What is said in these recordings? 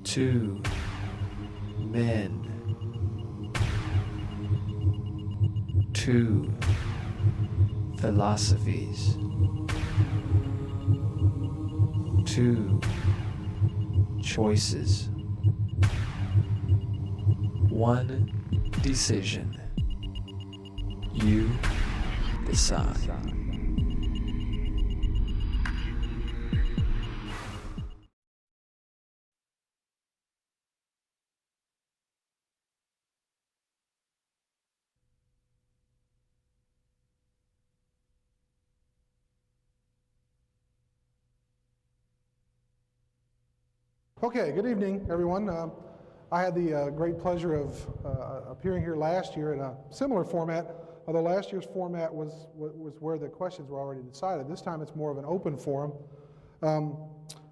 2 men, 2 philosophies, 2 choices, 1 decision. You decide. Okay, good evening, everyone. I had the great pleasure of appearing here last year in a similar format, although last year's format was where the questions were already decided. This time it's more of an open forum.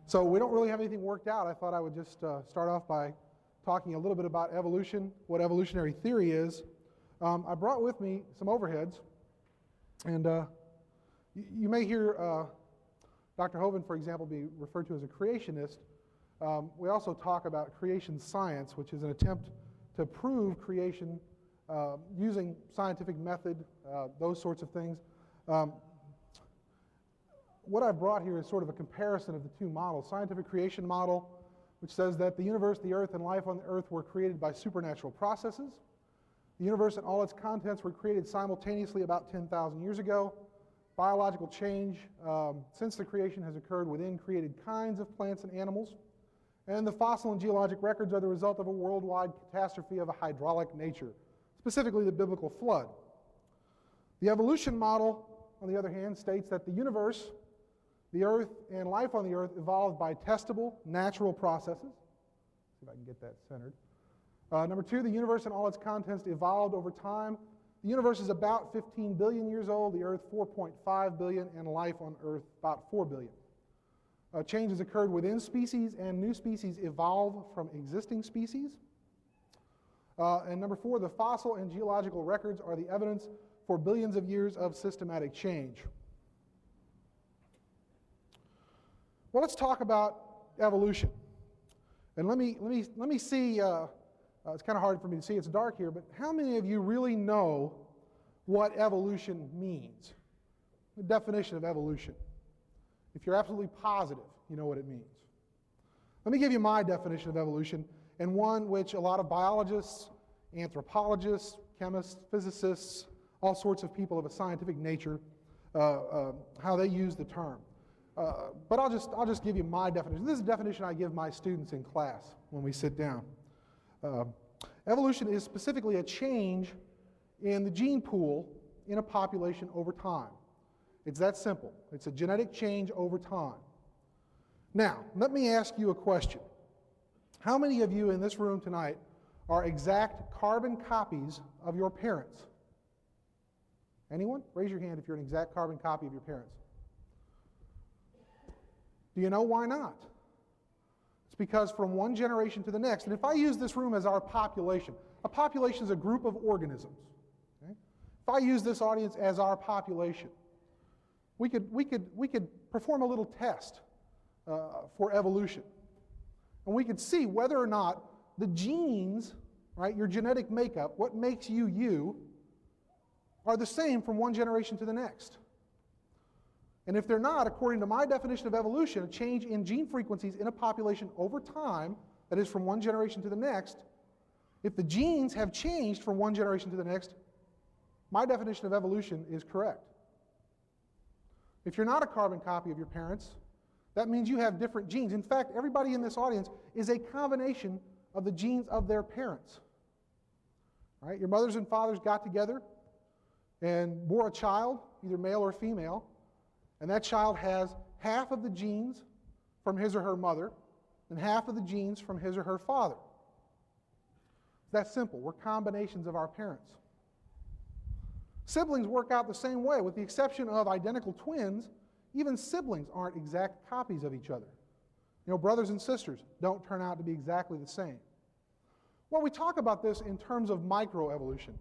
So we don't really have anything worked out. I thought I would just start off by talking a little bit about evolution, what evolutionary theory is. I brought with me some overheads, and you may hear Dr. Hovind, for example, be referred to as a creationist. We also talk about creation science, which is an attempt to prove creation using scientific method, those sorts of things. What I've brought here is sort of a comparison of the two models. Scientific creation model, which says that the universe, the earth, and life on the earth were created by supernatural processes. The universe and all its contents were created simultaneously about 10,000 years ago. Biological change since the creation has occurred within created kinds of plants and animals. And the fossil and geologic records are the result of a worldwide catastrophe of a hydraulic nature, specifically the biblical flood. The evolution model, on the other hand, states that the universe, the earth, and life on the earth evolved by testable, natural processes. See if I can get that centered. Number 2, the universe and all its contents evolved over time. The universe is about 15 billion years old, the earth 4.5 billion, and life on earth about 4 billion. Changes occurred within species, and new species evolve from existing species. And number 4, the fossil and geological records are the evidence for billions of years of systematic change. Well, let's talk about evolution. And let me see. It's kind of hard for me to see. It's dark here, but how many of you really know what evolution means? The definition of evolution. If you're absolutely positive, you know what it means. Let me give you my definition of evolution, and one which a lot of biologists, anthropologists, chemists, physicists, all sorts of people of a scientific nature, how they use the term. But I'll just give you my definition. This is the definition I give my students in class when we sit down. Evolution is specifically a change in the gene pool in a population over time. It's that simple. It's a genetic change over time. Now, let me ask you a question. How many of you in this room tonight are exact carbon copies of your parents? Anyone? Raise your hand if you're an exact carbon copy of your parents. Do you know why not? It's because from one generation to the next, and if I use this room as our population, a population is a group of organisms. Okay? If I use this audience as our population, we could perform a little test for evolution. And we could see whether or not the genes, right, your genetic makeup, what makes you you, are the same from one generation to the next. And if they're not, according to my definition of evolution, a change in gene frequencies in a population over time, that is from one generation to the next, if the genes have changed from one generation to the next, my definition of evolution is correct. If you're not a carbon copy of your parents, that means you have different genes. In fact, everybody in this audience is a combination of the genes of their parents. Right? Your mothers and fathers got together and bore a child, either male or female, and that child has half of the genes from his or her mother and half of the genes from his or her father. It's that simple. We're combinations of our parents. Siblings work out the same way, with the exception of identical twins. Even siblings aren't exact copies of each other. You know, brothers and sisters don't turn out to be exactly the same. Well, we talk about this in terms of microevolution.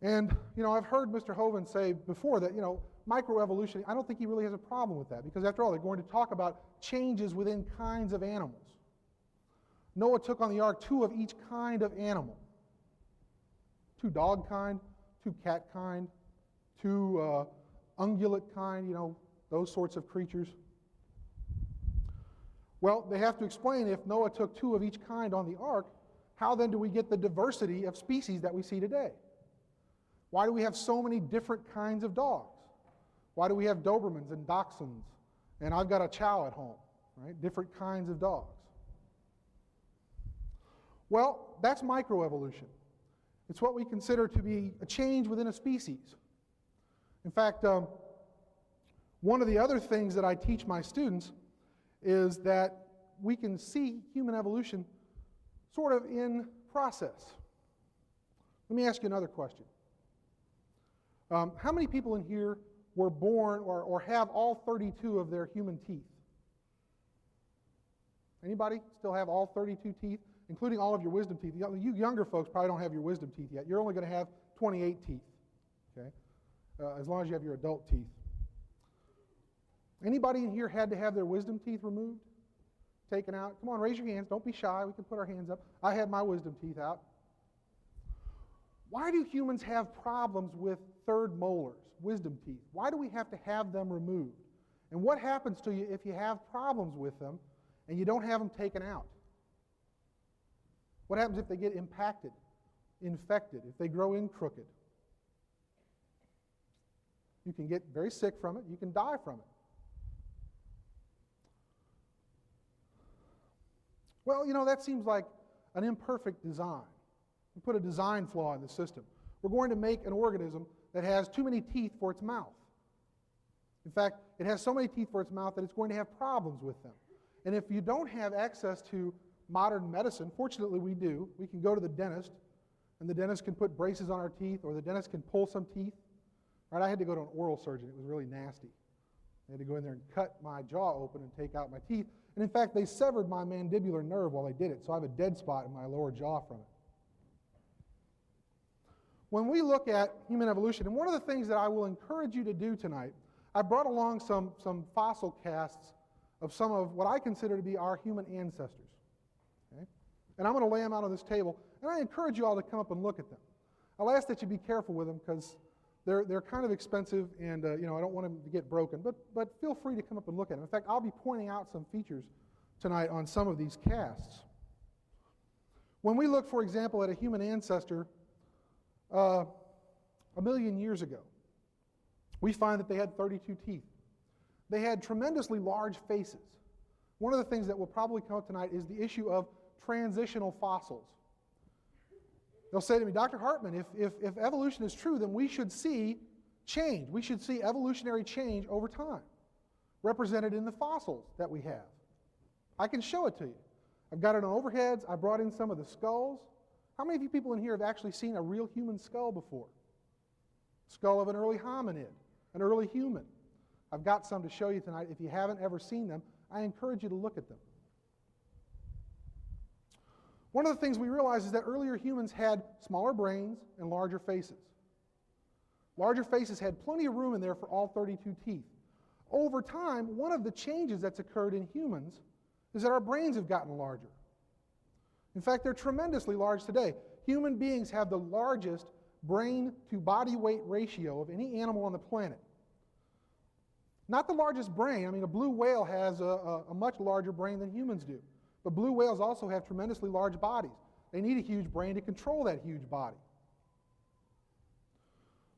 And, you know, I've heard Mr. Hovind say before that, you know, microevolution, I don't think he really has a problem with that, because after all, they're going to talk about changes within kinds of animals. Noah took on the ark 2 of each kind of animal. 2 dog kind, 2 cat kind, 2 ungulate kind, those sorts of creatures. Well, they have to explain, if Noah took 2 of each kind on the ark, how then do we get the diversity of species that we see today? Why do we have so many different kinds of dogs? Why do we have Dobermans and Dachshunds? And I've got a Chow at home, right? Different kinds of dogs. Well, that's microevolution. It's what we consider to be a change within a species. In fact, one of the other things that I teach my students is that we can see human evolution sort of in process. Let me ask you another question. How many people in here were born or have all 32 of their human teeth? Anybody still have all 32 teeth, including all of your wisdom teeth? You younger folks probably don't have your wisdom teeth yet. You're only going to have 28 teeth, okay? As long as you have your adult teeth. Anybody in here had to have their wisdom teeth removed? Taken out? Come on, raise your hands. Don't be shy. We can put our hands up. I had my wisdom teeth out. Why do humans have problems with third molars, wisdom teeth? Why do we have to have them removed? And what happens to you if you have problems with them and you don't have them taken out? What happens if they get impacted, infected, if they grow in crooked? You can get very sick from it. You can die from it. Well, that seems like an imperfect design. We put a design flaw in the system. We're going to make an organism that has too many teeth for its mouth. In fact, it has so many teeth for its mouth that it's going to have problems with them. And if you don't have access to modern medicine, fortunately we do. We can go to the dentist, and the dentist can put braces on our teeth, or the dentist can pull some teeth. Right? I had to go to an oral surgeon. It was really nasty. I had to go in there and cut my jaw open and take out my teeth. And in fact, they severed my mandibular nerve while they did it, so I have a dead spot in my lower jaw from it. When we look at human evolution, and one of the things that I will encourage you to do tonight, I brought along some fossil casts of some of what I consider to be our human ancestors. Okay? And I'm going to lay them out on this table, and I encourage you all to come up and look at them. I'll ask that you be careful with them because they're kind of expensive, and I don't want them to get broken, but feel free to come up and look at them. In fact, I'll be pointing out some features tonight on some of these casts. When we look, for example, at a human ancestor 1,000,000 years ago, we find that they had 32 teeth. They had tremendously large faces. One of the things that will probably come up tonight is the issue of transitional fossils. They'll say to me, Dr. Hartman, if evolution is true, then we should see change. We should see evolutionary change over time, represented in the fossils that we have. I can show it to you. I've got it on overheads. I brought in some of the skulls. How many of you people in here have actually seen a real human skull before? Skull of an early hominid, an early human. I've got some to show you tonight. If you haven't ever seen them, I encourage you to look at them. One of the things we realize is that earlier humans had smaller brains and larger faces. Larger faces had plenty of room in there for all 32 teeth. Over time, one of the changes that's occurred in humans is that our brains have gotten larger. In fact, they're tremendously large today. Human beings have the largest brain to body weight ratio of any animal on the planet. Not the largest brain. I mean, a blue whale has a much larger brain than humans do. But blue whales also have tremendously large bodies. They need a huge brain to control that huge body.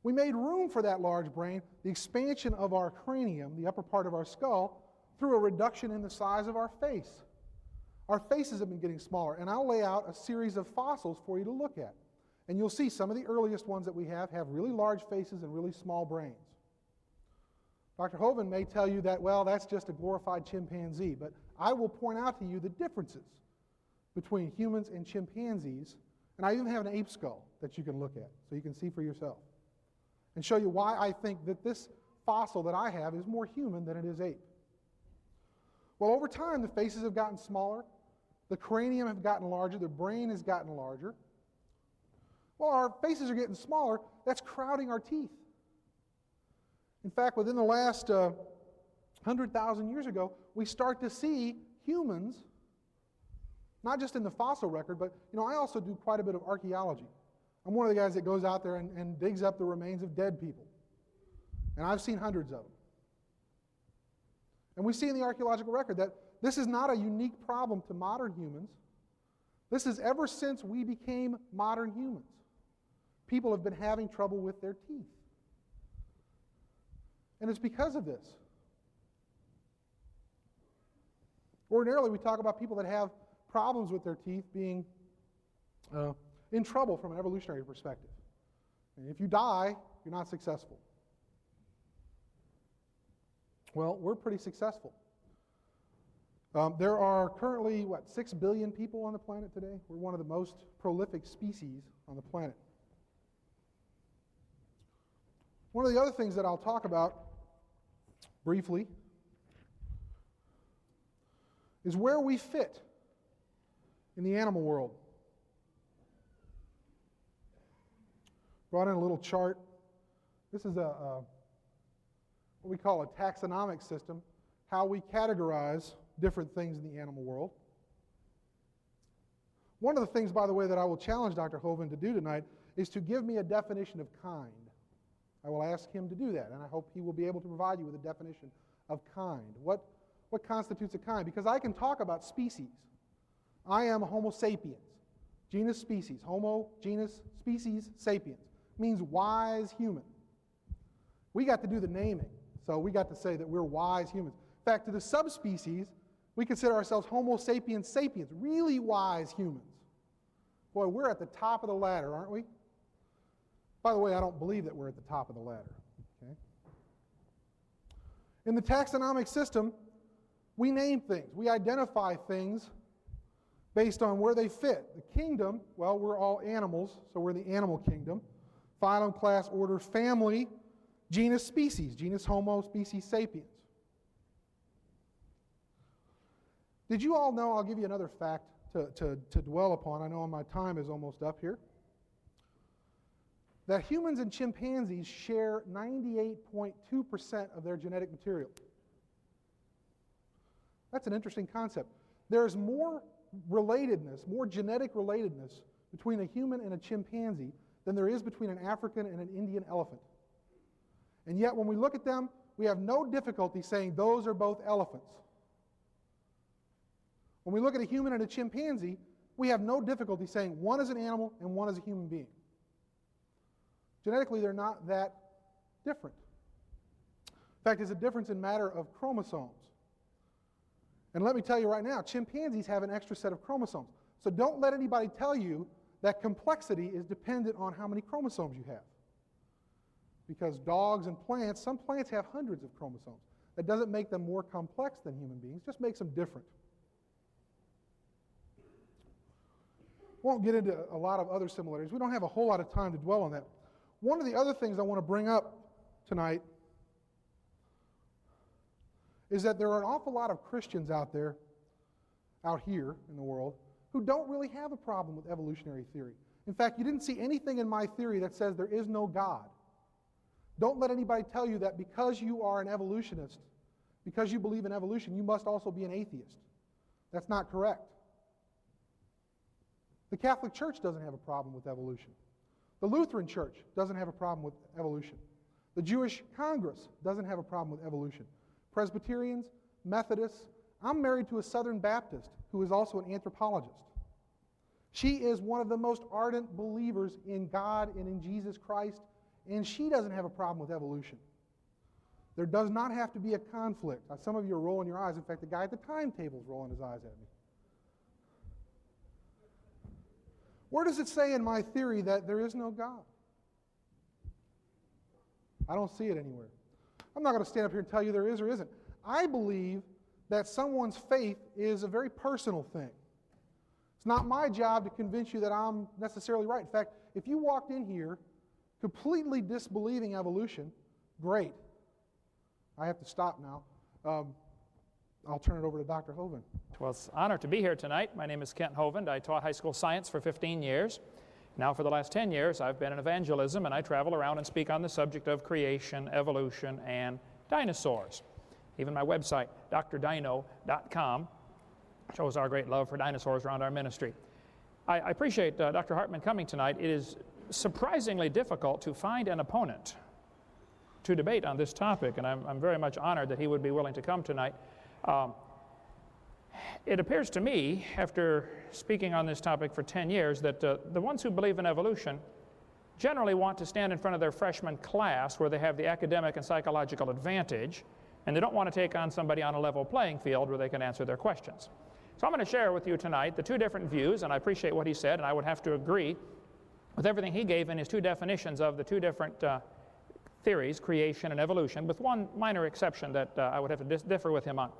We made room for that large brain, the expansion of our cranium, the upper part of our skull, through a reduction in the size of our face. Our faces have been getting smaller, and I'll lay out a series of fossils for you to look at. And you'll see some of the earliest ones that we have really large faces and really small brains. Dr. Hovind may tell you that, well, that's just a glorified chimpanzee, but I will point out to you the differences between humans and chimpanzees, and I even have an ape skull that you can look at so you can see for yourself and show you why I think that this fossil that I have is more human than it is ape. Well, over time, the faces have gotten smaller, the cranium have gotten larger, the brain has gotten larger. Well, our faces are getting smaller, that's crowding our teeth. In fact, within the last 100,000 years ago, we start to see humans not just in the fossil record, but I also do quite a bit of archaeology. I'm one of the guys that goes out there and digs up the remains of dead people. And I've seen hundreds of them. And we see in the archaeological record that this is not a unique problem to modern humans. This is ever since we became modern humans. People have been having trouble with their teeth. And it's because of this. Ordinarily, we talk about people that have problems with their teeth being in trouble from an evolutionary perspective. And if you die, you're not successful. Well, we're pretty successful. There are currently, 6 billion people on the planet today? We're one of the most prolific species on the planet. One of the other things that I'll talk about briefly is where we fit in the animal world. Brought in a little chart. This is what we call a taxonomic system, how we categorize different things in the animal world. One of the things, by the way, that I will challenge Dr. Hovind to do tonight is to give me a definition of kind. I will ask him to do that, and I hope he will be able to provide you with a definition of kind. What constitutes a kind? Because I can talk about species. I am Homo sapiens. Genus, species. Homo, genus, species, sapiens. Means wise human. We got to do the naming, so we got to say that we're wise humans. In fact, to the subspecies, we consider ourselves Homo sapiens sapiens, really wise humans. Boy, we're at the top of the ladder, aren't we? By the way, I don't believe that we're at the top of the ladder. Okay? In the taxonomic system, we name things. We identify things based on where they fit. The kingdom, well, we're all animals, so we're the animal kingdom. Phylum, class, order, family, genus, species. Genus, Homo, species, sapiens. Did you all know, I'll give you another fact to dwell upon. I know my time is almost up here. That humans and chimpanzees share 98.2% of their genetic material. That's an interesting concept. There's more relatedness, more genetic relatedness between a human and a chimpanzee than there is between an African and an Indian elephant. And yet when we look at them, we have no difficulty saying those are both elephants. When we look at a human and a chimpanzee, we have no difficulty saying one is an animal and one is a human being. Genetically, they're not that different. In fact, it's a difference in matter of chromosomes. And let me tell you right now, chimpanzees have an extra set of chromosomes. So don't let anybody tell you that complexity is dependent on how many chromosomes you have. Because dogs and plants, some plants have hundreds of chromosomes. That doesn't make them more complex than human beings, just makes them different. Won't get into a lot of other similarities. We don't have a whole lot of time to dwell on that. One of the other things I want to bring up tonight is that there are an awful lot of Christians out here in the world, who don't really have a problem with evolutionary theory. In fact, you didn't see anything in my theory that says there is no God. Don't let anybody tell you that because you are an evolutionist, because you believe in evolution, you must also be an atheist. That's not correct. The Catholic Church doesn't have a problem with evolution. The Lutheran Church doesn't have a problem with evolution. The Jewish Congress doesn't have a problem with evolution. Presbyterians, Methodists. I'm married to a Southern Baptist who is also an anthropologist. She is one of the most ardent believers in God and in Jesus Christ, and she doesn't have a problem with evolution. There does not have to be a conflict. Some of you are rolling your eyes. In fact, the guy at the timetable is rolling his eyes at me. Where does it say in my theory that there is no God? I don't see it anywhere. I'm not going to stand up here and tell you there is or isn't. I believe that someone's faith is a very personal thing. It's not my job to convince you that I'm necessarily right. In fact, if you walked in here completely disbelieving evolution, great. I have to stop now. I'll turn it over to Dr. Hovind. Well, it's an honor to be here tonight. My name is Kent Hovind. I taught high school science for 15 years. Now for the last 10 years, I've been in evangelism, and I travel around and speak on the subject of creation, evolution, and dinosaurs. Even my website, drdino.com, Shows our great love for dinosaurs around our ministry. I appreciate Dr. Hartman coming tonight. It is surprisingly difficult to find an opponent to debate on this topic, and I'm very much honored that he would be willing to come tonight. It appears to me, after speaking on this topic for 10 years, that the ones who believe in evolution generally want to stand in front of their freshman class where they have the academic and psychological advantage, and they don't want to take on somebody on a level playing field where they can answer their questions. So I'm going to share with you tonight the two different views, and I appreciate what he said, and I would have to agree with everything he gave in his two definitions of the two different theories, creation and evolution, with one minor exception that I would have to differ with him on.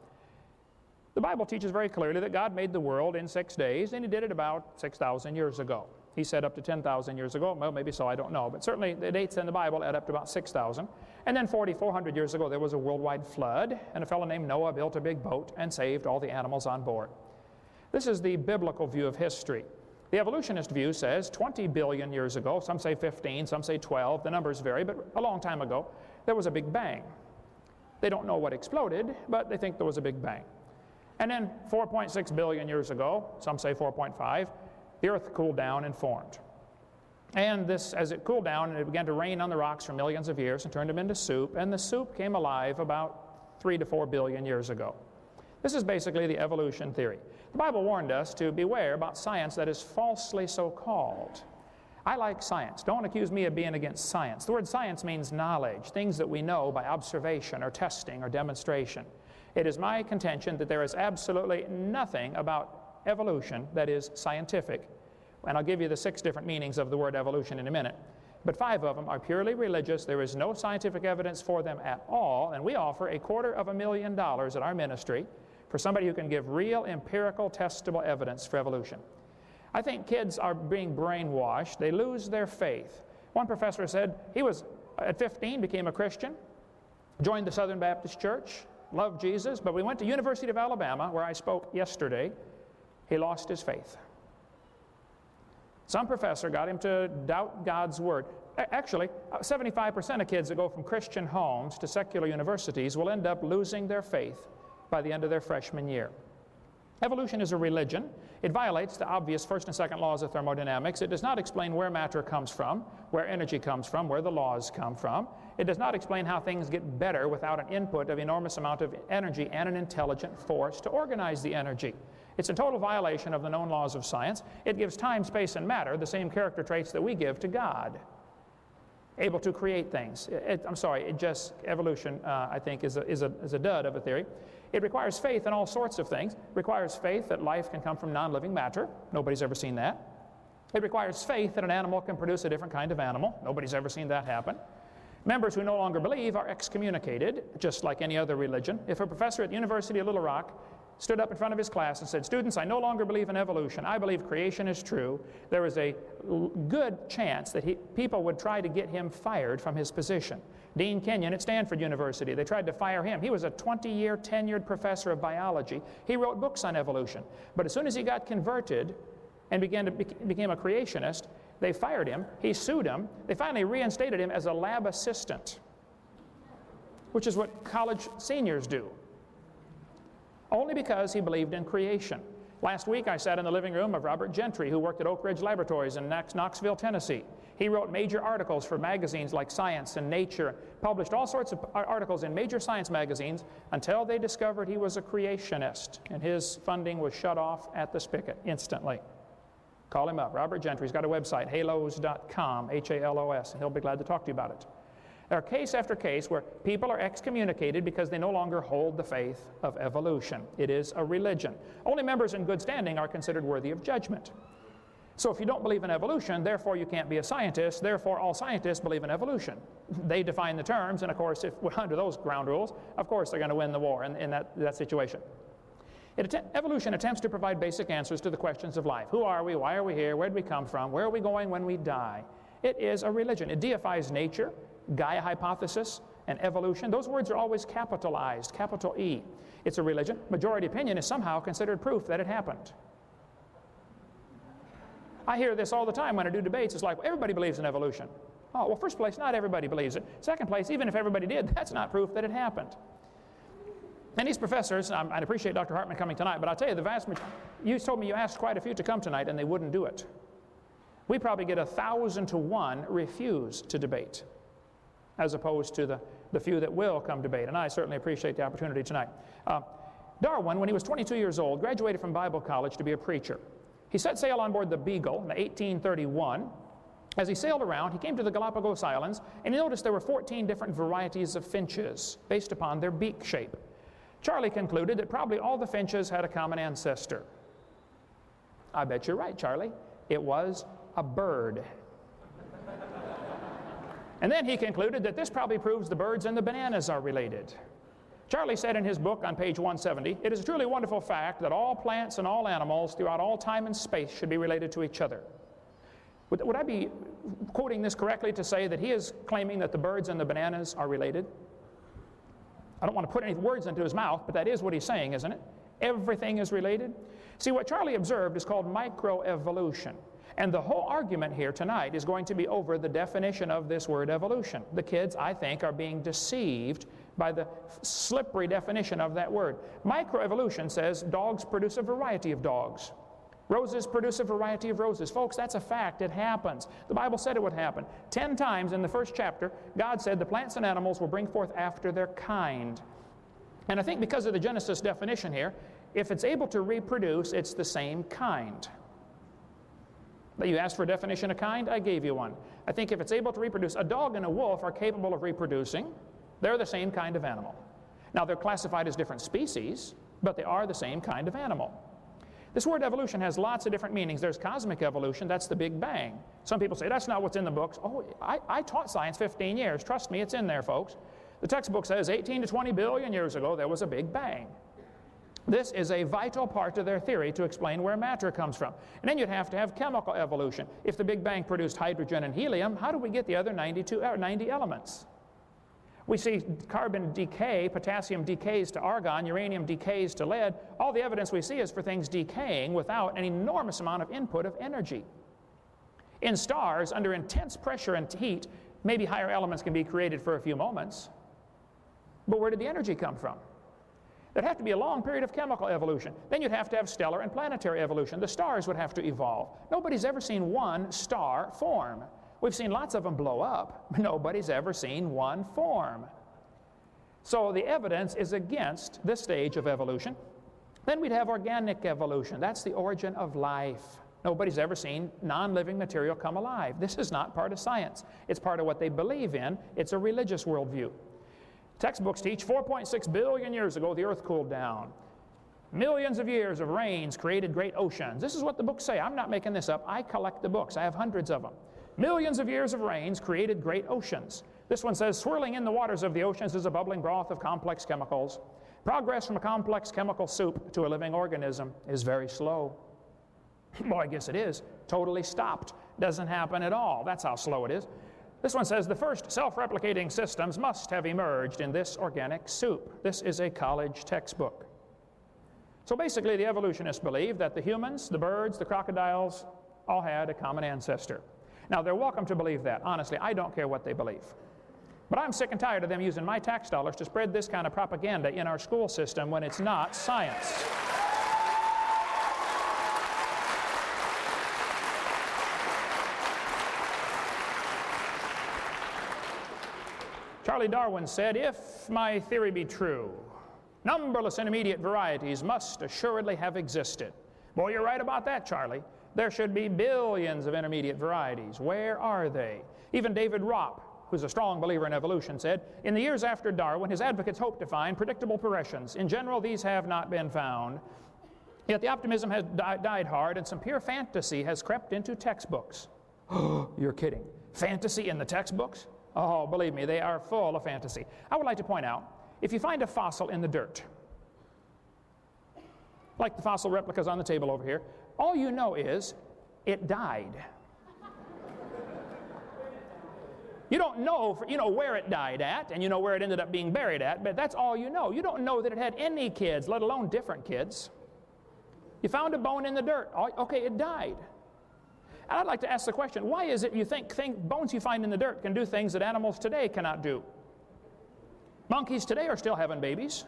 The Bible teaches very clearly that God made the world in 6 days, and he did it about 6,000 years ago. He said up to 10,000 years ago. Well, maybe so, I don't know. But certainly the dates in the Bible add up to about 6,000. And then 4,400 years ago, there was a worldwide flood, and a fellow named Noah built a big boat and saved all the animals on board. This is the biblical view of history. The evolutionist view says 20 billion years ago, some say 15, some say 12, the numbers vary, but a long time ago, there was a big bang. They don't know what exploded, but they think there was a big bang. And then 4.6 billion years ago, some say 4.5, the earth cooled down and formed. And this, as it cooled down, it began to rain on the rocks for millions of years and turned them into soup, and the soup came alive about 3 to 4 billion years ago. This is basically the evolution theory. The Bible warned us to beware about science that is falsely so-called. I like science. Don't accuse me of being against science. The word science means knowledge, things that we know by observation or testing or demonstration. It is my contention that there is absolutely nothing about evolution that is scientific. And I'll give you the 6 different meanings of the word evolution in a minute. But 5 of them are purely religious. There is no scientific evidence for them at all. And we offer $250,000 at our ministry for somebody who can give real, empirical, testable evidence for evolution. I think kids are being brainwashed. They lose their faith. One professor said he was, at 15, became a Christian, joined the Southern Baptist Church, loved Jesus, but we went to University of Alabama, where I spoke yesterday. He lost his faith. Some professor got him to doubt God's Word. Actually, 75% of kids that go from Christian homes to secular universities will end up losing their faith by the end of their freshman year. Evolution is a religion. It violates the obvious first and second laws of thermodynamics. It does not explain where matter comes from, where energy comes from, where the laws come from. It does not explain how things get better without an input of enormous amount of energy and an intelligent force to organize the energy. It's a total violation of the known laws of science. It gives time, space, and matter the same character traits that we give to God. Able to create things. Evolution, I think, is a dud of a theory. It requires faith in all sorts of things. It requires faith that life can come from non-living matter. Nobody's ever seen that. It requires faith that an animal can produce a different kind of animal. Nobody's ever seen that happen. Members who no longer believe are excommunicated, just like any other religion. If a professor at the University of Little Rock stood up in front of his class and said, "Students, I no longer believe in evolution. I believe creation is true," there is a good chance that people would try to get him fired from his position. Dean Kenyon at Stanford University, they tried to fire him. He was a 20-year tenured professor of biology. He wrote books on evolution. But as soon as he got converted and became a creationist, they fired him. He sued them. They finally reinstated him as a lab assistant, which is what college seniors do, only because he believed in creation. Last week I sat in the living room of Robert Gentry, who worked at Oak Ridge Laboratories in Knoxville, Tennessee. He wrote major articles for magazines like Science and Nature, published all sorts of articles in major science magazines until they discovered he was a creationist, and his funding was shut off at the spigot instantly. Call him up, Robert Gentry. He's got a website, halos.com, H-A-L-O-S, and he'll be glad to talk to you about it. There are case after case where people are excommunicated because they no longer hold the faith of evolution. It is a religion. Only members in good standing are considered worthy of judgment. So if you don't believe in evolution, therefore you can't be a scientist, therefore all scientists believe in evolution. They define the terms, and of course, if we're under those ground rules, of course they're going to win the war in that situation. Evolution attempts to provide basic answers to the questions of life. Who are we? Why are we here? Where did we come from? Where are we going when we die? It is a religion. It deifies nature, Gaia hypothesis, and evolution. Those words are always capitalized, capital E. It's a religion. Majority opinion is somehow considered proof that it happened. I hear this all the time when I do debates. It's like, well, everybody believes in evolution. Oh, well, first place, not everybody believes it. Second place, even if everybody did, that's not proof that it happened. And these professors, I appreciate Dr. Hartman coming tonight, but I'll tell you, the vast majority, you told me you asked quite a few to come tonight and they wouldn't do it. We probably get 1,000 to 1 refuse to debate, as opposed to the few that will come debate. And I certainly appreciate the opportunity tonight. Darwin, when he was 22 years old, graduated from Bible college to be a preacher. He set sail on board the Beagle in 1831. As he sailed around, he came to the Galapagos Islands, and he noticed there were 14 different varieties of finches based upon their beak shape. Charlie concluded that probably all the finches had a common ancestor. I bet you're right, Charlie. It was a bird. And then he concluded that this probably proves the birds and the bananas are related. Charlie said in his book on page 170, "It is a truly wonderful fact that all plants and all animals throughout all time and space should be related to each other." Would I be quoting this correctly to say that he is claiming that the birds and the bananas are related? I don't want to put any words into his mouth, but that is what he's saying, isn't it? Everything is related. See, what Charlie observed is called microevolution. And the whole argument here tonight is going to be over the definition of this word evolution. The kids, I think, are being deceived by the slippery definition of that word. Microevolution says dogs produce a variety of dogs. Roses produce a variety of roses. Folks, that's a fact. It happens. The Bible said it would happen. 10 times in the first chapter, God said the plants and animals will bring forth after their kind. And I think because of the Genesis definition here, if it's able to reproduce, it's the same kind. But you asked for a definition of kind, I gave you one. I think if it's able to reproduce, a dog and a wolf are capable of reproducing. They're the same kind of animal. Now, they're classified as different species, but they are the same kind of animal. This word evolution has lots of different meanings. There's cosmic evolution, that's the Big Bang. Some people say, that's not what's in the books. Oh, I taught science 15 years. Trust me, it's in there, folks. The textbook says 18 to 20 billion years ago, there was a Big Bang. This is a vital part of their theory to explain where matter comes from. And then you'd have to have chemical evolution. If the Big Bang produced hydrogen and helium, how do we get the other 90 elements? We see carbon decay, potassium decays to argon, uranium decays to lead. All the evidence we see is for things decaying without an enormous amount of input of energy. In stars, under intense pressure and heat, maybe higher elements can be created for a few moments. But where did the energy come from? There'd have to be a long period of chemical evolution. Then you'd have to have stellar and planetary evolution. The stars would have to evolve. Nobody's ever seen one star form. We've seen lots of them blow up, but nobody's ever seen one form. So the evidence is against this stage of evolution. Then we'd have organic evolution. That's the origin of life. Nobody's ever seen non-living material come alive. This is not part of science. It's part of what they believe in. It's a religious worldview. Textbooks teach 4.6 billion years ago the earth cooled down. Millions of years of rains created great oceans. This is what the books say. I'm not making this up. I collect the books. I have hundreds of them. Millions of years of rains created great oceans. This one says, swirling in the waters of the oceans is a bubbling broth of complex chemicals. Progress from a complex chemical soup to a living organism is very slow. Well, I guess it is. Totally stopped. Doesn't happen at all. That's how slow it is. This one says, the first self-replicating systems must have emerged in this organic soup. This is a college textbook. So basically, the evolutionists believe that the humans, the birds, the crocodiles, all had a common ancestor. Now, they're welcome to believe that. Honestly, I don't care what they believe. But I'm sick and tired of them using my tax dollars to spread this kind of propaganda in our school system when it's not science. Charlie Darwin said, if my theory be true, numberless intermediate varieties must assuredly have existed. Boy, you're right about that, Charlie. There should be billions of intermediate varieties. Where are they? Even David Ropp, who's a strong believer in evolution, said, in the years after Darwin, his advocates hoped to find predictable progressions. In general, these have not been found. Yet the optimism has died hard, and some pure fantasy has crept into textbooks. Oh, you're kidding. Fantasy in the textbooks? Oh, believe me, they are full of fantasy. I would like to point out, if you find a fossil in the dirt, like the fossil replicas on the table over here, all you know is it died. You don't know, you know where it died at, and you know where it ended up being buried at, but that's all you know. You don't know that it had any kids, let alone different kids. You found a bone in the dirt. Okay, it died. And I'd like to ask the question, why is it you think bones you find in the dirt can do things that animals today cannot do? Monkeys today are still having babies.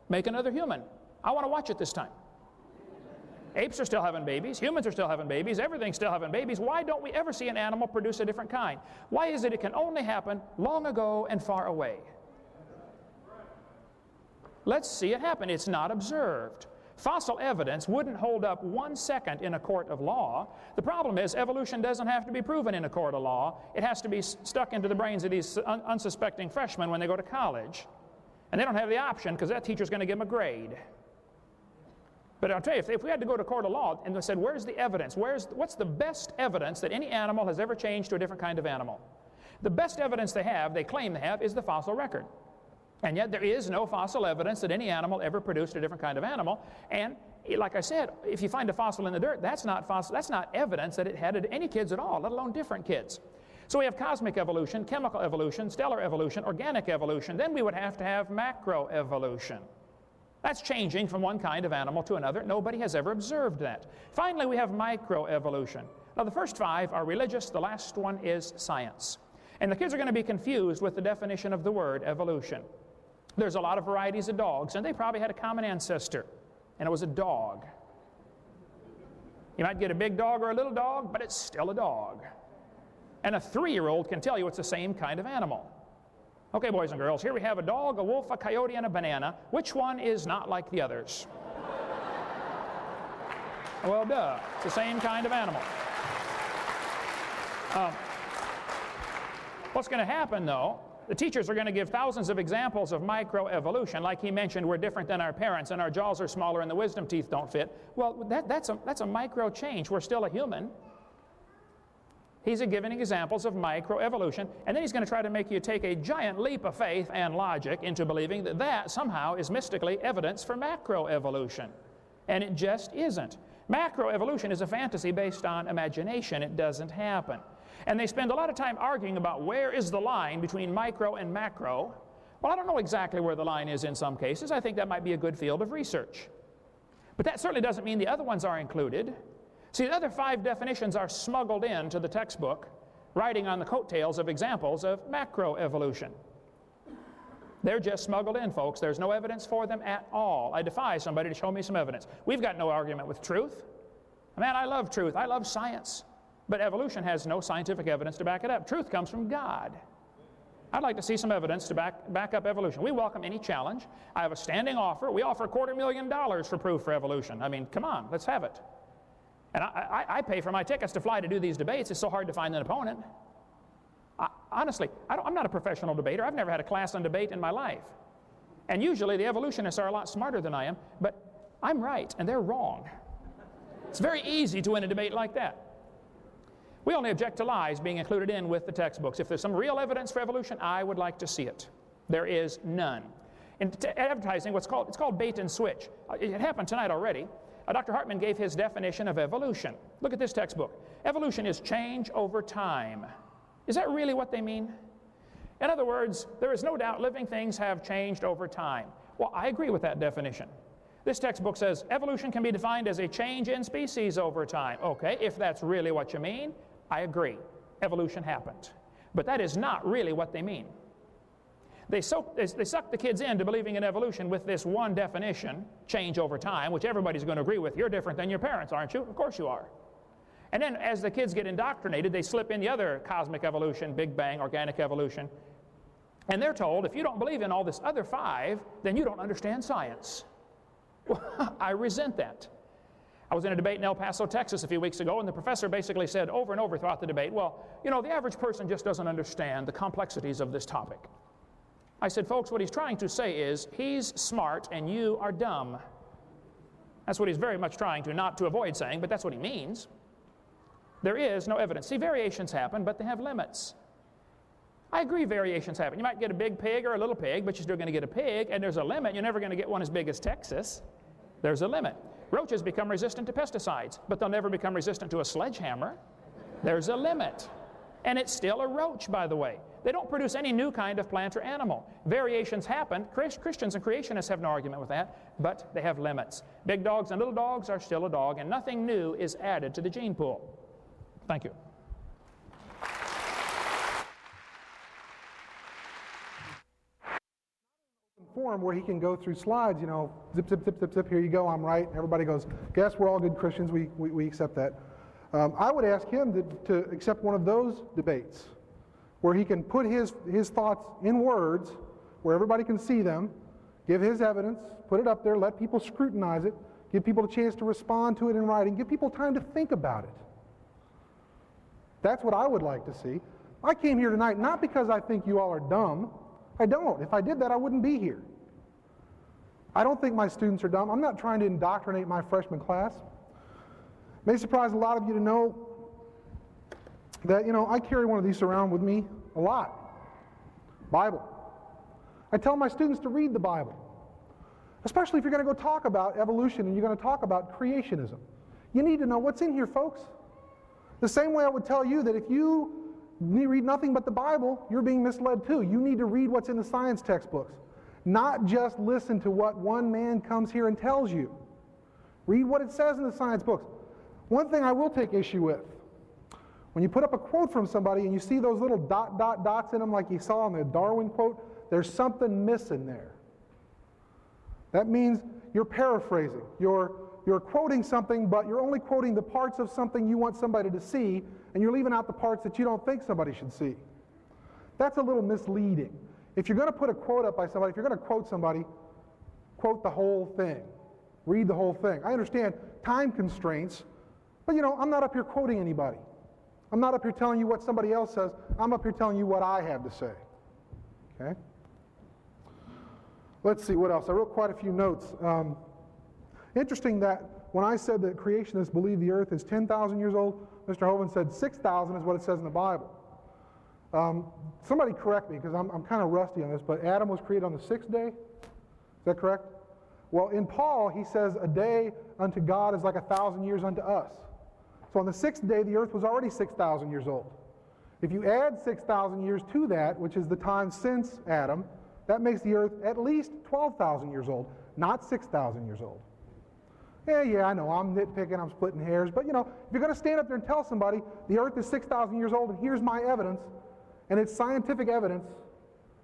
Make another human. I want to watch it this time. Apes are still having babies. Humans are still having babies. Everything's still having babies. Why don't we ever see an animal produce a different kind? Why is it can only happen long ago and far away? Let's see it happen. It's not observed. Fossil evidence wouldn't hold up 1 second in a court of law. The problem is evolution doesn't have to be proven in a court of law. It has to be stuck into the brains of these unsuspecting freshmen when they go to college. And they don't have the option because that teacher's going to give them a grade. But I'll tell you, if we had to go to court of law and they said, where's the evidence? What's the best evidence that any animal has ever changed to a different kind of animal? The best evidence they claim they have, is the fossil record. And yet there is no fossil evidence that any animal ever produced a different kind of animal. And like I said, if you find a fossil in the dirt, that's not evidence that it had any kids at all, let alone different kids. So we have cosmic evolution, chemical evolution, stellar evolution, organic evolution. Then we would have to have macroevolution. That's changing from one kind of animal to another. Nobody has ever observed that. Finally, we have microevolution. Now, the first 5 are religious. The last one is science. And the kids are going to be confused with the definition of the word evolution. There's a lot of varieties of dogs, and they probably had a common ancestor, and it was a dog. You might get a big dog or a little dog, but it's still a dog. And a 3-year-old can tell you it's the same kind of animal. Okay, boys and girls, here we have a dog, a wolf, a coyote, and a banana. Which one is not like the others? Well, duh. It's the same kind of animal. What's going to happen, though, the teachers are going to give thousands of examples of microevolution. Like he mentioned, we're different than our parents, and our jaws are smaller, and the wisdom teeth don't fit. Well, that's a micro change. We're still a human. He's giving examples of microevolution, and then he's going to try to make you take a giant leap of faith and logic into believing that that somehow is mystically evidence for macroevolution. And it just isn't. Macroevolution is a fantasy based on imagination. It doesn't happen. And they spend a lot of time arguing about where is the line between micro and macro. Well, I don't know exactly where the line is in some cases. I think that might be a good field of research. But that certainly doesn't mean the other ones are included. See, the other 5 definitions are smuggled into the textbook, riding on the coattails of examples of macroevolution. They're just smuggled in, folks. There's no evidence for them at all. I defy somebody to show me some evidence. We've got no argument with truth. Man, I love truth. I love science. But evolution has no scientific evidence to back it up. Truth comes from God. I'd like to see some evidence to back up evolution. We welcome any challenge. I have a standing offer. We offer $250,000 for proof for evolution. I mean, come on, let's have it. And I pay for my tickets to fly to do these debates. It's so hard to find an opponent. Honestly, I'm not a professional debater. I've never had a class on debate in my life. And usually the evolutionists are a lot smarter than I am, but I'm right and they're wrong. It's very easy to win a debate like that. We only object to lies being included in with the textbooks. If there's some real evidence for evolution, I would like to see it. There is none. In advertising, it's called bait and switch. It happened tonight already. Dr. Hartman gave his definition of evolution. Look at this textbook. Evolution is change over time. Is that really what they mean? In other words, there is no doubt living things have changed over time. Well, I agree with that definition. This textbook says evolution can be defined as a change in species over time. Okay, if that's really what you mean, I agree. Evolution happened. But that is not really what they mean. They suck the kids into believing in evolution with this one definition, change over time, which everybody's going to agree with. You're different than your parents, aren't you? Of course you are. And then as the kids get indoctrinated, they slip in the other cosmic evolution, Big Bang, organic evolution. And they're told, if you don't believe in all this other 5, then you don't understand science. Well, I resent that. I was in a debate in El Paso, Texas a few weeks ago, and the professor basically said over and over throughout the debate, well, you know, the average person just doesn't understand the complexities of this topic. I said, folks, what he's trying to say is he's smart and you are dumb. That's what he's very much trying to, not to avoid saying, but that's what he means. There is no evidence. See, variations happen, but they have limits. I agree variations happen. You might get a big pig or a little pig, but you're still going to get a pig, and there's a limit. You're never going to get one as big as Texas. There's a limit. Roaches become resistant to pesticides, but they'll never become resistant to a sledgehammer. There's a limit. And it's still a roach, by the way. They don't produce any new kind of plant or animal. Variations happen. Christians and creationists have no argument with that, but they have limits. Big dogs and little dogs are still a dog, and nothing new is added to the gene pool. Thank you. forum where he can go through slides, zip, zip, zip, zip, zip, here you go, I'm right. Everybody goes, guess we're all good Christians, we accept that. I would ask him to accept one of those debates where he can put his thoughts in words, where everybody can see them, give his evidence, put it up there, let people scrutinize it, give people a chance to respond to it in writing, give people time to think about it. That's what I would like to see. I came here tonight not because I think you all are dumb. I don't. If I did that, I wouldn't be here. I don't think my students are dumb. I'm not trying to indoctrinate my freshman class. It may surprise a lot of you to know that, I carry one of these around with me a lot. Bible. I tell my students to read the Bible, especially if you're going to go talk about evolution and you're going to talk about creationism. You need to know what's in here, folks. The same way I would tell you that if you read nothing but the Bible, you're being misled too. You need to read what's in the science textbooks, not just listen to what one man comes here and tells you. Read what it says in the science books. One thing I will take issue with, when you put up a quote from somebody and you see those little dots in them like you saw in the Darwin quote, there's something missing there. That means you're paraphrasing. You're quoting something, but you're only quoting the parts of something you want somebody to see, and you're leaving out the parts that you don't think somebody should see. That's a little misleading. If you're going to put a quote up by somebody, if you're going to quote somebody, quote the whole thing. Read the whole thing. I understand time constraints, but I'm not up here quoting anybody. I'm not up here telling you what somebody else says. I'm up here telling you what I have to say. Okay? Let's see, what else? I wrote quite a few notes. Interesting that when I said that creationists believe the earth is 10,000 years old, Mr. Hovind said 6,000 is what it says in the Bible. Somebody correct me, because I'm kind of rusty on this, but Adam was created on the 6th day? Is that correct? Well, in Paul, he says a day unto God is like 1,000 years unto us. So on the 6th day, the earth was already 6,000 years old. If you add 6,000 years to that, which is the time since Adam, that makes the earth at least 12,000 years old, not 6,000 years old. Yeah, I know, I'm nitpicking, I'm splitting hairs, but if you're going to stand up there and tell somebody the earth is 6,000 years old and here's my evidence, and it's scientific evidence,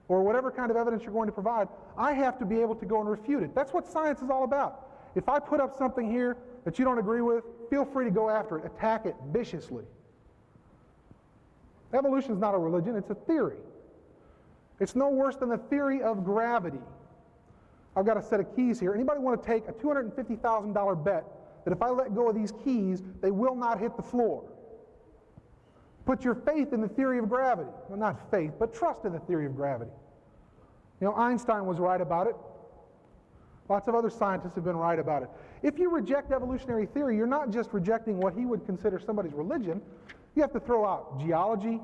or whatever kind of evidence you're going to provide, I have to be able to go and refute it. That's what science is all about. If I put up something here that you don't agree with, feel free to go after it, attack it viciously. Evolution is not a religion, it's a theory. It's no worse than the theory of gravity. I've got a set of keys here. Anybody want to take a $250,000 bet that if I let go of these keys, they will not hit the floor? Put your faith in the theory of gravity. Well, not faith, but trust in the theory of gravity. Einstein was right about it. Lots of other scientists have been right about it. If you reject evolutionary theory, you're not just rejecting what he would consider somebody's religion. You have to throw out geology,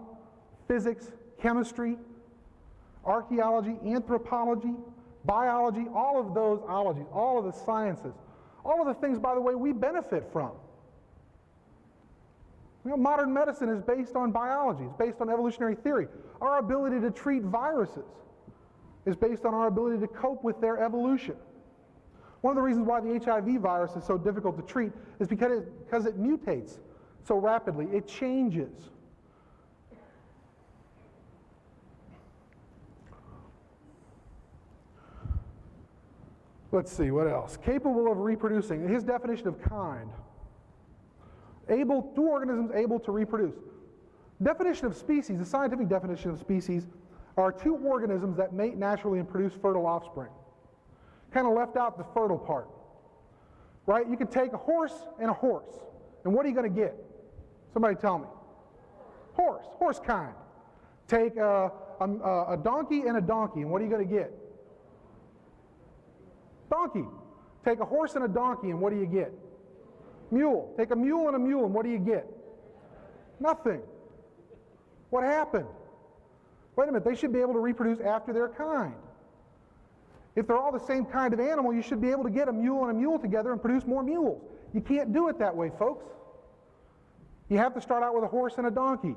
physics, chemistry, archaeology, anthropology, biology, all of those ologies, all of the sciences, all of the things, by the way, we benefit from. Modern medicine is based on biology. It's based on evolutionary theory. Our ability to treat viruses is based on our ability to cope with their evolution. One of the reasons why the HIV virus is so difficult to treat is because it mutates so rapidly. It changes. Let's see, what else? Capable of reproducing. His definition of kind. Two organisms able to reproduce. Definition of species, the scientific definition of species, are two organisms that mate naturally and produce fertile offspring. Kind of left out the fertile part. Right? You can take a horse, and what are you going to get? Somebody tell me. Horse kind. Take a donkey and a donkey, and what are you going to get? Donkey. Take a horse and a donkey, and what do you get? Mule. Take a mule and a mule, and what do you get? Nothing. What happened? Wait a minute, they should be able to reproduce after their kind. If they're all the same kind of animal, you should be able to get a mule and a mule together and produce more mules. You can't do it that way, folks. You have to start out with a horse and a donkey.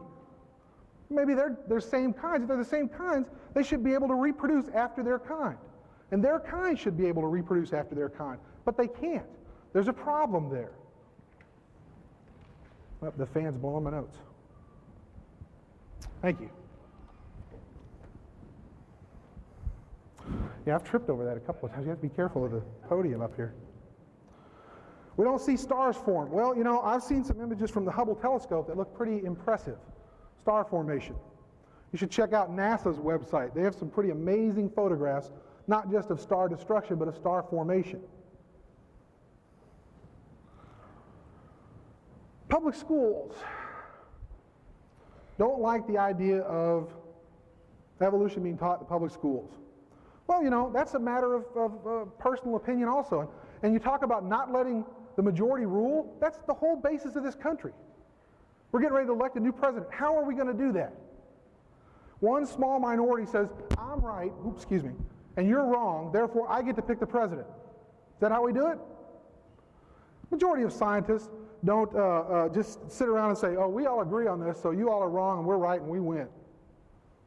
Maybe they're same kinds. If they're the same kinds, they should be able to reproduce after their kind. And their kind should be able to reproduce after their kind. But they can't. There's a problem there. Oh, the fan's blowing my notes. Thank you. Yeah, I've tripped over that a couple of times. You have to be careful of the podium up here. We don't see stars form. Well, you know, I've seen some images from the Hubble telescope that look pretty impressive. Star formation. You should check out NASA's website. They have some pretty amazing photographs, not just of star destruction, but of star formation. Public schools don't like the idea of evolution being taught in public schools. Well, you know, that's a matter of personal opinion also. And you talk about not letting the majority rule, that's the whole basis of this country. We're getting ready to elect a new president. How are we going to do that? One small minority says, I'm right, and you're wrong, therefore I get to pick the president. Is that how we do it? Majority of scientists don't just sit around and say, oh, we all agree on this, so you all are wrong and we're right and we win.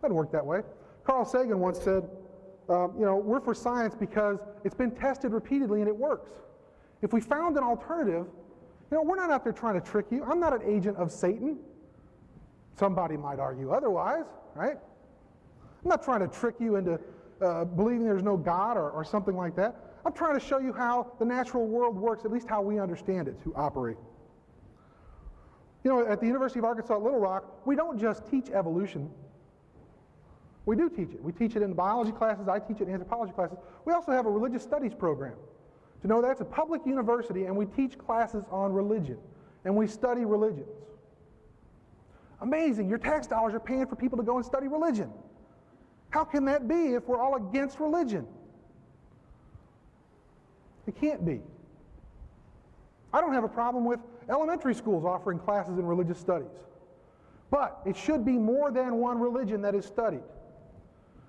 Doesn't work that way. Carl Sagan once said, we're for science because it's been tested repeatedly and it works. If we found an alternative, we're not out there trying to trick you. I'm not an agent of Satan. Somebody might argue otherwise, right? I'm not trying to trick you into believing there's no God or something like that. I'm trying to show you how the natural world works, at least how we understand it to operate. At the University of Arkansas at Little Rock, we don't just teach evolution. We do teach it. We teach it in biology classes. I teach it in anthropology classes. We also have a religious studies program. To know that, it's a public university, and we teach classes on religion, and we study religions. Amazing. Your tax dollars are paying for people to go and study religion. How can that be if we're all against religion? It can't be. I don't have a problem with elementary schools offering classes in religious studies. But it should be more than one religion that is studied.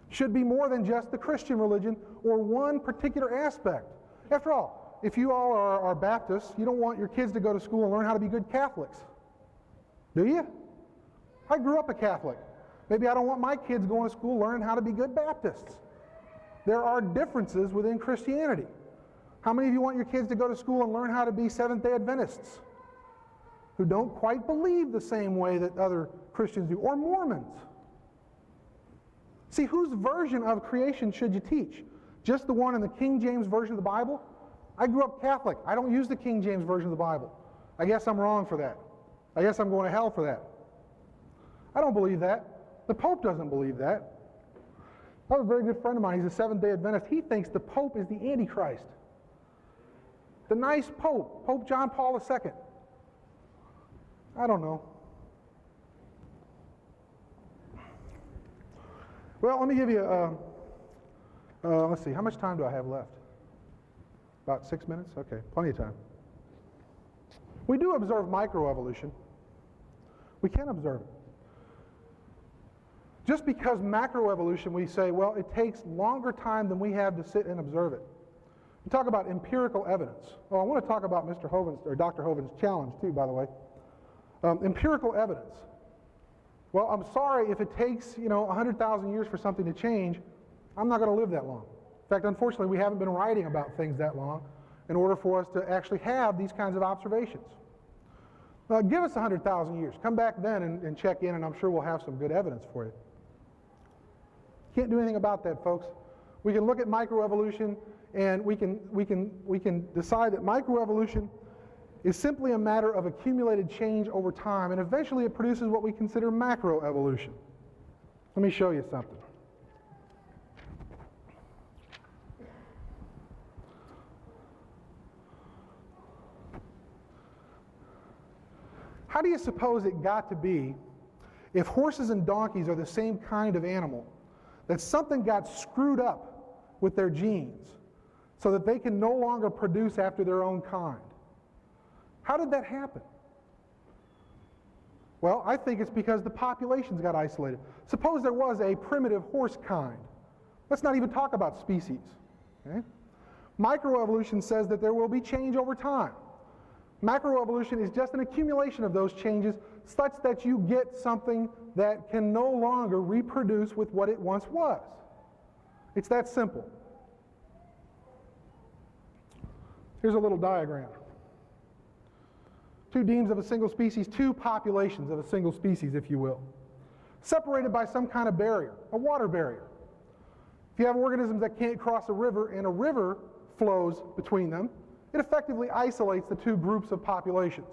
It should be more than just the Christian religion or one particular aspect. After all, if you all are Baptists, you don't want your kids to go to school and learn how to be good Catholics. Do you? I grew up a Catholic. Maybe I don't want my kids going to school learning how to be good Baptists. There are differences within Christianity. How many of you want your kids to go to school and learn how to be Seventh-day Adventists who don't quite believe the same way that other Christians do, or Mormons? See, whose version of creation should you teach? Just the one in the King James Version of the Bible? I grew up Catholic. I don't use the King James Version of the Bible. I guess I'm wrong for that. I guess I'm going to hell for that. I don't believe that. The Pope doesn't believe that. I have a very good friend of mine. He's a Seventh-day Adventist. He thinks the Pope is the Antichrist. The nice Pope, Pope John Paul II. I don't know. Well, let me give you let's see, how much time do I have left? About 6 minutes? Okay, plenty of time. We do observe microevolution. We can observe it. Just because macroevolution, we say, well, it takes longer time than we have to sit and observe it. We talk about empirical evidence. Oh, I want to talk about Mr. Hovind's, or Dr. Hovind's challenge too, by the way. Empirical evidence. Well, I'm sorry if it takes, 100,000 years for something to change. I'm not going to live that long. In fact, unfortunately, we haven't been writing about things that long in order for us to actually have these kinds of observations. Give us 100,000 years. Come back then and check in, and I'm sure we'll have some good evidence for you. Can't do anything about that, folks. We can look at microevolution, and we can decide that microevolution is simply a matter of accumulated change over time, and eventually it produces what we consider macroevolution. Let me show you something. How do you suppose it got to be, if horses and donkeys are the same kind of animal, that something got screwed up with their genes so that they can no longer produce after their own kind? How did that happen? Well, I think it's because the populations got isolated. Suppose there was a primitive horse kind. Let's not even talk about species. Okay? Microevolution says that there will be change over time. Macroevolution is just an accumulation of those changes such that you get something that can no longer reproduce with what it once was. It's that simple. Here's a little diagram. Two demes of a single species, two populations of a single species, if you will, separated by some kind of barrier, a water barrier. If you have organisms that can't cross a river and a river flows between them, it effectively isolates the two groups of populations.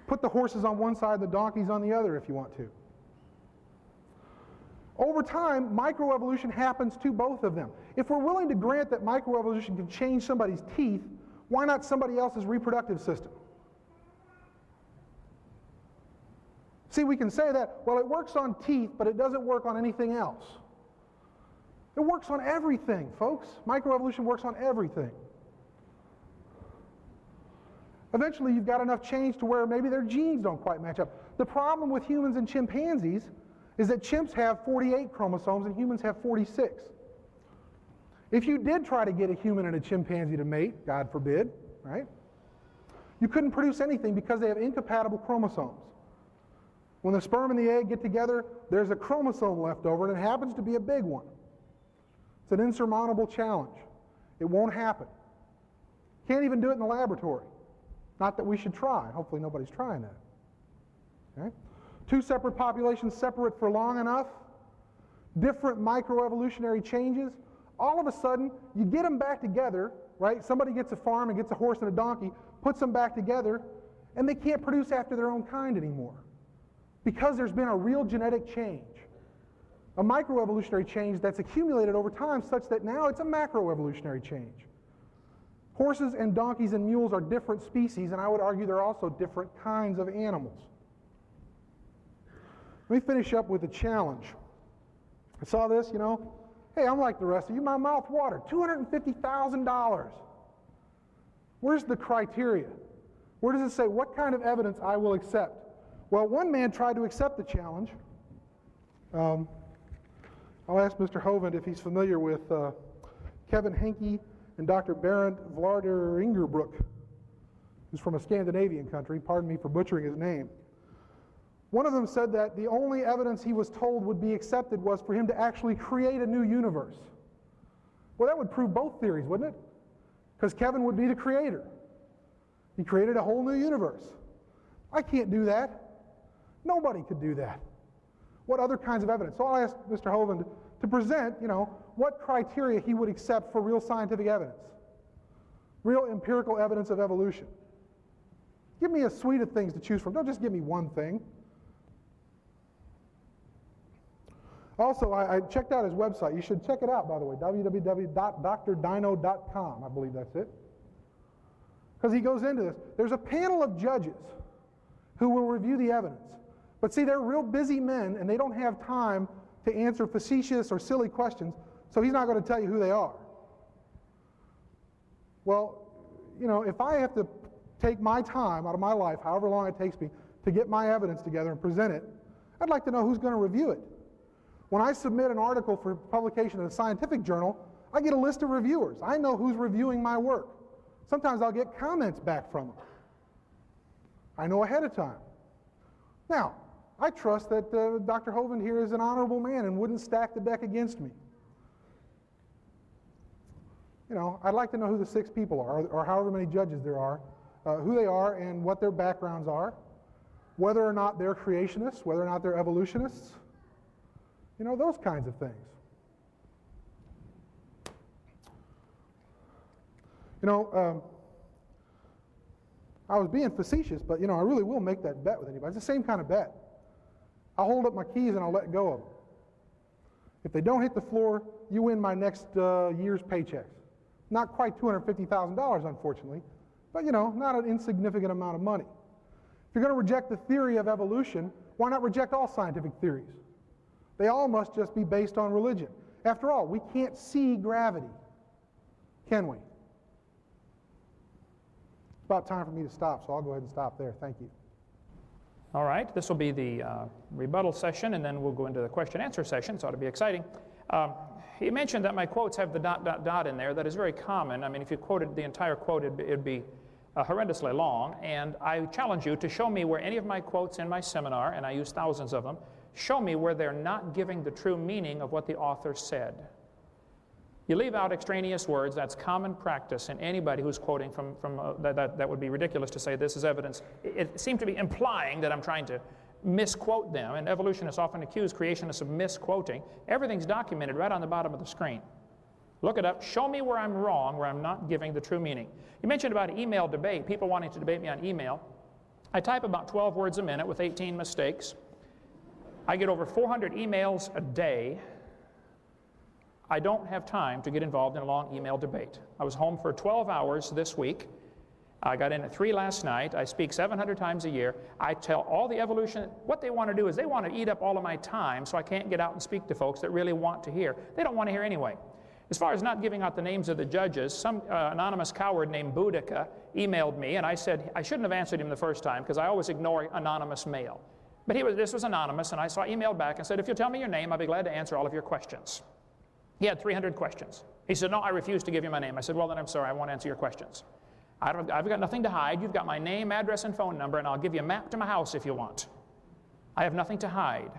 Put the horses on one side, the donkeys on the other if you want to. Over time, microevolution happens to both of them. If we're willing to grant that microevolution can change somebody's teeth, why not somebody else's reproductive system? See, we can say that, well, it works on teeth, but it doesn't work on anything else. It works on everything, folks. Microevolution works on everything. Eventually, you've got enough change to where maybe their genes don't quite match up. The problem with humans and chimpanzees is that chimps have 48 chromosomes and humans have 46. If you did try to get a human and a chimpanzee to mate, God forbid, right? You couldn't produce anything because they have incompatible chromosomes. When the sperm and the egg get together, there's a chromosome left over, and it happens to be a big one. It's an insurmountable challenge. It won't happen. Can't even do it in the laboratory. Not that we should try. Hopefully nobody's trying that. Okay? Two separate populations separate for long enough, different microevolutionary changes, all of a sudden, you get them back together, right? Somebody gets a farm and gets a horse and a donkey, puts them back together, and they can't produce after their own kind anymore because there's been a real genetic change, a microevolutionary change that's accumulated over time such that now it's a macroevolutionary change. Horses and donkeys and mules are different species, and I would argue they're also different kinds of animals. Let me finish up with a challenge. I saw this, hey, I'm like the rest of you, my mouth watered. $250,000. Where's the criteria? Where does it say what kind of evidence I will accept? Well, one man tried to accept the challenge. I'll ask Mr. Hovind if he's familiar with Kevin Henke and Dr. Berend Vlaarderingerbroek, who's from a Scandinavian country. Pardon me for butchering his name. One of them said that the only evidence he was told would be accepted was for him to actually create a new universe. Well, that would prove both theories, wouldn't it? Because Kevin would be the creator. He created a whole new universe. I can't do that. Nobody could do that. What other kinds of evidence? So I'll ask Mr. Hovind to present, what criteria he would accept for real scientific evidence, real empirical evidence of evolution. Give me a suite of things to choose from. Don't just give me one thing. Also, I checked out his website. You should check it out, by the way, www.drdino.com. I believe that's it. Because he goes into this. There's a panel of judges who will review the evidence. But see, they're real busy men, and they don't have time to answer facetious or silly questions, so he's not going to tell you who they are. Well, if I have to take my time out of my life, however long it takes me, to get my evidence together and present it, I'd like to know who's going to review it. When I submit an article for publication in a scientific journal, I get a list of reviewers. I know who's reviewing my work. Sometimes I'll get comments back from them. I know ahead of time. Now, I trust that Dr. Hovind here is an honorable man and wouldn't stack the deck against me. I'd like to know who the 6 people are, or however many judges there are, who they are and what their backgrounds are, whether or not they're creationists, whether or not they're evolutionists, those kinds of things. I was being facetious, but, I really will make that bet with anybody. It's the same kind of bet. I'll hold up my keys and I'll let go of them. If they don't hit the floor, you win my next year's paychecks. Not quite $250,000, unfortunately, but, not an insignificant amount of money. If you're going to reject the theory of evolution, why not reject all scientific theories? They all must just be based on religion. After all, we can't see gravity, can we? It's about time for me to stop, so I'll go ahead and stop there. Thank you. All right, this will be the rebuttal session, and then we'll go into the question-answer session, so it ought to be exciting. He mentioned that my quotes have the ... in there. That is very common. I mean, if you quoted the entire quote, it'd be horrendously long, and I challenge you to show me where any of my quotes in my seminar, and I use thousands of them, show me where they're not giving the true meaning of what the author said. You leave out extraneous words. That's common practice in anybody who's quoting from that would be ridiculous to say this is evidence. It seemed to be implying that I'm trying to misquote them, and evolutionists often accuse creationists of misquoting. Everything's documented right on the bottom of the screen. Look it up. Show me where I'm wrong, where I'm not giving the true meaning. You mentioned about email debate, people wanting to debate me on email. I type about 12 words a minute with 18 mistakes. I get over 400 emails a day. I don't have time to get involved in a long email debate. I was home for 12 hours this week. I got in at 3 last night. I speak 700 times a year. I tell all the evolution, what they want to do is they want to eat up all of my time so I can't get out and speak to folks that really want to hear. They don't want to hear anyway. As far as not giving out the names of the judges, some anonymous coward named Boudica emailed me, and I said I shouldn't have answered him the first time because I always ignore anonymous mail. But this was anonymous, and I emailed back and said, if you'll tell me your name, I'll be glad to answer all of your questions. He had 300 questions. He said, no, I refuse to give you my name. I said, well, then I'm sorry, I won't answer your questions. I've got nothing to hide. You've got my name, address, and phone number, and I'll give you a map to my house if you want. I have nothing to hide.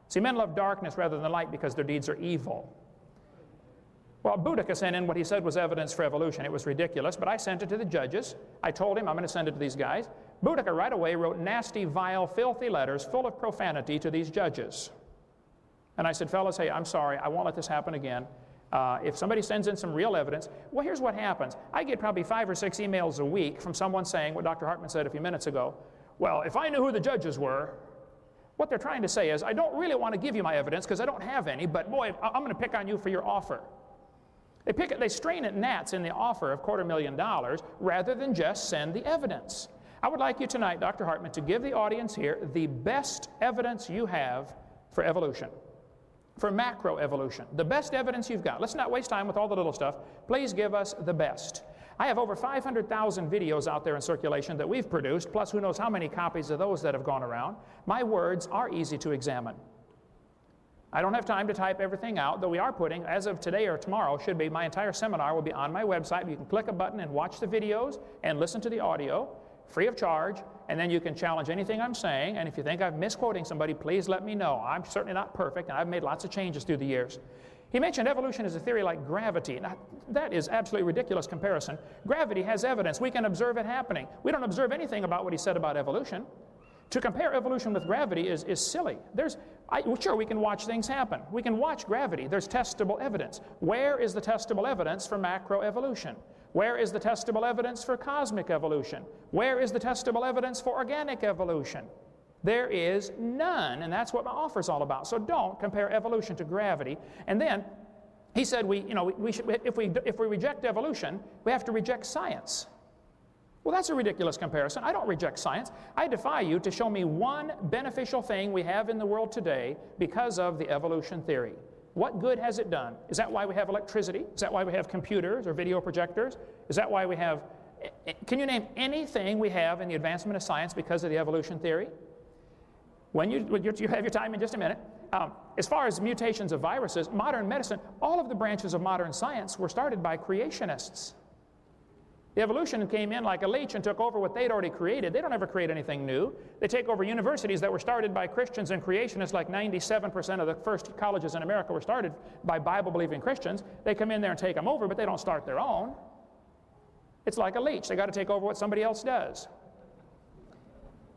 See, men love darkness rather than light because their deeds are evil. Well, Boudica sent in what he said was evidence for evolution. It was ridiculous, but I sent it to the judges. I told him I'm going to send it to these guys. Boudica right away wrote nasty, vile, filthy letters full of profanity to these judges. And I said, fellas, hey, I'm sorry, I won't let this happen again. If somebody sends in some real evidence, well, here's what happens. I get probably 5 or 6 emails a week from someone saying what Dr. Hartman said a few minutes ago. Well, if I knew who the judges were, what they're trying to say is, I don't really want to give you my evidence because I don't have any, but boy, I'm going to pick on you for your offer. They strain at gnats in the offer of $250,000 rather than just send the evidence. I would like you tonight, Dr. Hartman, to give the audience here the best evidence you have for evolution, for macroevolution, the best evidence you've got. Let's not waste time with all the little stuff. Please give us the best. I have over 500,000 videos out there in circulation that we've produced, plus who knows how many copies of those that have gone around. My words are easy to examine. I don't have time to type everything out, though we are putting, as of today or tomorrow, my entire seminar will be on my website. You can click a button and watch the videos and listen to the audio, free of charge, and then you can challenge anything I'm saying, and if you think I'm misquoting somebody, please let me know. I'm certainly not perfect, and I've made lots of changes through the years. He mentioned evolution as a theory like gravity. Now, that is absolutely a ridiculous comparison. Gravity has evidence. We can observe it happening. We don't observe anything about what he said about evolution. To compare evolution with gravity is silly. Sure, we can watch things happen. We can watch gravity. There's testable evidence. Where is the testable evidence for macroevolution? Where is the testable evidence for cosmic evolution? Where is the testable evidence for organic evolution? There is none, and that's what my offer is all about. So don't compare evolution to gravity. And then he said, if we reject evolution, we have to reject science. Well, that's a ridiculous comparison. I don't reject science. I defy you to show me one beneficial thing we have in the world today because of the evolution theory. What good has it done? Is that why we have electricity? Is that why we have computers or video projectors? Is that why we have... Can you name anything we have in the advancement of science because of the evolution theory? When you have your time in just a minute. As far as mutations of viruses, modern medicine, all of the branches of modern science were started by creationists. The evolution came in like a leech and took over what they'd already created. They don't ever create anything new. They take over universities that were started by Christians and creationists, like 97% of the first colleges in America were started by Bible-believing Christians. They come in there and take them over, but they don't start their own. It's like a leech. They got to take over what somebody else does.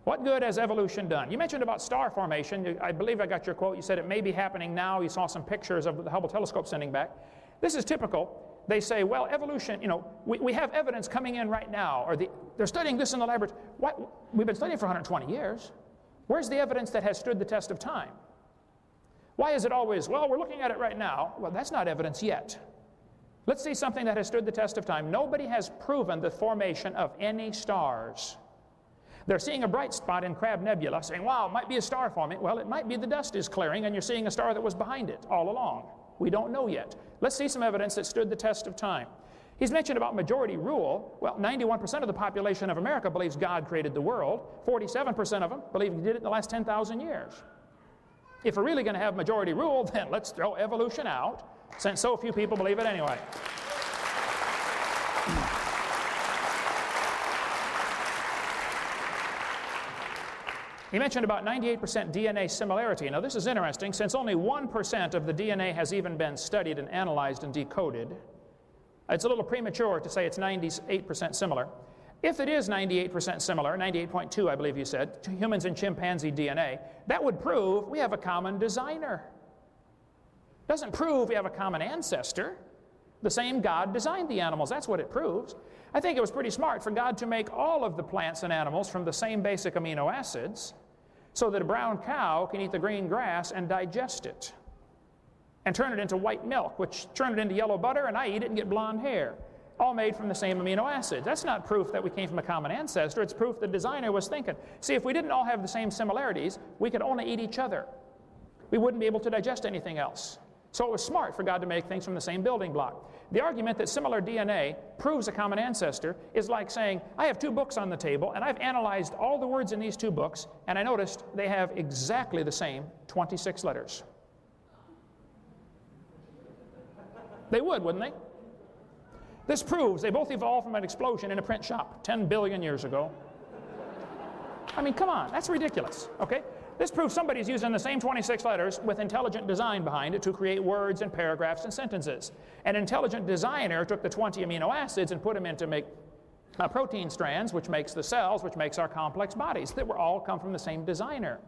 What good has evolution done? You mentioned about star formation. I believe I got your quote. You said it may be happening now. You saw some pictures of the Hubble telescope sending back. This is typical. They say, well, evolution, we have evidence coming in right now, or they're studying this in the laboratory. We've been studying for 120 years. Where's the evidence that has stood the test of time? Why is it always, well, we're looking at it right now? Well, that's not evidence yet. Let's see something that has stood the test of time. Nobody has proven the formation of any stars. They're seeing a bright spot in Crab Nebula, saying, wow, it might be a star forming. Well, it might be the dust is clearing, and you're seeing a star that was behind it all along. We don't know yet. Let's see some evidence that stood the test of time. He's mentioned about majority rule. Well, 91% of the population of America believes God created the world. 47% of them believe He did it in the last 10,000 years. If we're really going to have majority rule, then let's throw evolution out, since so few people believe it anyway. He mentioned about 98% DNA similarity. Now, this is interesting. Since only 1% of the DNA has even been studied and analyzed and decoded, it's a little premature to say it's 98% similar. If it is 98% similar, 98.2 I believe you said, to humans and chimpanzee DNA, that would prove we have a common designer. Doesn't prove we have a common ancestor. The same God designed the animals. That's what it proves. I think it was pretty smart for God to make all of the plants and animals from the same basic amino acids so that a brown cow can eat the green grass and digest it and turn it into white milk, which turn it into yellow butter, and I eat it and get blonde hair. All made from the same amino acids. That's not proof that we came from a common ancestor. It's proof the designer was thinking. See, if we didn't all have the same similarities, we could only eat each other. We wouldn't be able to digest anything else. So it was smart for God to make things from the same building block. The argument that similar DNA proves a common ancestor is like saying, I have two books on the table, and I've analyzed all the words in these two books, and I noticed they have exactly the same 26 letters. They would, wouldn't they? This proves they both evolved from an explosion in a print shop 10 billion years ago. I mean, come on, that's ridiculous, okay? This proves somebody's using the same 26 letters with intelligent design behind it to create words and paragraphs and sentences. An intelligent designer took the 20 amino acids and put them in to make protein strands, which makes the cells, which makes our complex bodies, that were all come from the same designer.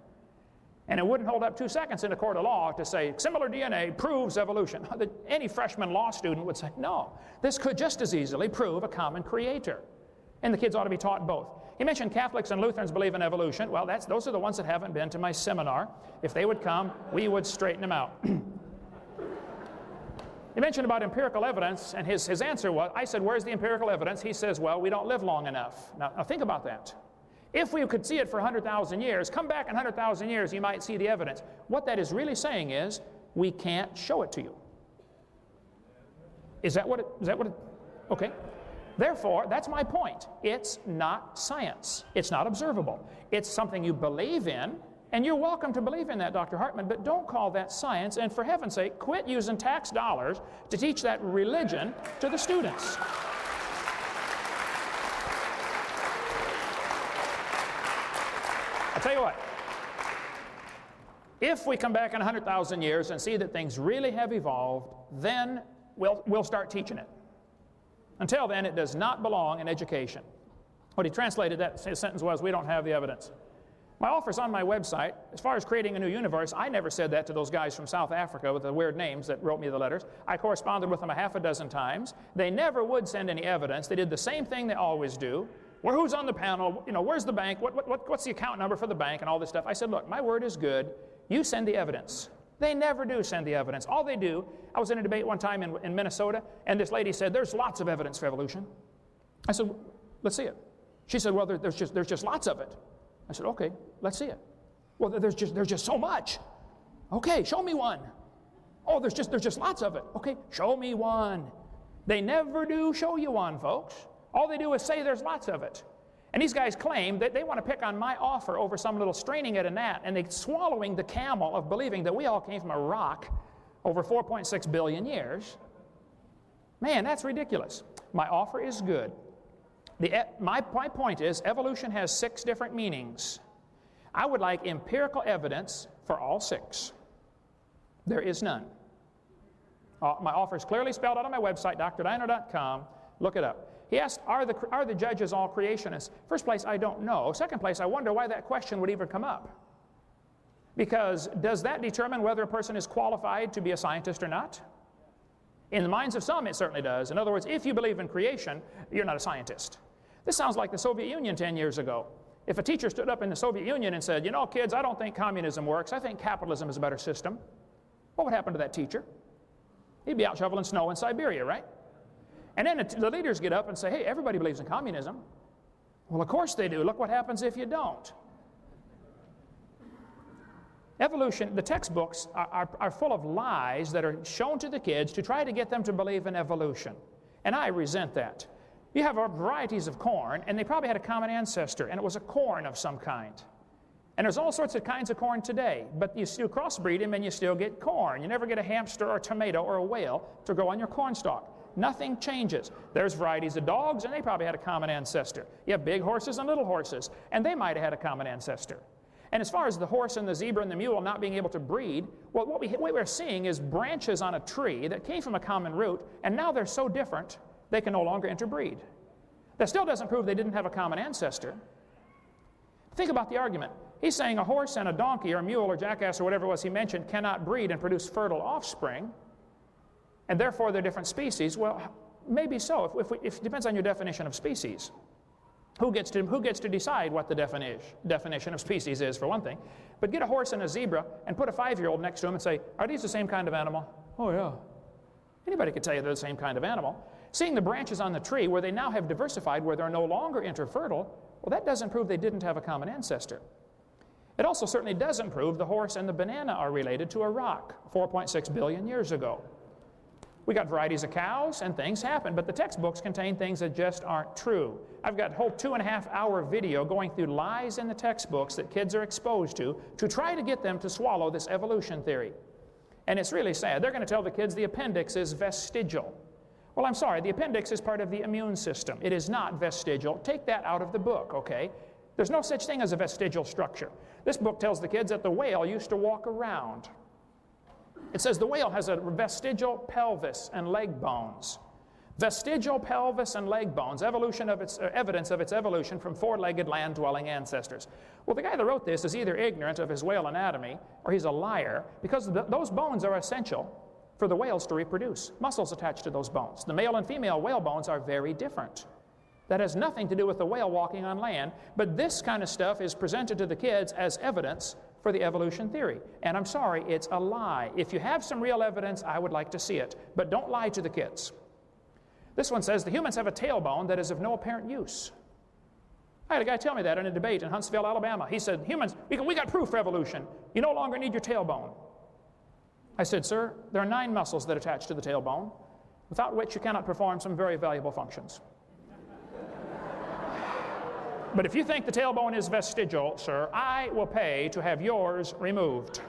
And it wouldn't hold up 2 seconds in a court of law to say, similar DNA proves evolution. Any freshman law student would say, no, this could just as easily prove a common creator. And the kids ought to be taught both. He mentioned Catholics and Lutherans believe in evolution. Well, those are the ones that haven't been to my seminar. If they would come, we would straighten them out. He mentioned about empirical evidence, and his answer was, I said, where's the empirical evidence? He says, well, we don't live long enough. Now think about that. If we could see it for 100,000 years, come back in 100,000 years, you might see the evidence. What that is really saying is, we can't show it to you. Is that what it, okay. Therefore, that's my point. It's not science. It's not observable. It's something you believe in, and you're welcome to believe in that, Dr. Hartman, but don't call that science, and for heaven's sake, quit using tax dollars to teach that religion to the students. I'll tell you what, if we come back in 100,000 years and see that things really have evolved, then we'll start teaching it. Until then, it does not belong in education. What he translated that sentence was, we don't have the evidence. My offer's on my website. As far as creating a new universe, I never said that to those guys from South Africa with the weird names that wrote me the letters. I corresponded with them a half a dozen times. They never would send any evidence. They did the same thing they always do. Well, who's on the panel? You know, where's the bank? What's the account number for the bank and all this stuff? I said, look, my word is good. You send the evidence. They never do send the evidence. All they do, I was in a debate one time in Minnesota, and this lady said, there's lots of evidence for evolution. I said, let's see it. She said, well, there's just lots of it. I said, okay, let's see it. Well, there's just so much. Okay, show me one. Oh, there's just lots of it. Okay, show me one. They never do show you one, folks. All they do is say there's lots of it. And these guys claim that they want to pick on my offer over some little straining at a gnat, and they're swallowing the camel of believing that we all came from a rock over 4.6 billion years. Man, that's ridiculous. My offer is good. My point is, evolution has 6 different meanings. I would like empirical evidence for all 6. There is none. My offer is clearly spelled out on my website, drdiner.com. Look it up. He asked, are the judges all creationists? First place, I don't know. Second place, I wonder why that question would even come up. Because does that determine whether a person is qualified to be a scientist or not? In the minds of some, it certainly does. In other words, if you believe in creation, you're not a scientist. This sounds like the Soviet Union 10 years ago. If a teacher stood up in the Soviet Union and said, you know, kids, I don't think communism works. I think capitalism is a better system. What would happen to that teacher? He'd be out shoveling snow in Siberia, right? And then the leaders get up and say, hey, everybody believes in communism. Well, of course they do. Look what happens if you don't. Evolution, the textbooks are full of lies that are shown to the kids to try to get them to believe in evolution. And I resent that. You have varieties of corn, and they probably had a common ancestor, and it was a corn of some kind. And there's all sorts of kinds of corn today, but you still crossbreed them and you still get corn. You never get a hamster or a tomato or a whale to grow on your corn stalk. Nothing changes. There's varieties of dogs, and they probably had a common ancestor. You have big horses and little horses, and they might have had a common ancestor. And as far as the horse and the zebra and the mule not being able to breed, well, what we're seeing is branches on a tree that came from a common root, and now they're so different, they can no longer interbreed. That still doesn't prove they didn't have a common ancestor. Think about the argument. He's saying a horse and a donkey or a mule or jackass or whatever it was he mentioned cannot breed and produce fertile offspring, and therefore they're different species. Well, maybe so. If it depends on your definition of species. Who gets to decide what the definition of species is, for one thing? But get a horse and a zebra and put a 5-year-old next to him and say, are these the same kind of animal? Oh, yeah. Anybody could tell you they're the same kind of animal. Seeing the branches on the tree where they now have diversified, where they're no longer interfertile, well, that doesn't prove they didn't have a common ancestor. It also certainly doesn't prove the horse and the banana are related to a rock 4.6 billion years ago. We got varieties of cows and things happen, but the textbooks contain things that just aren't true. I've got a whole 2.5-hour video going through lies in the textbooks that kids are exposed to try to get them to swallow this evolution theory. And it's really sad. They're going to tell the kids the appendix is vestigial. Well, I'm sorry, the appendix is part of the immune system. It is not vestigial. Take that out of the book, okay? There's no such thing as a vestigial structure. This book tells the kids that the whale used to walk around. It says the whale has a vestigial pelvis and leg bones. Vestigial pelvis and leg bones, evidence of its evolution from 4-legged land-dwelling ancestors. Well, the guy that wrote this is either ignorant of his whale anatomy or he's a liar, because those bones are essential for the whales to reproduce. Muscles attached to those bones. The male and female whale bones are very different. That has nothing to do with the whale walking on land, but this kind of stuff is presented to the kids as evidence for the evolution theory. And I'm sorry, it's a lie. If you have some real evidence, I would like to see it, but don't lie to the kids. This one says the humans have a tailbone that is of no apparent use. I had a guy tell me that in a debate in Huntsville, Alabama. He said, humans, we got proof for evolution. You no longer need your tailbone. I said, sir, there are 9 muscles that attach to the tailbone, without which you cannot perform some very valuable functions. But if you think the tailbone is vestigial, sir, I will pay to have yours removed.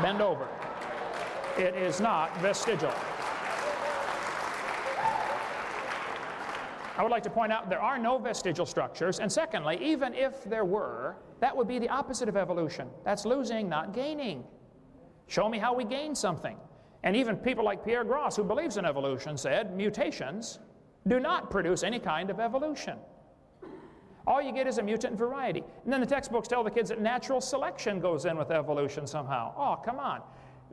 Bend over. It is not vestigial. I would like to point out there are no vestigial structures, and secondly, even if there were, that would be the opposite of evolution. That's losing, not gaining. Show me how we gain something. And even people like Pierre Gross, who believes in evolution, said mutations do not produce any kind of evolution. All you get is a mutant variety. And then the textbooks tell the kids that natural selection goes in with evolution somehow. Oh, come on.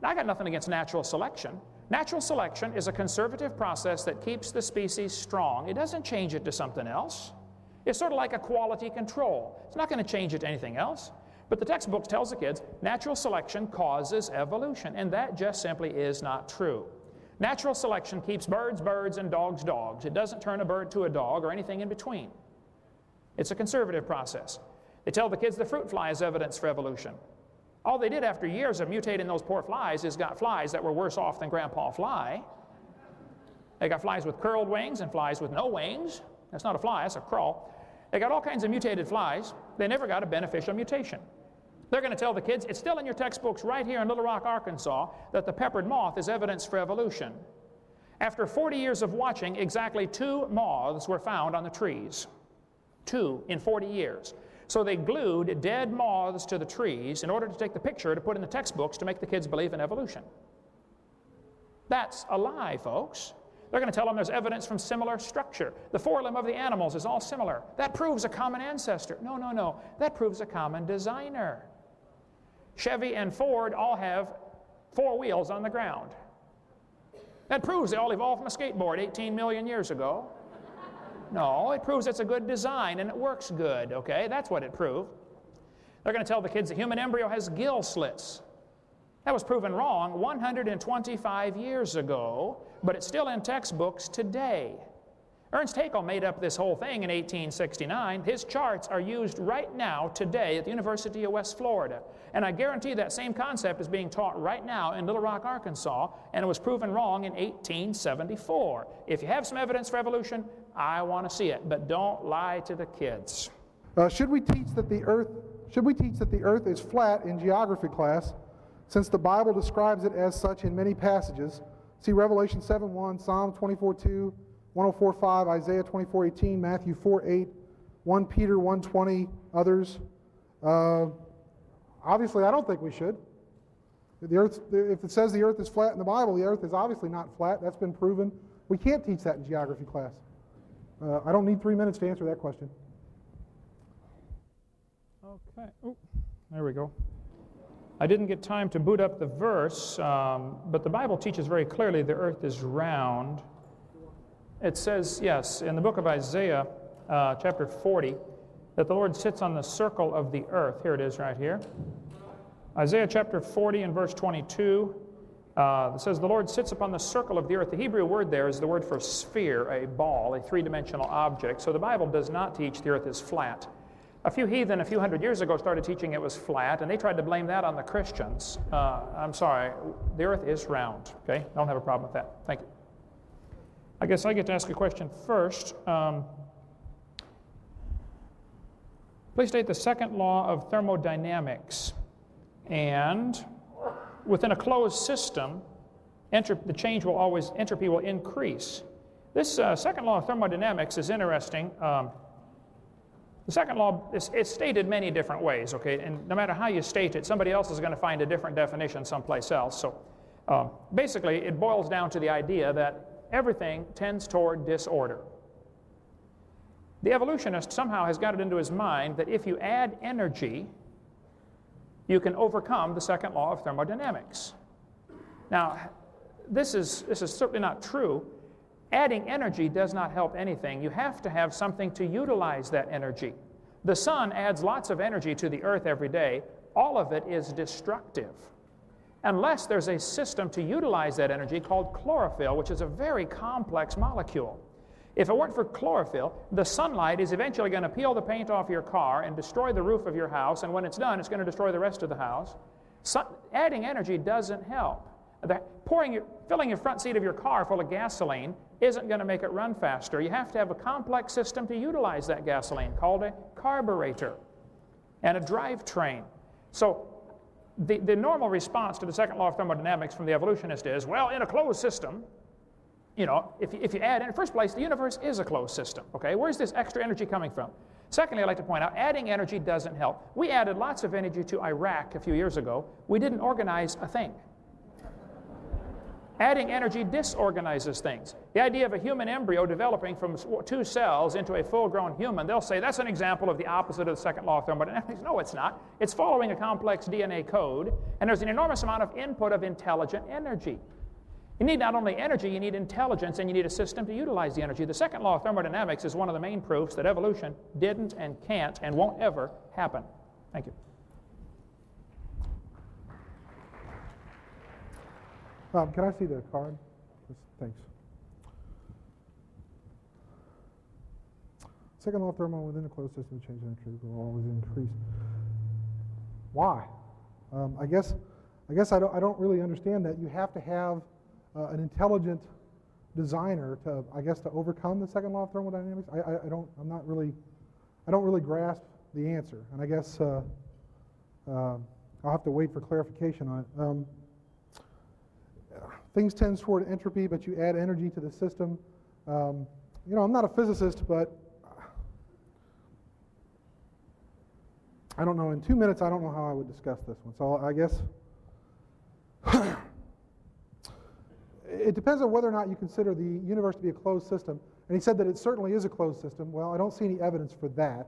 I got nothing against natural selection. Natural selection is a conservative process that keeps the species strong. It doesn't change it to something else. It's sort of like a quality control. It's not going to change it to anything else. But the textbook tells the kids natural selection causes evolution, and that just simply is not true. Natural selection keeps birds birds and dogs dogs. It doesn't turn a bird to a dog or anything in between. It's a conservative process. They tell the kids the fruit fly is evidence for evolution. All they did after years of mutating those poor flies is got flies that were worse off than Grandpa Fly. They got flies with curled wings and flies with no wings. That's not a fly, that's a crawl. They got all kinds of mutated flies. They never got a beneficial mutation. They're going to tell the kids, it's still in your textbooks right here in Little Rock, Arkansas, that the peppered moth is evidence for evolution. After 40 years of watching, exactly 2 moths were found on the trees. 2 in 40 years. So they glued dead moths to the trees in order to take the picture to put in the textbooks to make the kids believe in evolution. That's a lie, folks. They're going to tell them there's evidence from similar structure. The forelimb of the animals is all similar. That proves a common ancestor. No, no, no. That proves a common designer. Chevy and Ford all have 4 wheels on the ground. That proves they all evolved from a skateboard 18 million years ago. No, it proves it's a good design and it works good, okay? That's what it proved. They're going to tell the kids the human embryo has gill slits. That was proven wrong 125 years ago, but it's still in textbooks today. Ernst Haeckel made up this whole thing in 1869. His charts are used right now, today, at the University of West Florida. And I guarantee that same concept is being taught right now in Little Rock, Arkansas, and it was proven wrong in 1874. If you have some evidence for evolution, I want to see it, but don't lie to the kids. Should we teach that the earth is flat in geography class, since the Bible describes it as such in many passages? See Revelation 7:1, Psalm 24:2, 104:5, Isaiah 24:18, Matthew 4:8, 1 Peter 1:20, others. Obviously, I don't think we should. If it says the earth is flat in the Bible, the earth is obviously not flat. That's been proven. We can't teach that in geography class. I don't need 3 minutes to answer that question. Okay. Oh, there we go. I didn't get time to boot up the verse, but the Bible teaches very clearly the earth is round. It says, yes, in the book of Isaiah, chapter 40, that the Lord sits on the circle of the earth. Here it is right here. Isaiah chapter 40 and verse 22, it says, the Lord sits upon the circle of the earth. The Hebrew word there is the word for sphere, a ball, a three-dimensional object. So the Bible does not teach the earth is flat. A few heathen a few hundred years ago started teaching it was flat, and they tried to blame that on the Christians. I'm sorry, the earth is round, okay? I don't have a problem with that. Thank you. I guess I get to ask a question first. Please state the second law of thermodynamics. And within a closed system, entropy will increase. This second law of thermodynamics is interesting. The second law is stated many different ways, okay? And no matter how you state it, somebody else is going to find a different definition someplace else. So basically, it boils down to the idea that everything tends toward disorder. The evolutionist somehow has got it into his mind that if you add energy, you can overcome the second law of thermodynamics. Now, this is certainly not true. Adding energy does not help anything. You have to have something to utilize that energy. The sun adds lots of energy to the earth every day. All of it is destructive, unless there's a system to utilize that energy called chlorophyll, which is a very complex molecule. If it weren't for chlorophyll, the sunlight is eventually going to peel the paint off your car and destroy the roof of your house, and when it's done, it's going to destroy the rest of the house. Adding energy doesn't help. Filling your front seat of your car full of gasoline isn't going to make it run faster. You have to have a complex system to utilize that gasoline called a carburetor and a drivetrain. So the normal response to the second law of thermodynamics from the evolutionist is, well, in a closed system, you know, if you add in the first place, the universe is a closed system, okay? Where's this extra energy coming from? Secondly, I'd like to point out, adding energy doesn't help. We added lots of energy to Iraq a few years ago. We didn't organize a thing. Adding energy disorganizes things. The idea of a human embryo developing from 2 cells into a full-grown human, they'll say that's an example of the opposite of the second law of thermodynamics. No, it's not. It's following a complex DNA code, and there's an enormous amount of input of intelligent energy. You need not only energy, you need intelligence, and you need a system to utilize the energy. The second law of thermodynamics is one of the main proofs that evolution didn't and can't and won't ever happen. Thank you. Can I see the card? Thanks. Second law of thermodynamics, within a closed system, change in entropy will always increase. Why? I guess I don't really understand that. You have to have an intelligent designer to overcome the second law of thermodynamics. I don't really grasp the answer, and I guess I'll have to wait for clarification on it. Things tend toward entropy, but you add energy to the system. I'm not a physicist, but I don't know. In 2 minutes, I don't know how I would discuss this one. So I guess it depends on whether or not you consider the universe to be a closed system. And he said that it certainly is a closed system. Well, I don't see any evidence for that.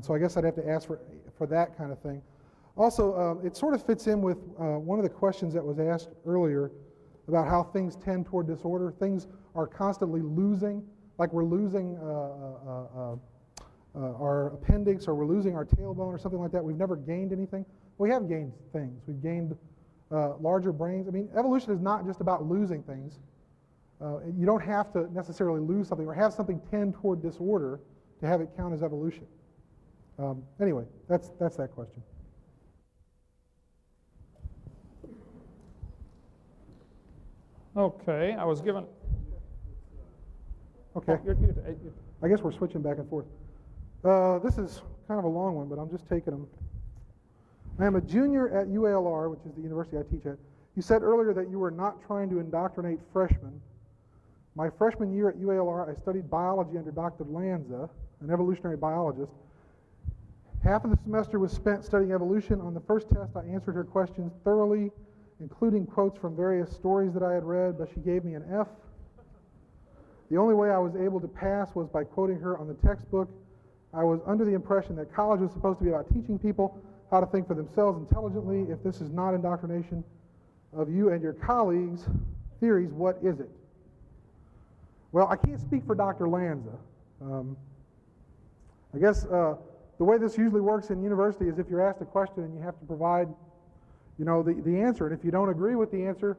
So I guess I'd have to ask for that kind of thing. Also, it sort of fits in with one of the questions that was asked earlier about how things tend toward disorder. Things are constantly losing, like we're losing our appendix, or we're losing our tailbone or something like that. We've never gained anything. We have gained things. We've gained larger brains. I mean, evolution is not just about losing things. You don't have to necessarily lose something or have something tend toward disorder to have it count as evolution. Anyway, that's that question. Okay, I was given... Okay. I guess we're switching back and forth. This is kind of a long one, but I'm just taking them. I am a junior at UALR, which is the university I teach at. You said earlier that you were not trying to indoctrinate freshmen. My freshman year at UALR, I studied biology under Dr. Lanza, an evolutionary biologist. Half of the semester was spent studying evolution. On the first test, I answered her questions thoroughly, including quotes from various stories that I had read, but she gave me an F. The only way I was able to pass was by quoting her on the textbook. I was under the impression that college was supposed to be about teaching people how to think for themselves intelligently. If this is not indoctrination of you and your colleagues' theories, what is it? Well, I can't speak for Dr. Lanza. I guess the way this usually works in university is if you're asked a question and you have to provide, the answer. And if you don't agree with the answer,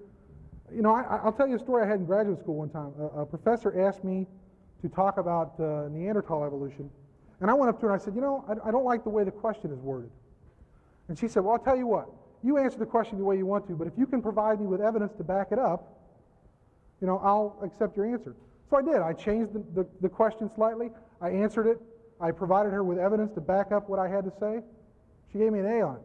I'll tell you a story I had in graduate school one time. A professor asked me to talk about Neanderthal evolution. And I went up to her and I said, I don't like the way the question is worded. And she said, well, I'll tell you what. You answer the question the way you want to, but if you can provide me with evidence to back it up, I'll accept your answer. So I did. I changed the question slightly. I answered it. I provided her with evidence to back up what I had to say. She gave me an A on it.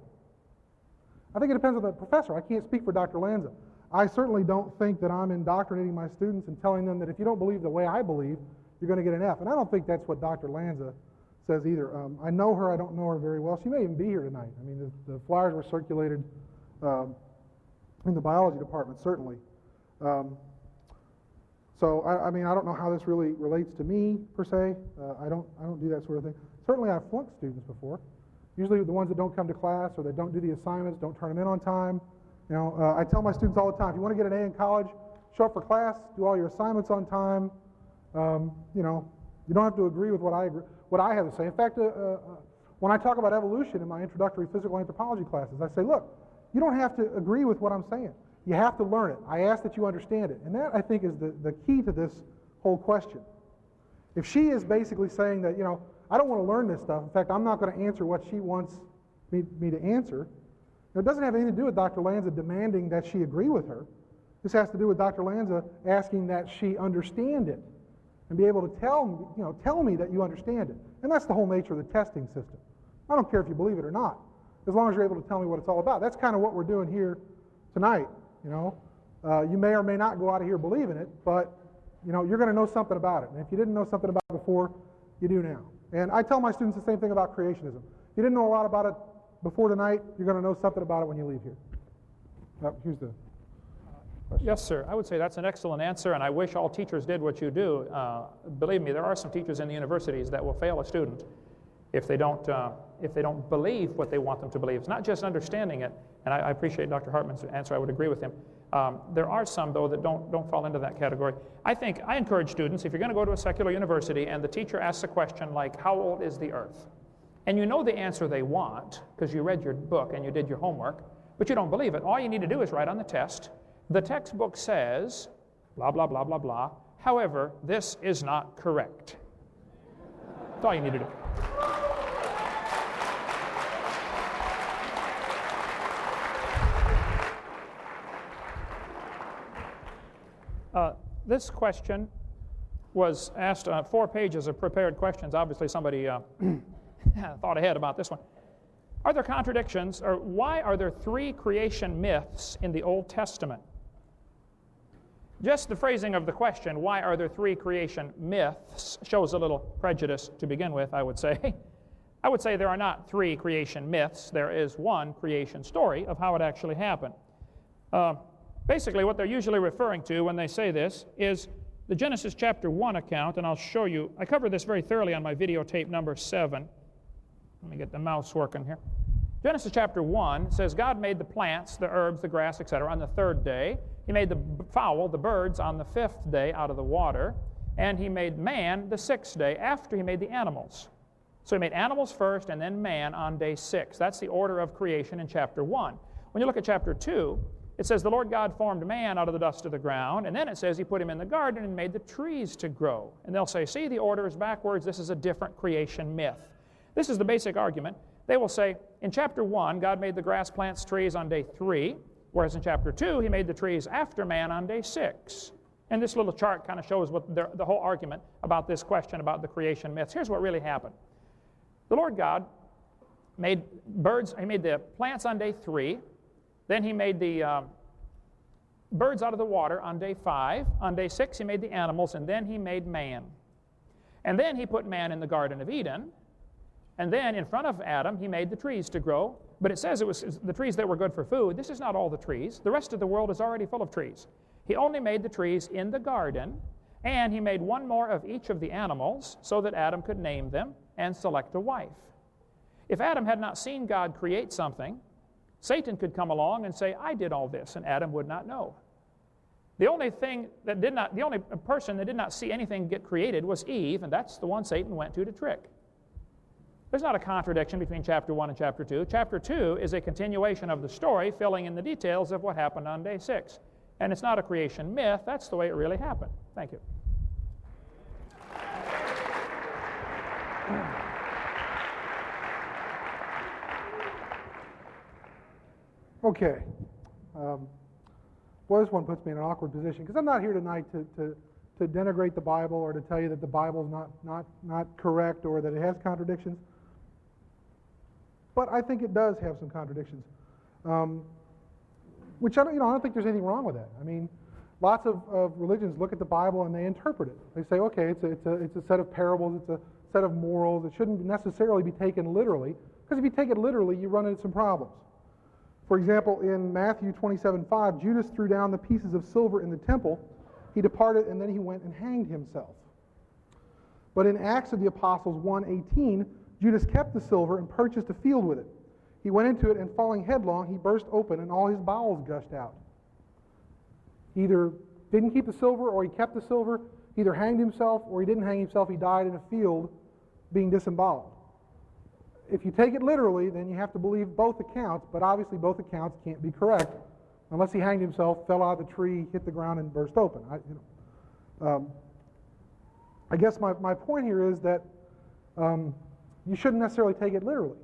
I think it depends on the professor. I can't speak for Dr. Lanza. I certainly don't think that I'm indoctrinating my students and telling them that if you don't believe the way I believe, you're going to get an F. And I don't think that's what Dr. Lanza says either. I know her. I don't know her very well. She may even be here tonight. I mean, the flyers were circulated in the biology department, certainly. So I don't know how this really relates to me per se. I don't do that sort of thing. Certainly, I've flunked students before. Usually, the ones that don't come to class or that don't do the assignments, don't turn them in on time. I tell my students all the time, if you want to get an A in college, show up for class, do all your assignments on time. You don't have to agree with what I have to say. In fact, when I talk about evolution in my introductory physical anthropology classes, I say, look, you don't have to agree with what I'm saying. You have to learn it. I ask that you understand it. And that, I think, is the key to this whole question. If she is basically saying that, I don't want to learn this stuff. In fact, I'm not going to answer what she wants me to answer. It doesn't have anything to do with Dr. Lanza demanding that she agree with her. This has to do with Dr. Lanza asking that she understand it and be able to tell me that you understand it. And that's the whole nature of the testing system. I don't care if you believe it or not, as long as you're able to tell me what it's all about. That's kind of what we're doing here tonight. You may or may not go out of here believing it, but you're going to know something about it. And if you didn't know something about it before, you do now. And I tell my students the same thing about creationism. If you didn't know a lot about it before tonight, you're going to know something about it when you leave here. Here's the question. Yes, sir. I would say that's an excellent answer, and I wish all teachers did what you do. Believe me, there are some teachers in the universities that will fail a student if they don't believe what they want them to believe. It's not just understanding it, and I appreciate Dr. Hartman's answer. I would agree with him. There are some, though, that don't fall into that category. I encourage students, if you're going to go to a secular university and the teacher asks a question like, how old is the earth? And you know the answer they want because you read your book and you did your homework, but you don't believe it. All you need to do is write on the test, the textbook says, blah, blah, blah, blah, blah. However, this is not correct. That's all you need to do. This question was asked on 4 pages of prepared questions. Obviously, somebody thought ahead about this one. Are there contradictions, or why are there 3 creation myths in the Old Testament? Just the phrasing of the question, why are there 3 creation myths, shows a little prejudice to begin with, I would say. I would say there are not 3 creation myths. There is 1 creation story of how it actually happened. Basically, what they're usually referring to when they say this is the Genesis chapter 1 account, and I'll show you. I covered this very thoroughly on my videotape number 7. Let me get the mouse working here. Genesis chapter 1 says, God made the plants, the herbs, the grass, etc. on the 3rd day. He made the fowl, the birds, on the 5th day out of the water. And he made man the 6th day after he made the animals. So he made animals first and then man on day 6. That's the order of creation in chapter 1. When you look at chapter 2, it says the Lord God formed man out of the dust of the ground, and then it says he put him in the garden and made the trees to grow. And they'll say, see, the order is backwards. This is a different creation myth. This is the basic argument. They will say, in chapter 1, God made the grass, plants, trees on day 3, whereas in chapter 2, he made the trees after man on day 6. And this little chart kind of shows what the whole argument about this question about the creation myths. Here's what really happened. The Lord God made birds, he made the plants on day 3, then he made the birds out of the water on day 5. On day 6, he made the animals, and then he made man. And then he put man in the Garden of Eden, and then in front of Adam, he made the trees to grow. But it says it was the trees that were good for food. This is not all the trees. The rest of the world is already full of trees. He only made the trees in the garden, And he made one more of each of the animals so that Adam could name them and select a wife. If Adam had not seen God create something, Satan could come along and say, I did all this, and Adam would not know. The only person that did not see anything get created was Eve, and that's the one Satan went to trick. There's not a contradiction between chapter 1 and chapter 2. Chapter 2 is a continuation of the story, filling in the details of what happened on day 6. And it's not a creation myth. That's the way it really happened. Thank you. Okay. Well, this one puts me in an awkward position because I'm not here tonight to denigrate the Bible or to tell you that the Bible is not correct or that it has contradictions. But I think it does have some contradictions, which I don't think there's anything wrong with that. I mean, lots of religions look at the Bible and they interpret it. They say, okay, it's a set of parables, it's a set of morals. It shouldn't necessarily be taken literally, because if you take it literally, you run into some problems. For example, in Matthew 27:5, Judas threw down the pieces of silver in the temple. He departed, and then he went and hanged himself. But in Acts of the Apostles 1:18, Judas kept the silver and purchased a field with it. He went into it, and falling headlong, he burst open, and all his bowels gushed out. He either didn't keep the silver, or he kept the silver. He either hanged himself, or he didn't hang himself. He died in a field being disemboweled. If you take it literally, then you have to believe both accounts, but obviously both accounts can't be correct unless he hanged himself, fell out of the tree, hit the ground, and burst open. I guess my point here is that you shouldn't necessarily take it literally.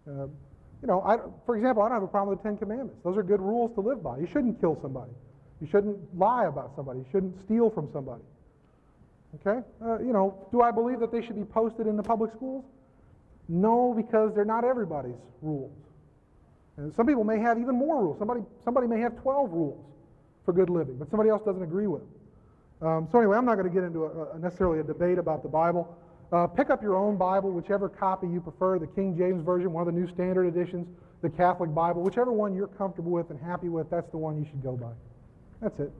For example, I don't have a problem with the Ten Commandments. Those are good rules to live by. You shouldn't kill somebody. You shouldn't lie about somebody. You shouldn't steal from somebody. Okay? Do I believe that they should be posted in the public schools? No, because they're not everybody's rules. And some people may have even more rules. Somebody may have 12 rules for good living, but somebody else doesn't agree with them. So anyway, I'm not going to get into necessarily a debate about the Bible. Pick up your own Bible, whichever copy you prefer, the King James Version, one of the New Standard Editions, the Catholic Bible, whichever one you're comfortable with and happy with, that's the one you should go by. That's it.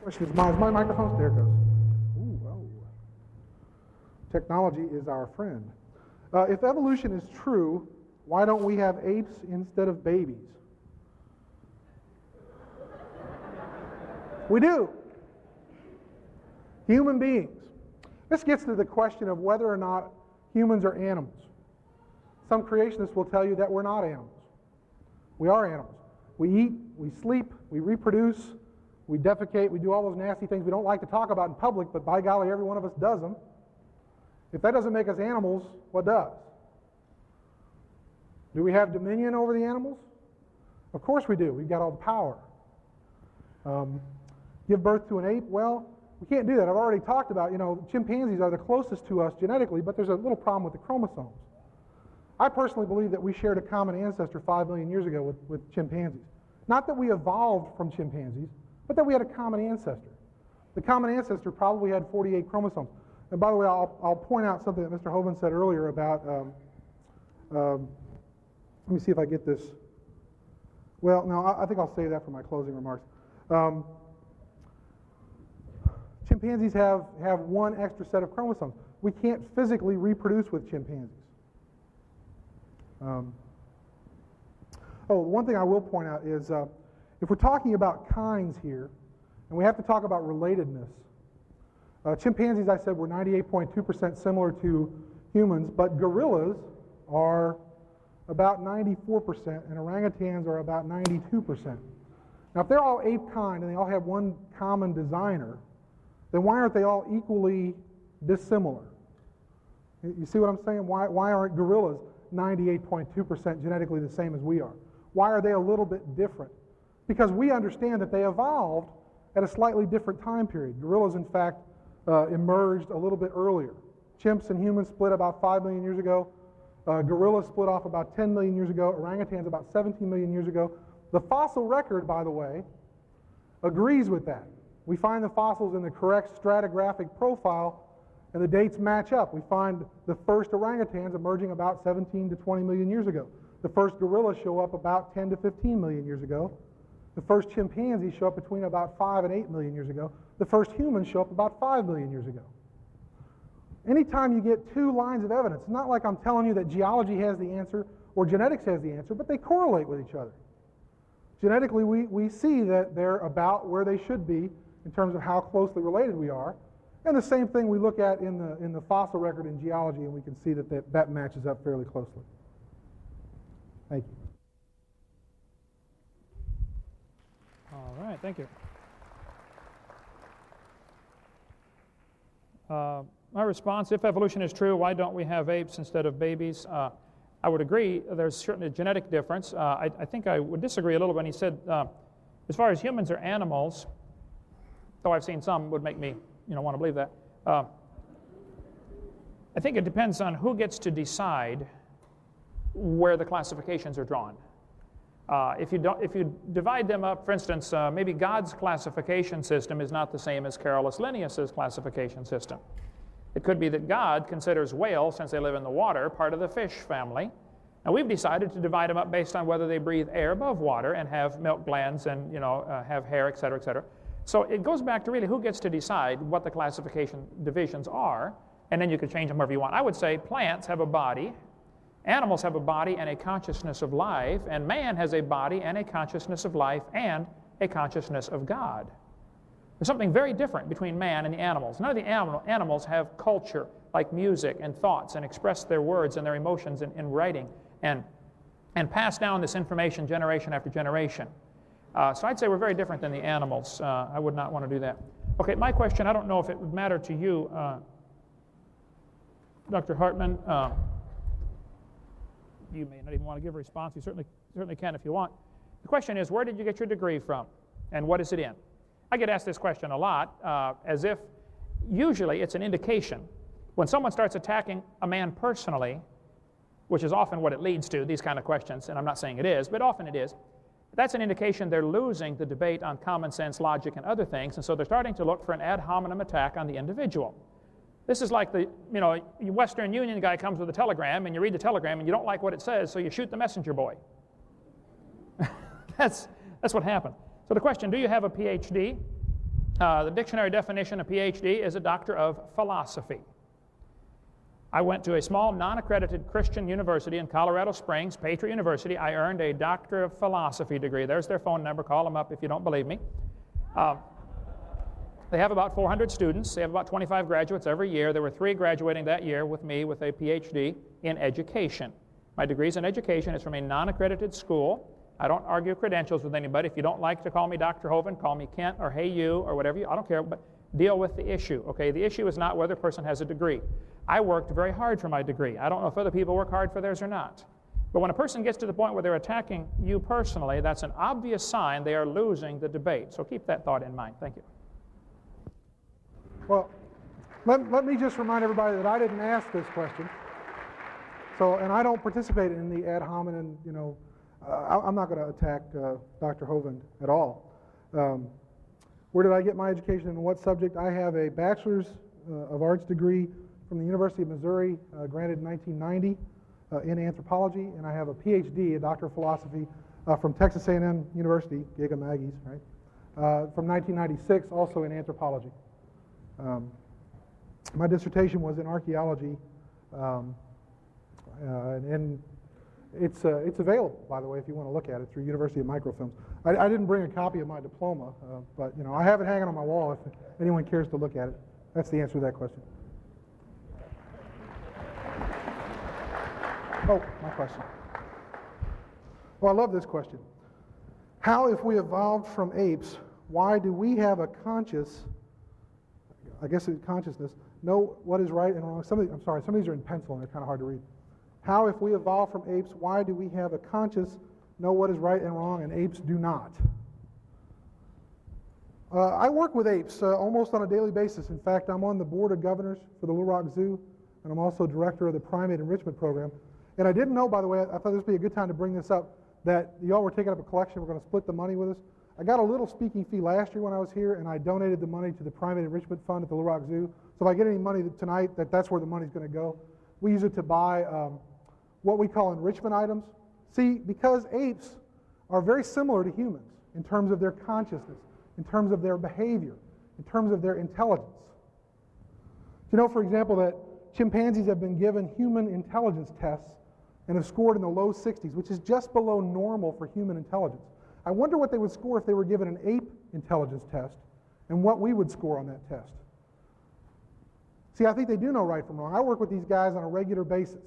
Question is my microphone? There it goes. Ooh, oh. Technology is our friend. If evolution is true, why don't we have apes instead of babies? We do. Human beings. This gets to the question of whether or not humans are animals. Some creationists will tell you that we're not animals. We are animals. We eat, we sleep, we reproduce, we defecate, we do all those nasty things we don't like to talk about in public, but by golly, every one of us does them. If that doesn't make us animals, what does? Do we have dominion over the animals? Of course we do. We've got all the power. Give birth to an ape? Well, we can't do that. I've already talked about, chimpanzees are the closest to us genetically, but there's a little problem with the chromosomes. I personally believe that we shared a common ancestor 5 million years ago with chimpanzees. Not that we evolved from chimpanzees, but that we had a common ancestor. The common ancestor probably had 48 chromosomes. And by the way, I'll point out something that Mr. Hovind said earlier about, let me see if I get this. Well, no, I think I'll save that for my closing remarks. Chimpanzees have one extra set of chromosomes. We can't physically reproduce with chimpanzees. One thing I will point out is if we're talking about kinds here, and we have to talk about relatedness, chimpanzees, I said, were 98.2% similar to humans, but gorillas are about 94%, and orangutans are about 92%. Now, if they're all ape kind and they all have one common designer, then why aren't they all equally dissimilar? You see what I'm saying? Why aren't gorillas 98.2% genetically the same as we are? Why are they a little bit different? Because we understand that they evolved at a slightly different time period. Gorillas, in fact, emerged a little bit earlier. Chimps and humans split about 5 million years ago. Gorillas split off about 10 million years ago. Orangutans about 17 million years ago. The fossil record, by the way, agrees with that. We find the fossils in the correct stratigraphic profile, and the dates match up. We find the first orangutans emerging about 17 to 20 million years ago. The first gorillas show up about 10 to 15 million years ago. The first chimpanzees show up between about 5 and 8 million years ago. The first humans show up about 5 million years ago. Anytime you get two lines of evidence, it's not like I'm telling you that geology has the answer or genetics has the answer, but they correlate with each other. Genetically, we see that they're about where they should be in terms of how closely related we are. And the same thing we look at in the fossil record in geology, and we can see that matches up fairly closely. Thank you. All right, thank you. My response, if evolution is true, why don't we have apes instead of babies? I would agree there's certainly a genetic difference. I think I would disagree a little when he said, as far as humans are animals, though I've seen some would make me want to believe that. I think it depends on who gets to decide where the classifications are drawn. If you divide them up, for instance, maybe God's classification system is not the same as Carolus Linnaeus's classification system. It could be that God considers whales, since they live in the water, part of the fish family. And we've decided to divide them up based on whether they breathe air above water and have milk glands and have hair, et cetera, et cetera. So it goes back to really who gets to decide what the classification divisions are, and then you can change them wherever you want. I would say plants have a body, animals have a body and a consciousness of life, and man has a body and a consciousness of life and a consciousness of God. There's something very different between man and the animals. None of the animals have culture, like music and thoughts, and express their words and their emotions in writing, and pass down this information generation after generation. So I'd say we're very different than the animals. I would not want to do that. Okay, my question, I don't know if it would matter to you, Dr. Hartman. You may not even want to give a response. You certainly can if you want. The question is, where did you get your degree from, and what is it in? I get asked this question a lot, as if usually it's an indication. When someone starts attacking a man personally, which is often what it leads to, these kind of questions, and I'm not saying it is, but often it is, that's an indication they're losing the debate on common sense, logic, and other things, and so they're starting to look for an ad hominem attack on the individual. This is like the Western Union guy comes with a telegram, and you read the telegram, and you don't like what it says, so you shoot the messenger boy. That's what happened. So the question, do you have a PhD? The dictionary definition of PhD is a doctor of philosophy. I went to a small, non-accredited Christian university in Colorado Springs, Patriot University. I earned a doctor of philosophy degree. There's their phone number. Call them up if you don't believe me. They have about 400 students. They have about 25 graduates every year. There were 3 graduating that year with me with a PhD in education. My degree's in education. It's from a non-accredited school. I don't argue credentials with anybody. If you don't like to call me Dr. Hovind, call me Kent or Hey You or whatever I don't care, but deal with the issue, okay? The issue is not whether a person has a degree. I worked very hard for my degree. I don't know if other people work hard for theirs or not. But when a person gets to the point where they're attacking you personally, that's an obvious sign they are losing the debate. So keep that thought in mind. Thank you. Well, let me just remind everybody that I didn't ask this question. So, and I don't participate in the ad hominem, I'm not going to attack Dr. Hovind at all. Where did I get my education and what subject? I have a Bachelor's of Arts degree from the University of Missouri, granted in 1990, in anthropology, and I have a PhD, a Doctor of Philosophy, from Texas A&M University, Giga Maggies, right? From 1996, also in anthropology. My dissertation was in archaeology, and it's available, by the way, if you want to look at it, through University of Microfilms. I didn't bring a copy of my diploma, but I have it hanging on my wall if anyone cares to look at it. That's the answer to that question. Oh, my question. Well, I love this question. How, if we evolved from apes, why do we have a consciousness, know what is right and wrong? Some of these are in pencil and they're kind of hard to read. How, if we evolved from apes, why do we have a conscience, know what is right and wrong, and apes do not? I work with apes almost on a daily basis. In fact, I'm on the board of governors for the Little Rock Zoo, and I'm also director of the Primate Enrichment Program. And I didn't know, by the way, I thought this would be a good time to bring this up, that y'all were taking up a collection. We're going to split the money with us. I got a little speaking fee last year when I was here, and I donated the money to the Primate Enrichment Fund at the Little Rock Zoo. So if I get any money tonight, that's where the money's going to go. We use it to buy what we call enrichment items. See, because apes are very similar to humans in terms of their consciousness, in terms of their behavior, in terms of their intelligence. You know, for example, that chimpanzees have been given human intelligence tests and have scored in the low 60s, which is just below normal for human intelligence. I wonder what they would score if they were given an ape intelligence test and what we would score on that test. See, I think they do know right from wrong. I work with these guys on a regular basis.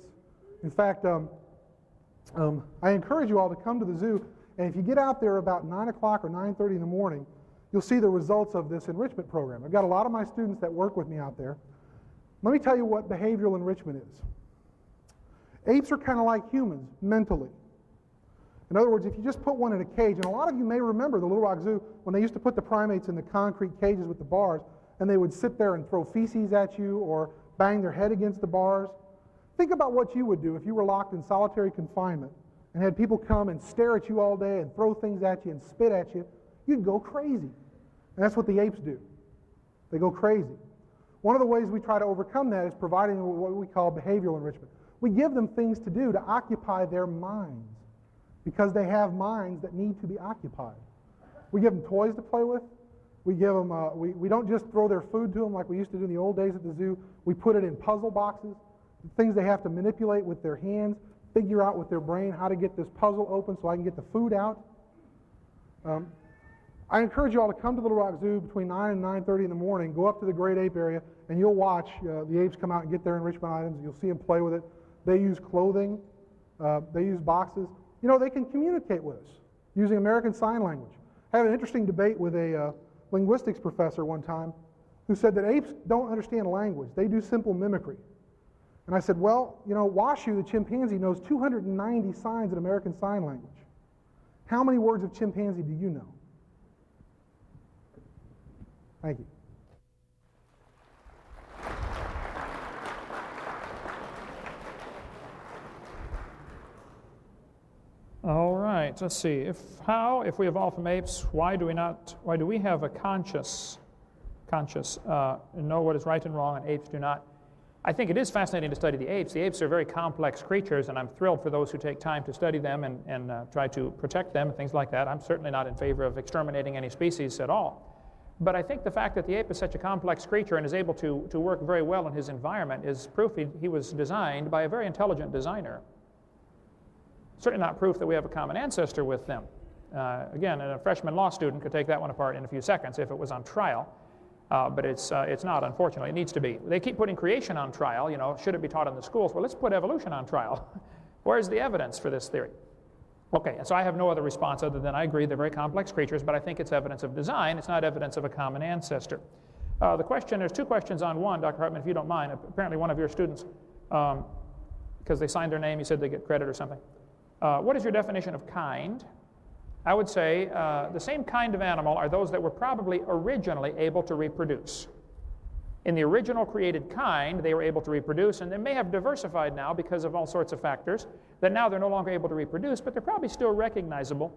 In fact, I encourage you all to come to the zoo, and if you get out there about 9 o'clock or 9:30 in the morning, you'll see the results of this enrichment program. I've got a lot of my students that work with me out there. Let me tell you what behavioral enrichment is. Apes are kind of like humans mentally. In other words, if you just put one in a cage, and a lot of you may remember the Little Rock Zoo when they used to put the primates in the concrete cages with the bars, and they would sit there and throw feces at you or bang their head against the bars. Think about what you would do if you were locked in solitary confinement and had people come and stare at you all day and throw things at you and spit at you. You'd go crazy. And that's what the apes do. They go crazy. One of the ways we try to overcome that is providing what we call behavioral enrichment. We give them things to do to occupy their minds because they have minds that need to be occupied. We give them toys to play with. We give them, we don't just throw their food to them like we used to do in the old days at the zoo. We put it in puzzle boxes, things they have to manipulate with their hands, figure out with their brain how to get this puzzle open so I can get the food out. I encourage you all to come to Little Rock Zoo between 9 and 9:30 in the morning, go up to the great ape area, and you'll watch the apes come out and get their enrichment items. You'll see them play with it. They use clothing. They use boxes. You know, they can communicate with us using American Sign Language. I had an interesting debate with a linguistics professor one time who said that apes don't understand language. They do simple mimicry. And I said, well, you know, Washu, the chimpanzee, knows 290 signs in American Sign Language. How many words of chimpanzee do you know? Thank you. All right, let's see. If we evolved from apes, why do we have a conscious, and know what is right and wrong, and apes do not? I think it is fascinating to study the apes. The apes are very complex creatures, and I'm thrilled for those who take time to study them and try to protect them and things like that. I'm certainly not in favor of exterminating any species at all. But I think the fact that the ape is such a complex creature and is able to work very well in his environment is proof he was designed by a very intelligent designer. Certainly not proof that we have a common ancestor with them. Again, a freshman law student could take that one apart in a few seconds if it was on trial. But it's not, unfortunately. It needs to be. They keep putting creation on trial. You know, should it be taught in the schools? Well, let's put evolution on trial. Where's the evidence for this theory? Okay, so I have no other response other than I agree they're very complex creatures, but I think it's evidence of design. It's not evidence of a common ancestor. There's two questions on one, Dr. Hartman, if you don't mind. Apparently one of your students, because they signed their name, you said they get credit or something. What is your definition of kind? I would say the same kind of animal are those that were probably originally able to reproduce. In the original created kind, they were able to reproduce, and they may have diversified now because of all sorts of factors, that now they're no longer able to reproduce, but they're probably still recognizable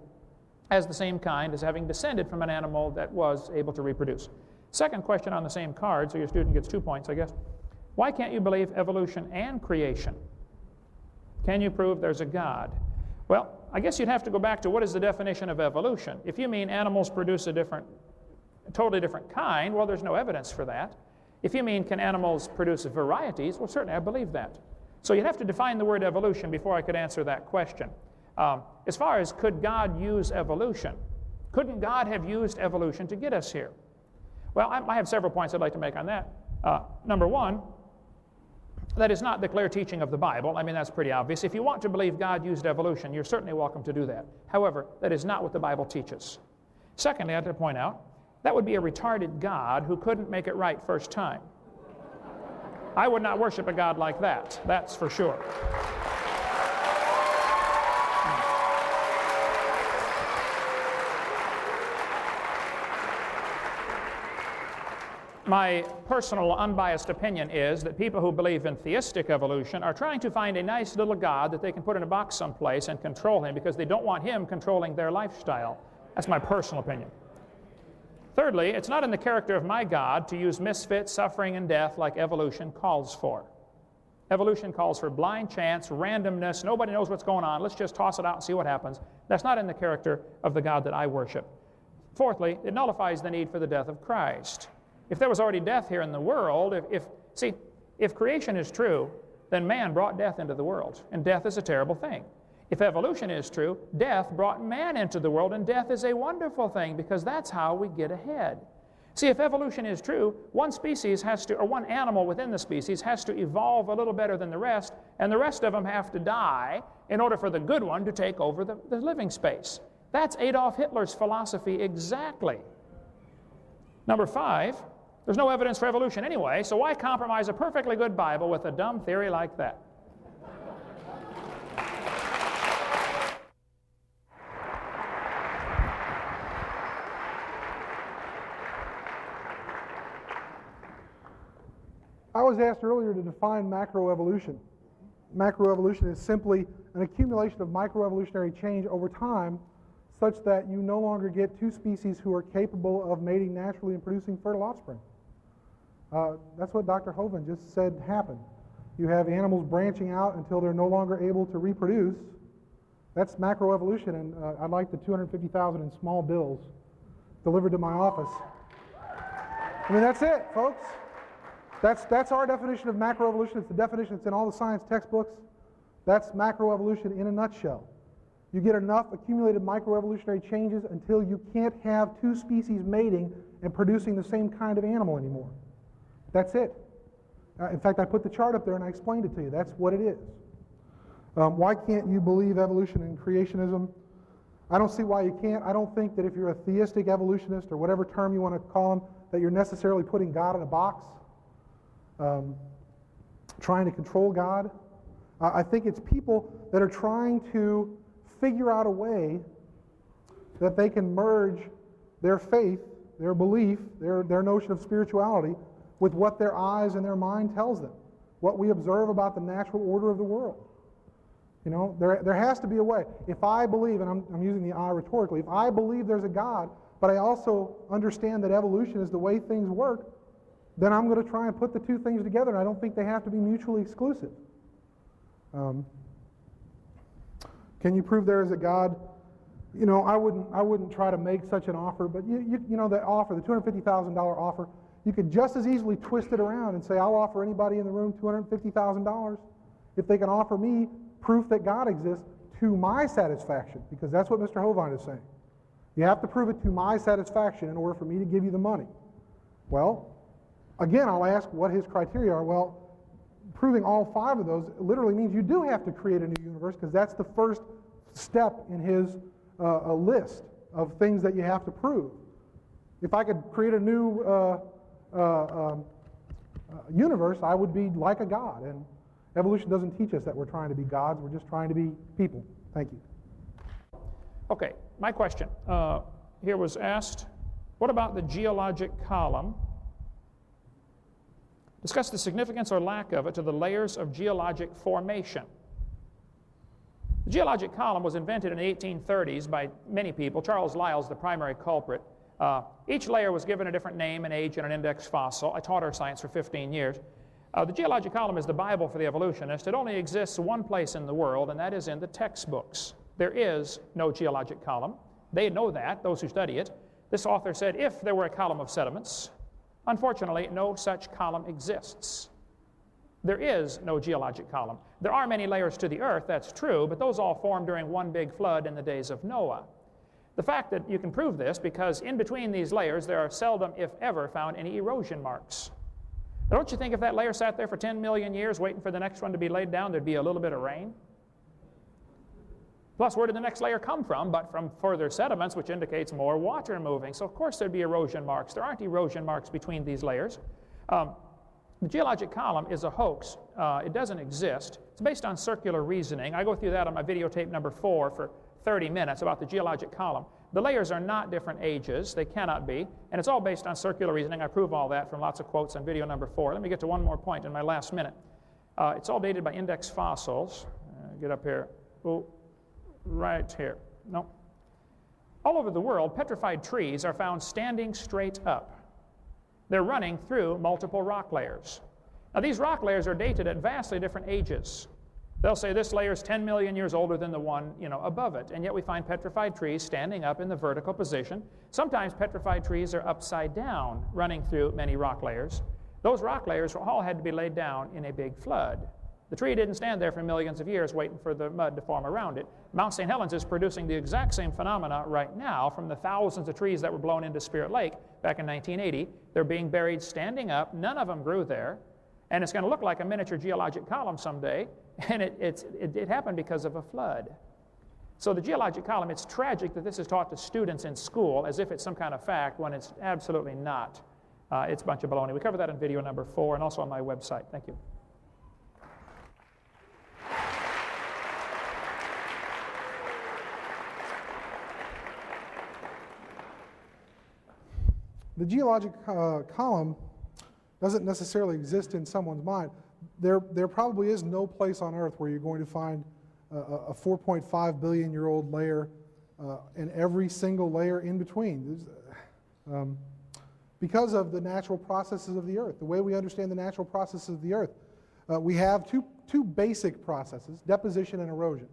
as the same kind, as having descended from an animal that was able to reproduce. Second question on the same card, so your student gets 2 points, I guess. Why can't you believe evolution and creation? Can you prove there's a God? Well, I guess you'd have to go back to what is the definition of evolution. If you mean animals produce a totally different kind, well, there's no evidence for that. If you mean can animals produce varieties, well, certainly I believe that. So you'd have to define the word evolution before I could answer that question. As far as could God use evolution, couldn't God have used evolution to get us here? Well, I have several points I'd like to make on that. Number one, that is not the clear teaching of the Bible. I mean, that's pretty obvious. If you want to believe God used evolution, you're certainly welcome to do that. However, that is not what the Bible teaches. Secondly, I'd like to point out, that would be a retarded God who couldn't make it right first time. I would not worship a God like that, that's for sure. My personal unbiased opinion is that people who believe in theistic evolution are trying to find a nice little God that they can put in a box someplace and control him because they don't want him controlling their lifestyle. That's my personal opinion. Thirdly, it's not in the character of my God to use misfits, suffering, and death like evolution calls for. Evolution calls for blind chance, randomness, nobody knows what's going on, let's just toss it out and see what happens. That's not in the character of the God that I worship. Fourthly, it nullifies the need for the death of Christ. If there was already death here in the world, if creation is true, then man brought death into the world, and death is a terrible thing. If evolution is true, death brought man into the world, and death is a wonderful thing because that's how we get ahead. See, if evolution is true, one species has to, or one animal within the species has to evolve a little better than the rest, and the rest of them have to die in order for the good one to take over the living space. That's Adolf Hitler's philosophy exactly. Number 5, there's no evidence for evolution anyway, so why compromise a perfectly good Bible with a dumb theory like that? I was asked earlier to define macroevolution. Macroevolution is simply an accumulation of microevolutionary change over time such that you no longer get two species who are capable of mating naturally and producing fertile offspring. That's what Dr. Hovind just said happened. You have animals branching out until they're no longer able to reproduce. That's macroevolution, and I'd like the $250,000 in small bills delivered to my office. I mean, that's it, folks. That's our definition of macroevolution. It's the definition that's in all the science textbooks. That's macroevolution in a nutshell. You get enough accumulated microevolutionary changes until you can't have two species mating and producing the same kind of animal anymore. That's it. In fact, I put the chart up there and I explained it to you. That's what it is. Why can't you believe evolution and creationism? I don't see why you can't. I don't think that if you're a theistic evolutionist or whatever term you want to call them, that you're necessarily putting God in a box. Trying to control God. I think it's people that are trying to figure out a way that they can merge their faith, their belief, their notion of spirituality with what their eyes and their mind tells them, what we observe about the natural order of the world. You know, there has to be a way. If I believe, and I'm using the I rhetorically, if I believe there's a God, but I also understand that evolution is the way things work, then I'm going to try and put the two things together, and I don't think they have to be mutually exclusive. Can you prove there is a God? You know, I wouldn't try to make such an offer, but you know, the offer, the $250,000 offer, you could just as easily twist it around and say, I'll offer anybody in the room $250,000 if they can offer me proof that God exists to my satisfaction, because that's what Mr. Hovind is saying. You have to prove it to my satisfaction in order for me to give you the money. Well, again, I'll ask what his criteria are. Well, proving all 5 of those literally means you do have to create a new universe, because that's the first step in his a list of things that you have to prove. If I could create a new universe, I would be like a God. And evolution doesn't teach us that we're trying to be gods. We're just trying to be people. Thank you. Okay, my question here was asked, what about the geologic column? Discuss the significance or lack of it to the layers of geologic formation. The geologic column was invented in the 1830s by many people. Charles Lyell's the primary culprit. Each layer was given a different name and age and an index fossil. I taught earth science for 15 years. The geologic column is the Bible for the evolutionist. It only exists one place in the world, and that is in the textbooks. There is no geologic column. They know that, those who study it. This author said if there were a column of sediments, unfortunately, no such column exists. There is no geologic column. There are many layers to the earth, that's true, but those all formed during one big flood in the days of Noah. The fact that you can prove this because in between these layers there are seldom, if ever, found any erosion marks. Now, don't you think if that layer sat there for 10 million years waiting for the next one to be laid down, there'd be a little bit of rain? Plus, where did the next layer come from? But from further sediments, which indicates more water moving. So, of course, there'd be erosion marks. There aren't erosion marks between these layers. The geologic column is a hoax. It doesn't exist. It's based on circular reasoning. I go through that on my videotape number 4 for 30 minutes about the geologic column. The layers are not different ages. They cannot be. And it's all based on circular reasoning. I prove all that from lots of quotes on video number 4. Let me get to one more point in my last minute. It's all dated by index fossils. Get up here. Oh. Right here. No. All over the world, petrified trees are found standing straight up. They're running through multiple rock layers. Now, these rock layers are dated at vastly different ages. They'll say this layer is 10 million years older than the one, above it, and yet we find petrified trees standing up in the vertical position. Sometimes petrified trees are upside down, running through many rock layers. Those rock layers all had to be laid down in a big flood. The tree didn't stand there for millions of years waiting for the mud to form around it. Mount St. Helens is producing the exact same phenomena right now from the thousands of trees that were blown into Spirit Lake back in 1980. They're being buried standing up. None of them grew there. And it's going to look like a miniature geologic column someday. And it happened because of a flood. So the geologic column, it's tragic that this is taught to students in school as if it's some kind of fact when it's absolutely not. It's a bunch of baloney. We cover that in video number 4 and also on my website. Thank you. The geologic column doesn't necessarily exist in someone's mind. There probably is no place on Earth where you're going to find a 4.5 billion year old layer and every single layer in between. Because of the natural processes of the Earth, the way we understand the natural processes of the Earth, we have two basic processes, deposition and erosion.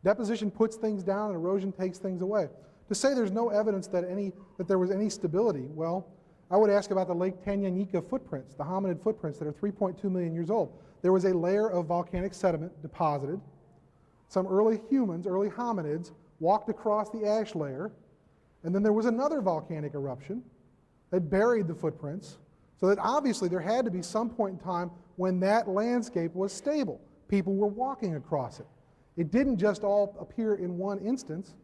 Deposition puts things down and erosion takes things away. To say there's no evidence that there was any stability, well, I would ask about the Lake Tanganyika footprints, the hominid footprints that are 3.2 million years old. There was a layer of volcanic sediment deposited. Some early humans, early hominids, walked across the ash layer, and then there was another volcanic eruption that buried the footprints, so that obviously there had to be some point in time when that landscape was stable. People were walking across it. It didn't just all appear in one instance.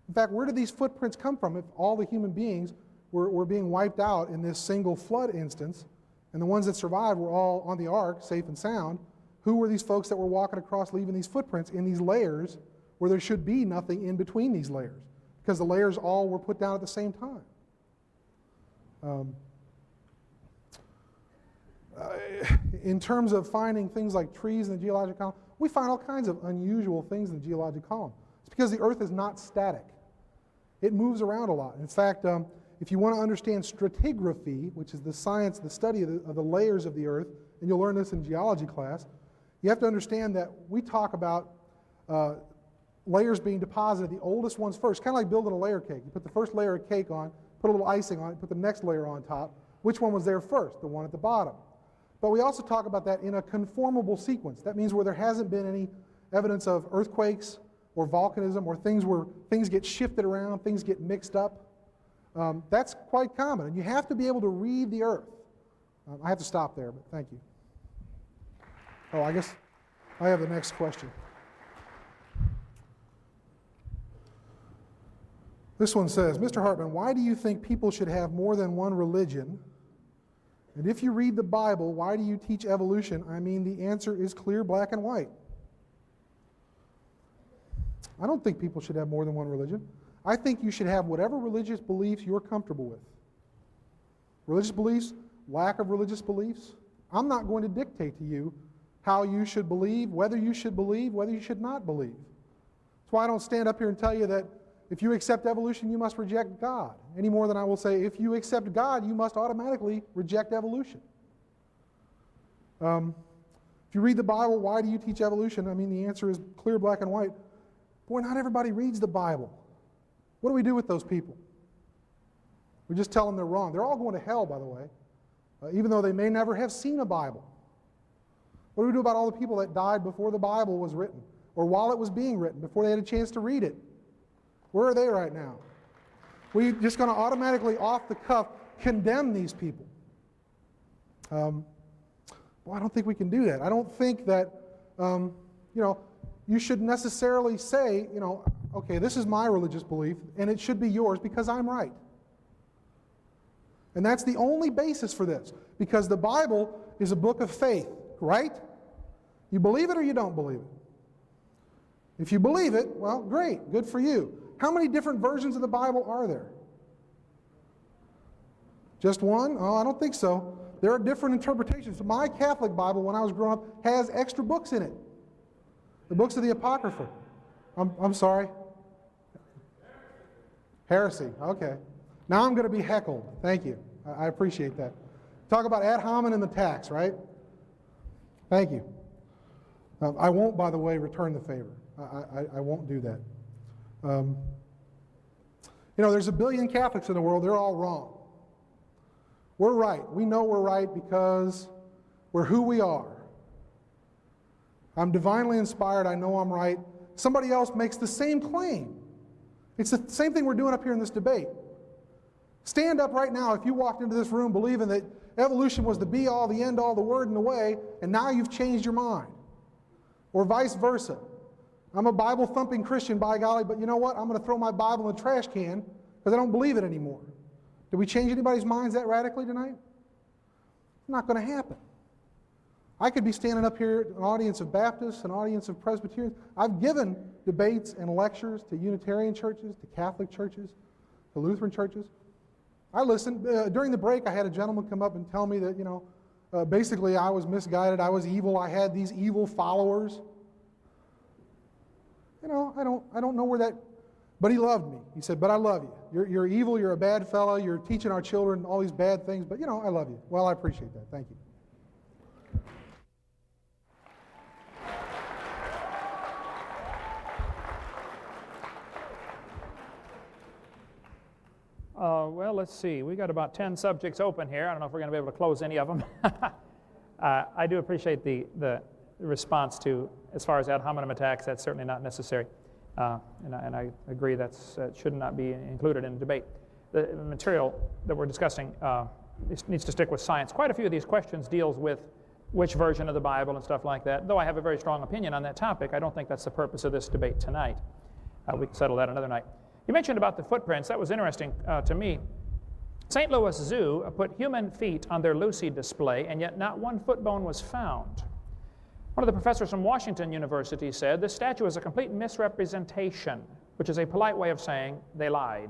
In fact, where did these footprints come from if all the human beings were being wiped out in this single flood instance, and the ones that survived were all on the ark, safe and sound? Who were these folks that were walking across, leaving these footprints in these layers where there should be nothing in between these layers? Because the layers all were put down at the same time. In terms of finding things like trees in the geologic column, we find all kinds of unusual things in the geologic column. It's because the Earth is not static. It moves around a lot. In fact, if you want to understand stratigraphy, which is the science, the study of the layers of the Earth, and you'll learn this in geology class, you have to understand that we talk about layers being deposited, the oldest ones first, kind of like building a layer cake. You put the first layer of cake on, put a little icing on it, put the next layer on top. Which one was there first? The one at the bottom. But we also talk about that in a conformable sequence. That means where there hasn't been any evidence of earthquakes or volcanism or things where things get shifted around, things get mixed up. That's quite common. And you have to be able to read the Earth. I have to stop there, but thank you. Oh, I guess I have the next question. This one says, Mr. Hartman, why do you think people should have more than one religion? And if you read the Bible, why do you teach evolution? I mean, the answer is clear, black and white. I don't think people should have more than one religion. I think you should have whatever religious beliefs you're comfortable with. Religious beliefs, lack of religious beliefs. I'm not going to dictate to you how you should believe, whether you should not believe. That's why I don't stand up here and tell you that if you accept evolution, you must reject God, any more than I will say, if you accept God, you must automatically reject evolution. If you read the Bible, why do you teach evolution? I mean, the answer is clear, black and white. Boy, not everybody reads the Bible. What do we do with those people? We just tell them they're wrong. They're all going to hell, by the way, even though they may never have seen a Bible. What do we do about all the people that died before the Bible was written, or while it was being written, before they had a chance to read it? Where are they right now? We're just going to automatically, off the cuff, condemn these people. Well, I don't think we can do that. I don't think that, you should necessarily say, okay, this is my religious belief, and it should be yours because I'm right. And that's the only basis for this, because the Bible is a book of faith, right? You believe it or you don't believe it. If you believe it, well, great, good for you. How many different versions of the Bible are there? Just one? Oh, I don't think so. There are different interpretations. My Catholic Bible, when I was growing up, has extra books in it. The books of the Apocrypha. I'm sorry? Heresy. Okay. Now I'm going to be heckled. Thank you. I appreciate that. Talk about ad hominem attacks, right? Thank you. I won't, by the way, return the favor. I won't do that. There's 1 billion Catholics in the world. They're all wrong. We're right. We know we're right because we're who we are. I'm divinely inspired. I know I'm right. Somebody else makes the same claim. It's the same thing we're doing up here in this debate. Stand up right now if you walked into this room believing that evolution was the be-all, the end-all, the word and the way, and now you've changed your mind. Or vice versa. I'm a Bible-thumping Christian, by golly, but you know what? I'm going to throw my Bible in the trash can because I don't believe it anymore. Did we change anybody's minds that radically tonight? It's not going to happen. I could be standing up here, an audience of Baptists, an audience of Presbyterians. I've given debates and lectures to Unitarian churches, to Catholic churches, to Lutheran churches. I listened. During the break, I had a gentleman come up and tell me that, basically I was misguided, I was evil, I had these evil followers. I don't know where that, but he loved me. He said, but I love you. You're evil, you're a bad fellow, you're teaching our children all these bad things, but I love you. Well, I appreciate that. Thank you. Well, let's see. We got about 10 subjects open here. I don't know if we're going to be able to close any of them. I do appreciate the response to, as far as ad hominem attacks, that's certainly not necessary. And I agree that should not be included in the debate. The material that we're discussing needs to stick with science. Quite a few of these questions deals with which version of the Bible and stuff like that. Though I have a very strong opinion on that topic, I don't think that's the purpose of this debate tonight. We can settle that another night. You mentioned about the footprints. That was interesting to me. St. Louis Zoo put human feet on their Lucy display, and yet not one foot bone was found. One of the professors from Washington University said, this statue is a complete misrepresentation, which is a polite way of saying they lied.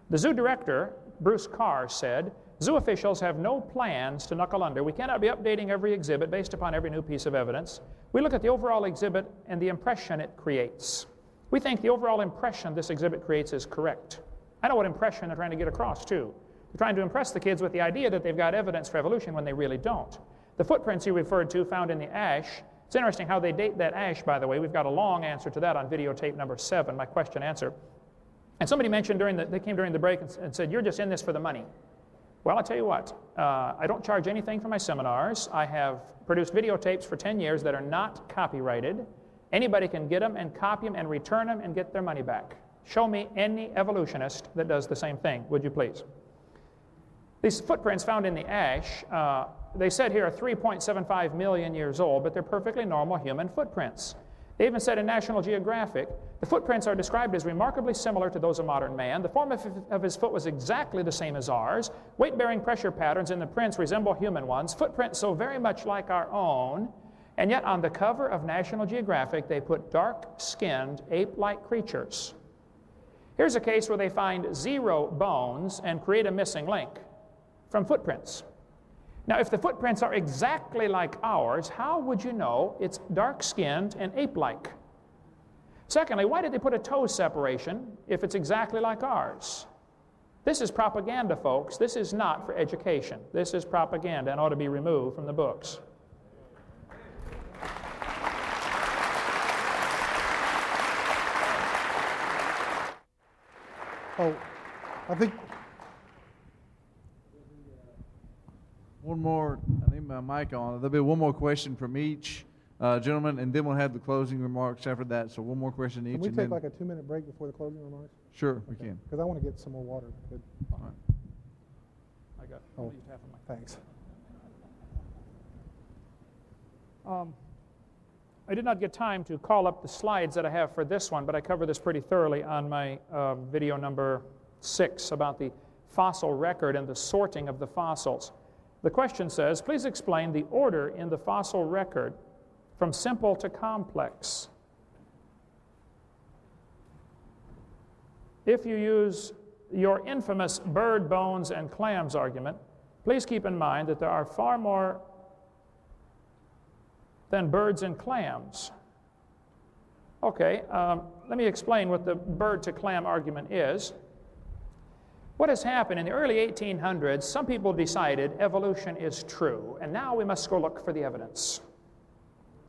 The zoo director, Bruce Carr, said, zoo officials have no plans to knuckle under. We cannot be updating every exhibit based upon every new piece of evidence. We look at the overall exhibit and the impression it creates. We think the overall impression this exhibit creates is correct. I know what impression they're trying to get across, too. They're trying to impress the kids with the idea that they've got evidence for evolution when they really don't. The footprints you referred to found in the ash, it's interesting how they date that ash, by the way. We've got a long answer to that on videotape number 7, my question answer. And somebody mentioned they came during the break and said, you're just in this for the money. Well, I'll tell you what, I don't charge anything for my seminars. I have produced videotapes for 10 years that are not copyrighted. Anybody can get them and copy them and return them and get their money back. Show me any evolutionist that does the same thing, would you please? These footprints found in the ash, they said here are 3.75 million years old, but they're perfectly normal human footprints. They even said in National Geographic, the footprints are described as remarkably similar to those of modern man. The form of his foot was exactly the same as ours. Weight-bearing pressure patterns in the prints resemble human ones. Footprints so very much like our own. And yet on the cover of National Geographic, they put dark-skinned, ape-like creatures. Here's a case where they find 0 bones and create a missing link from footprints. Now, if the footprints are exactly like ours, how would you know it's dark-skinned and ape-like? Secondly, why did they put a toe separation if it's exactly like ours? This is propaganda, folks. This is not for education. This is propaganda and ought to be removed from the books. Oh, I think one more. I need my mic on. There'll be one more question from each gentleman, and then we'll have the closing remarks after that. So one more question each. Can we and take then, like a 2-minute break before the closing remarks? Sure, we can. Because I want to get some more water. Good. All right. I got Oh, half of my. thanks. I did not get time to call up the slides that I have for this one, but I cover this pretty thoroughly on my video number 6 about the fossil record and the sorting of the fossils. The question says, please explain the order in the fossil record from simple to complex. If you use your infamous bird bones and clams argument, please keep in mind that there are far more than birds and clams. Okay, let me explain what the bird to clam argument is. What has happened in the early 1800s, some people decided evolution is true, and now we must go look for the evidence.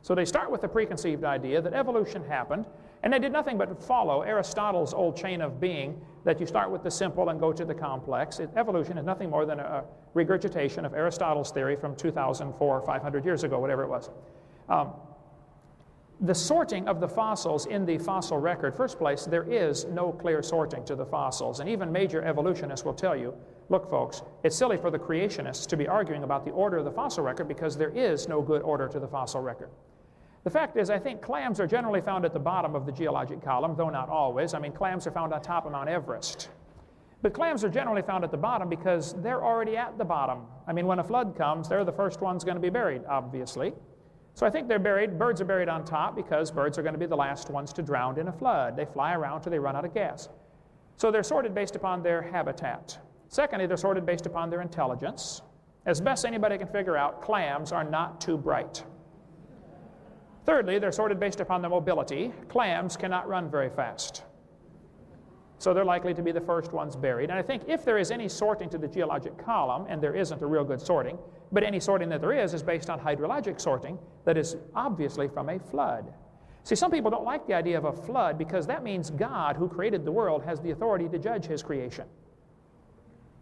So they start with the preconceived idea that evolution happened, and they did nothing but follow Aristotle's old chain of being, that you start with the simple and go to the complex. Evolution is nothing more than a regurgitation of Aristotle's theory from 2,004 or 500 years ago, whatever it was. The sorting of the fossils in the fossil record, first place, there is no clear sorting to the fossils. And even major evolutionists will tell you, look folks, it's silly for the creationists to be arguing about the order of the fossil record because there is no good order to the fossil record. The fact is, I think clams are generally found at the bottom of the geologic column, though not always. I mean, clams are found on top of Mount Everest. But clams are generally found at the bottom because they're already at the bottom. I mean, when a flood comes, they're the first ones going to be buried, obviously. So I think they're buried, birds are buried on top because birds are going to be the last ones to drown in a flood. They fly around till they run out of gas. So they're sorted based upon their habitat. Secondly, they're sorted based upon their intelligence. As best anybody can figure out, clams are not too bright. Thirdly, they're sorted based upon their mobility. Clams cannot run very fast. So they're likely to be the first ones buried. And I think if there is any sorting to the geologic column, and there isn't a real good sorting, but any sorting that there is based on hydrologic sorting that is obviously from a flood. See, some people don't like the idea of a flood because that means God, who created the world, has the authority to judge his creation.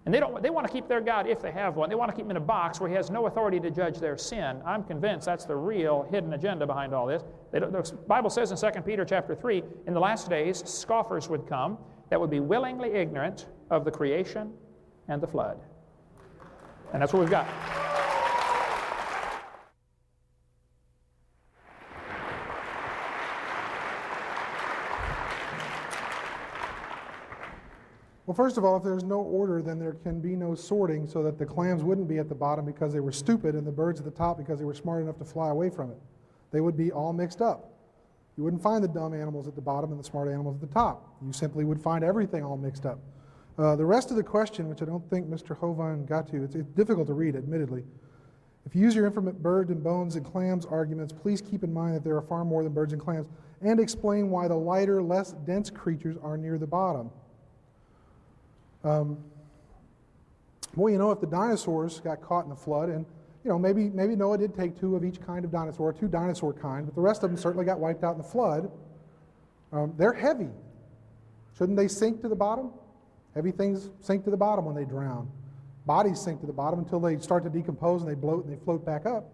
And they want to keep their God, if they have one, they want to keep him in a box where he has no authority to judge their sin. I'm convinced that's the real hidden agenda behind all this. The Bible says in 2 Peter chapter 3, in the last days, scoffers would come that would be willingly ignorant of the creation and the flood. And that's what we've got. Well, first of all, if there's no order, then there can be no sorting, so that the clams wouldn't be at the bottom because they were stupid and the birds at the top because they were smart enough to fly away from it. They would be all mixed up. You wouldn't find the dumb animals at the bottom and the smart animals at the top. You simply would find everything all mixed up. The rest of the question, which I don't think Mr. Hovind got to, it's difficult to read, admittedly. If you use your infinite bird and bones and clams arguments, please keep in mind that there are far more than birds and clams, and explain why the lighter, less dense creatures are near the bottom. Well, you know, if the dinosaurs got caught in a flood, and maybe Noah did take two of each kind of dinosaur, two dinosaur kind, but the rest of them certainly got wiped out in the flood. They're heavy. Shouldn't they sink to the bottom? Heavy things sink to the bottom when they drown. Bodies sink to the bottom until they start to decompose and they bloat and they float back up.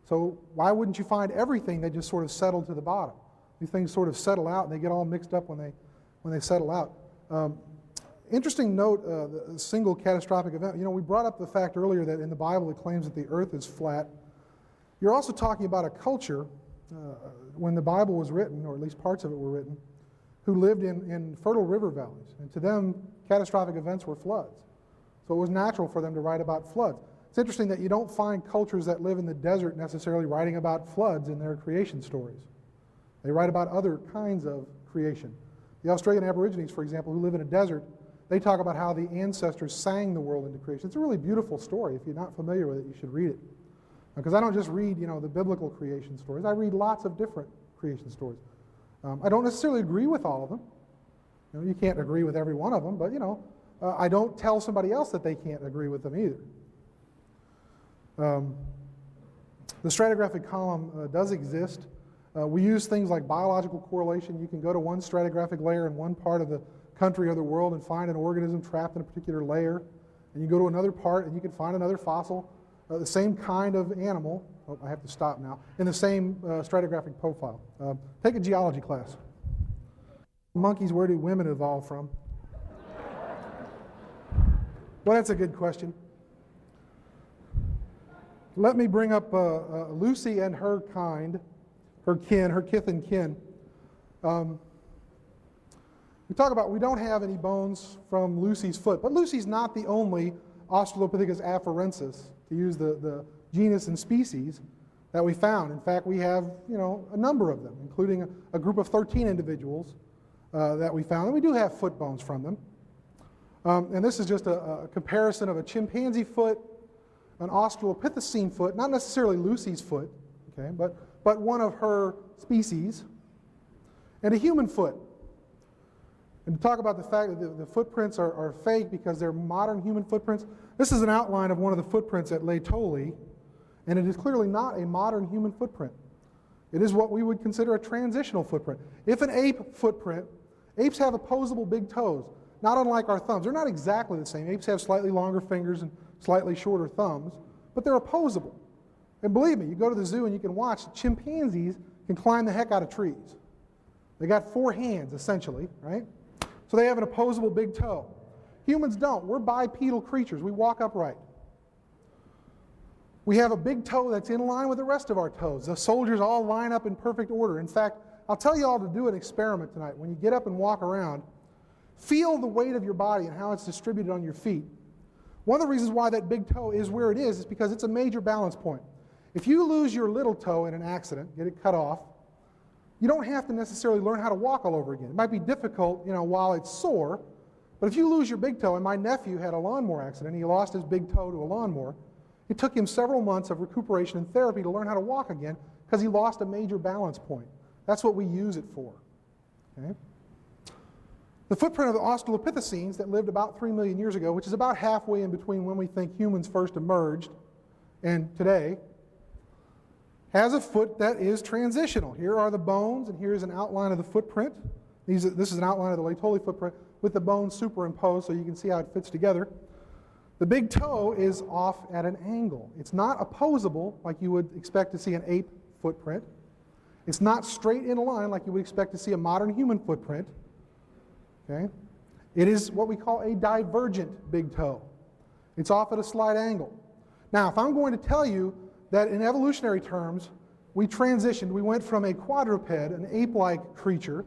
So why wouldn't you find everything that just sort of settled to the bottom? These things sort of settle out and they get all mixed up when they settle out. Interesting note, the single catastrophic event. We brought up the fact earlier that in the Bible it claims that the earth is flat. You're also talking about a culture, when the Bible was written, or at least parts of it were written, who lived in fertile river valleys. And to them, catastrophic events were floods. So it was natural for them to write about floods. It's interesting that you don't find cultures that live in the desert necessarily writing about floods in their creation stories. They write about other kinds of creation. The Australian Aborigines, for example, who live in a desert, they talk about how the ancestors sang the world into creation. It's a really beautiful story. If you're not familiar with it, you should read it. Because I don't just read, the biblical creation stories. I read lots of different creation stories. I don't necessarily agree with all of them. You can't agree with every one of them, but, I don't tell somebody else that they can't agree with them either. The stratigraphic column does exist. We use things like biological correlation. You can go to one stratigraphic layer in one part of the country or the world and find an organism trapped in a particular layer. And you go to another part and you can find another fossil, the same kind of animal, I have to stop now, in the same stratigraphic profile. Take a geology class. Monkeys, where do women evolve from? Well, that's a good question. Let me bring up Lucy and her kind, her kith and kin. We talk about we don't have any bones from Lucy's foot, but Lucy's not the only Australopithecus afarensis, to use the genus and species that we found. In fact, we have a number of them, including a group of 13 individuals that we found, and we do have foot bones from them. And this is just a comparison of a chimpanzee foot, an Australopithecine foot, not necessarily Lucy's foot, okay, but one of her species, and a human foot. And to talk about the fact that the footprints are fake because they're modern human footprints, this is an outline of one of the footprints at Laetoli, and it is clearly not a modern human footprint. It is what we would consider a transitional footprint. If an ape footprint, apes have opposable big toes, not unlike our thumbs. They're not exactly the same. Apes have slightly longer fingers and slightly shorter thumbs, but they're opposable. And believe me, you go to the zoo and you can watch, chimpanzees can climb the heck out of trees. They got 4 hands, essentially, right? So they have an opposable big toe. Humans don't. We're bipedal creatures. We walk upright. We have a big toe that's in line with the rest of our toes. The soldiers all line up in perfect order. In fact, I'll tell you all to do an experiment tonight. When you get up and walk around, feel the weight of your body and how it's distributed on your feet. One of the reasons why that big toe is where it is because it's a major balance point. If you lose your little toe in an accident, get it cut off, you don't have to necessarily learn how to walk all over again. It might be difficult, while it's sore, but if you lose your big toe, and my nephew had a lawnmower accident, he lost his big toe to a lawnmower. It took him several months of recuperation and therapy to learn how to walk again because he lost a major balance point. That's what we use it for. Okay? The footprint of the Australopithecines that lived about 3 million years ago, which is about halfway in between when we think humans first emerged and today, has a foot that is transitional. Here are the bones, and here's an outline of the footprint. This is an outline of the Laetoli footprint with the bones superimposed so you can see how it fits together. The big toe is off at an angle. It's not opposable like you would expect to see an ape footprint. It's not straight in a line like you would expect to see a modern human footprint. Okay? It is what we call a divergent big toe. It's off at a slight angle. Now, if I'm going to tell you that in evolutionary terms, we transitioned, we went from a quadruped, an ape-like creature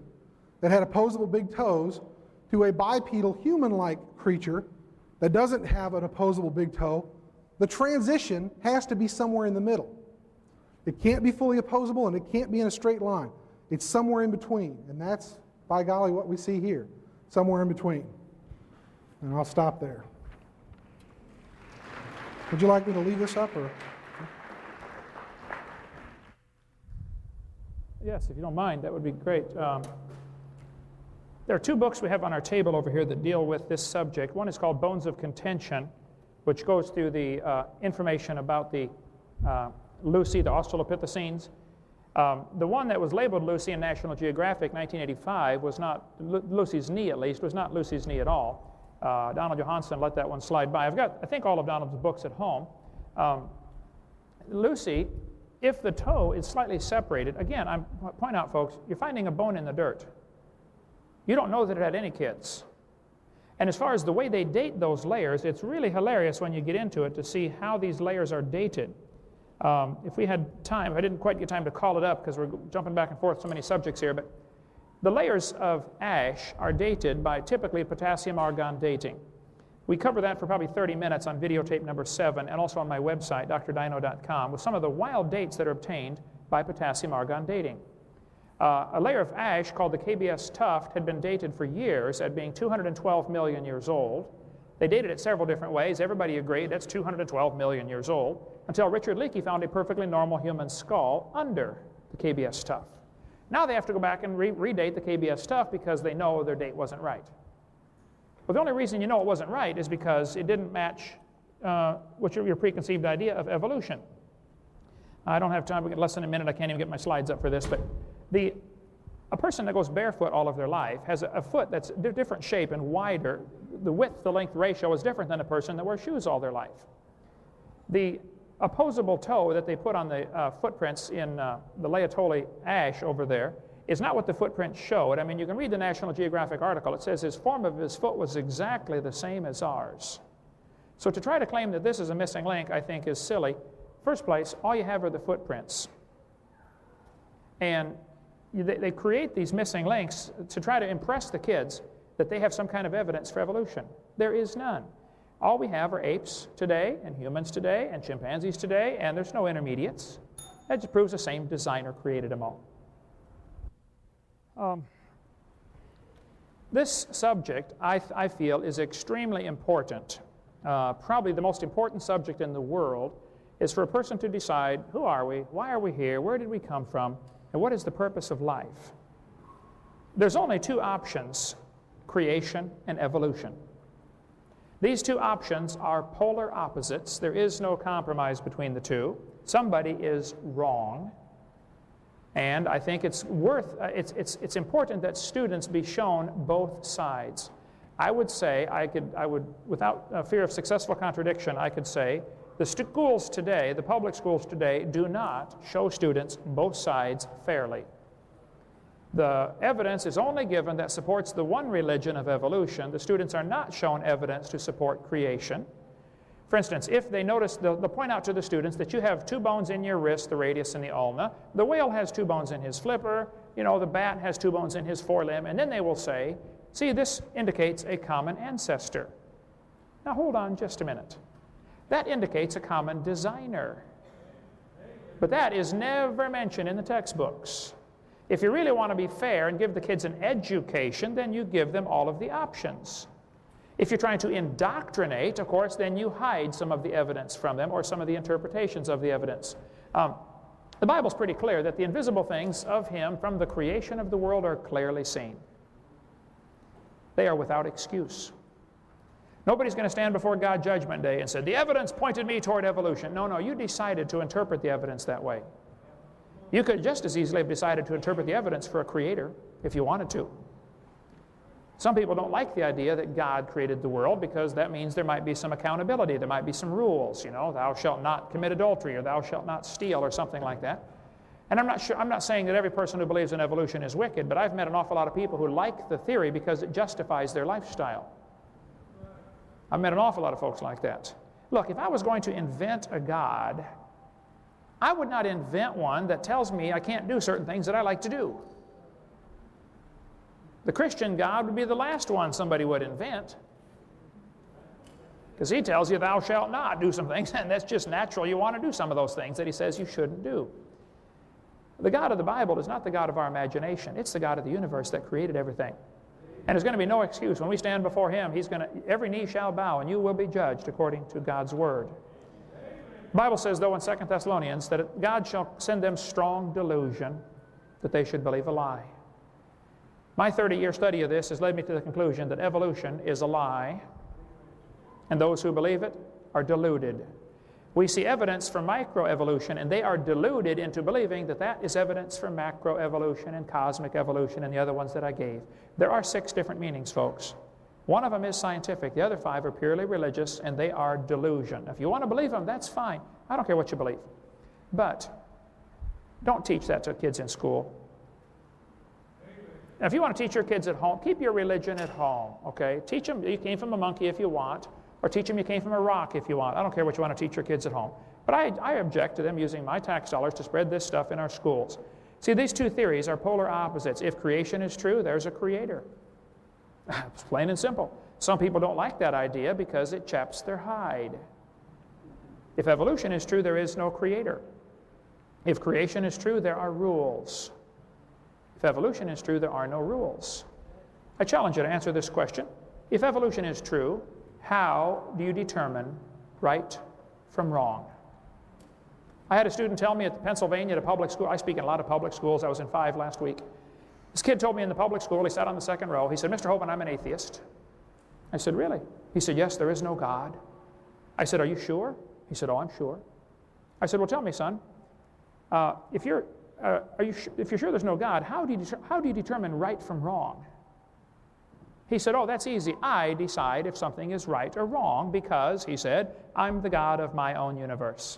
that had opposable big toes, to a bipedal human-like creature that doesn't have an opposable big toe, the transition has to be somewhere in the middle. It can't be fully opposable and it can't be in a straight line. It's somewhere in between, and that's, by golly, what we see here, somewhere in between. And I'll stop there. Would you like me to leave this up, or? Yes, if you don't mind, that would be great. There are 2 books we have on our table over here that deal with this subject. One is called Bones of Contention, which goes through the information about the Lucy, the Australopithecines. The one that was labeled Lucy in National Geographic 1985 was not, Lucy's knee at least, was not Lucy's knee at all. Donald Johanson let that one slide by. I've got, I think, all of Donald's books at home. Lucy, if the toe is slightly separated, again, I'm pointing out, folks, you're finding a bone in the dirt. You don't know that it had any kids. And as far as the way they date those layers, it's really hilarious when you get into it to see how these layers are dated. If we had time, I didn't quite get time to call it up because we're jumping back and forth so many subjects here, but the layers of ash are dated by typically potassium-argon dating. We cover that for probably 30 minutes on videotape number 7 and also on my website, drdino.com, with some of the wild dates that are obtained by potassium-argon dating. A layer of ash called the KBS tuft had been dated for years at being 212 million years old. They dated it several different ways. Everybody agreed that's 212 million years old, until Richard Leakey found a perfectly normal human skull under the KBS tuft. Now they have to go back and redate the KBS tuft because they know their date wasn't right. Well, the only reason you know it wasn't right is because it didn't match what's your preconceived idea of evolution. I don't have time, we get less than a minute, I can't even get my slides up for this, but a person that goes barefoot all of their life has a foot that's different shape and wider. The width to length ratio is different than a person that wears shoes all their life. The opposable toe that they put on the footprints in the Laetoli ash over there is not what the footprints showed. I mean, you can read the National Geographic article. It says his form of his foot was exactly the same as ours. So to try to claim that this is a missing link, I think, is silly. First place, all you have are the footprints. And they create these missing links to try to impress the kids that they have some kind of evidence for evolution. There is none. All we have are apes today, and humans today, and chimpanzees today, and there's no intermediates. That just proves the same designer created them all. This subject, I feel, is extremely important. Probably the most important subject in the world is for a person to decide, who are we, why are we here, where did we come from, and what is the purpose of life? There's only 2 options, creation and evolution. These 2 options are polar opposites. There is no compromise between the 2. Somebody is wrong, And I think it's it's important that students be shown both sides. I would say, without fear of successful contradiction, I could say the schools today, the public schools today, do not show students both sides fairly. The evidence is only given that supports the one religion of evolution. The students are not shown evidence to support creation. For instance, if they notice, they'll point out to the students that you have 2 bones in your wrist, the radius and the ulna. The whale has 2 bones in his flipper. You know, the bat has 2 bones in his forelimb. And then they will say, see, this indicates a common ancestor. Now hold on just a minute. That indicates a common designer. But that is never mentioned in the textbooks. If you really want to be fair and give the kids an education, then you give them all of the options. If you're trying to indoctrinate, of course, then you hide some of the evidence from them or some of the interpretations of the evidence. The Bible's pretty clear that the invisible things of Him from the creation of the world are clearly seen. They are without excuse. Nobody's going to stand before God Judgment Day and say, the evidence pointed me toward evolution. No, you decided to interpret the evidence that way. You could just as easily have decided to interpret the evidence for a creator if you wanted to. Some people don't like the idea that God created the world because that means there might be some accountability, there might be some rules, you know, thou shalt not commit adultery or thou shalt not steal or something like that. And I'm not saying that every person who believes in evolution is wicked, but I've met an awful lot of people who like the theory because it justifies their lifestyle. I've met an awful lot of folks like that. Look, if I was going to invent a God, I would not invent one that tells me I can't do certain things that I like to do. The Christian God would be the last one somebody would invent, because He tells you thou shalt not do some things, and that's just natural. You want to do some of those things that He says you shouldn't do. The God of the Bible is not the God of our imagination. It's the God of the universe that created everything. And there's going to be no excuse. When we stand before Him, every knee shall bow, and you will be judged according to God's Word. The Bible says, though, in 2 Thessalonians, that God shall send them strong delusion that they should believe a lie. My 30-year study of this has led me to the conclusion that evolution is a lie, and those who believe it are deluded. We see evidence for microevolution, and they are deluded into believing that that is evidence for macroevolution and cosmic evolution and the other ones that I gave. There are 6 different meanings, folks. One of them is scientific. The other 5 are purely religious, and they are delusion. If you want to believe them, that's fine. I don't care what you believe. But don't teach that to kids in school. Now, if you want to teach your kids at home, keep your religion at home, okay? Teach them you came from a monkey if you want, or teach them you came from a rock if you want. I don't care what you want to teach your kids at home. But I object to them using my tax dollars to spread this stuff in our schools. See, these 2 theories are polar opposites. If creation is true, there's a creator. It's plain and simple. Some people don't like that idea because it chaps their hide. If evolution is true, there is no creator. If creation is true, there are rules. If evolution is true, there are no rules. I challenge you to answer this question. If evolution is true, how do you determine right from wrong? I had a student tell me at Pennsylvania at a public school. I speak in a lot of public schools. I was in 5 last week. This kid told me in the public school, he sat on the 2nd row, he said, Mr. Hovind, I'm an atheist. I said, really? He said, yes, there is no God. I said, are you sure? He said, oh, I'm sure. I said, well, tell me, son, if you're sure there's no God, how do you determine right from wrong? He said, oh, that's easy. I decide if something is right or wrong because, he said, I'm the God of my own universe.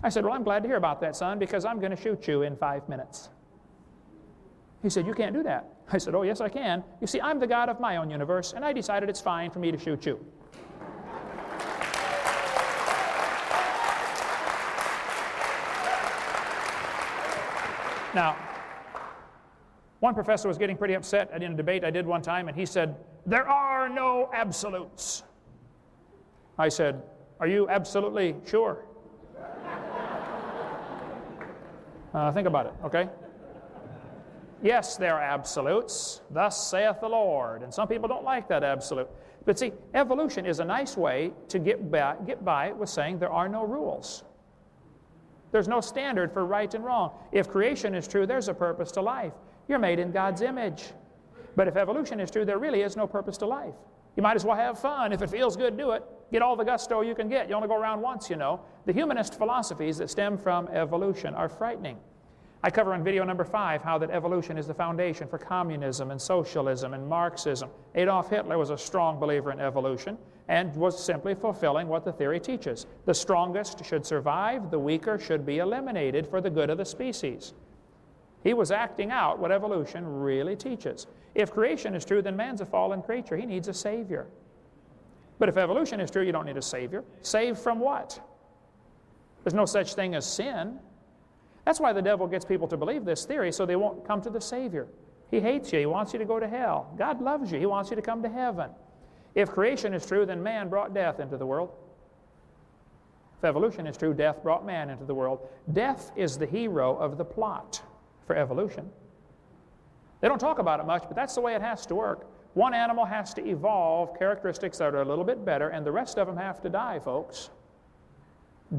I said, well, I'm glad to hear about that, son, because I'm going to shoot you in 5 minutes. He said, you can't do that. I said, oh, yes, I can. You see, I'm the God of my own universe, and I decided it's fine for me to shoot you. Now, one professor was getting pretty upset in a debate I did one time, and he said, there are no absolutes. I said, are you absolutely sure? Think about it, okay? Yes, there are absolutes. Thus saith the Lord. And some people don't like that absolute. But see, evolution is a nice way to get by with saying there are no rules. There's no standard for right and wrong. If creation is true, there's a purpose to life. You're made in God's image. But if evolution is true, there really is no purpose to life. You might as well have fun. If it feels good, do it. get all the gusto you can get. You only go around once, you know. The humanist philosophies that stem from evolution are frightening. I cover in video number 5 how that evolution is the foundation for communism and socialism and Marxism. Adolf Hitler was a strong believer in evolution and was simply fulfilling what the theory teaches. The strongest should survive, the weaker should be eliminated for the good of the species. He was acting out what evolution really teaches. If creation is true, then man's a fallen creature. He needs a Savior. But if evolution is true, you don't need a Savior. Saved from what? There's no such thing as sin. That's why the devil gets people to believe this theory, so they won't come to the Savior. He hates you. He wants you to go to hell. God loves you. He wants you to come to heaven. If creation is true, then man brought death into the world. If evolution is true, death brought man into the world. Death is the hero of the plot for evolution. They don't talk about it much, but that's the way it has to work. One animal has to evolve characteristics that are a little bit better, and the rest of them have to die, folks.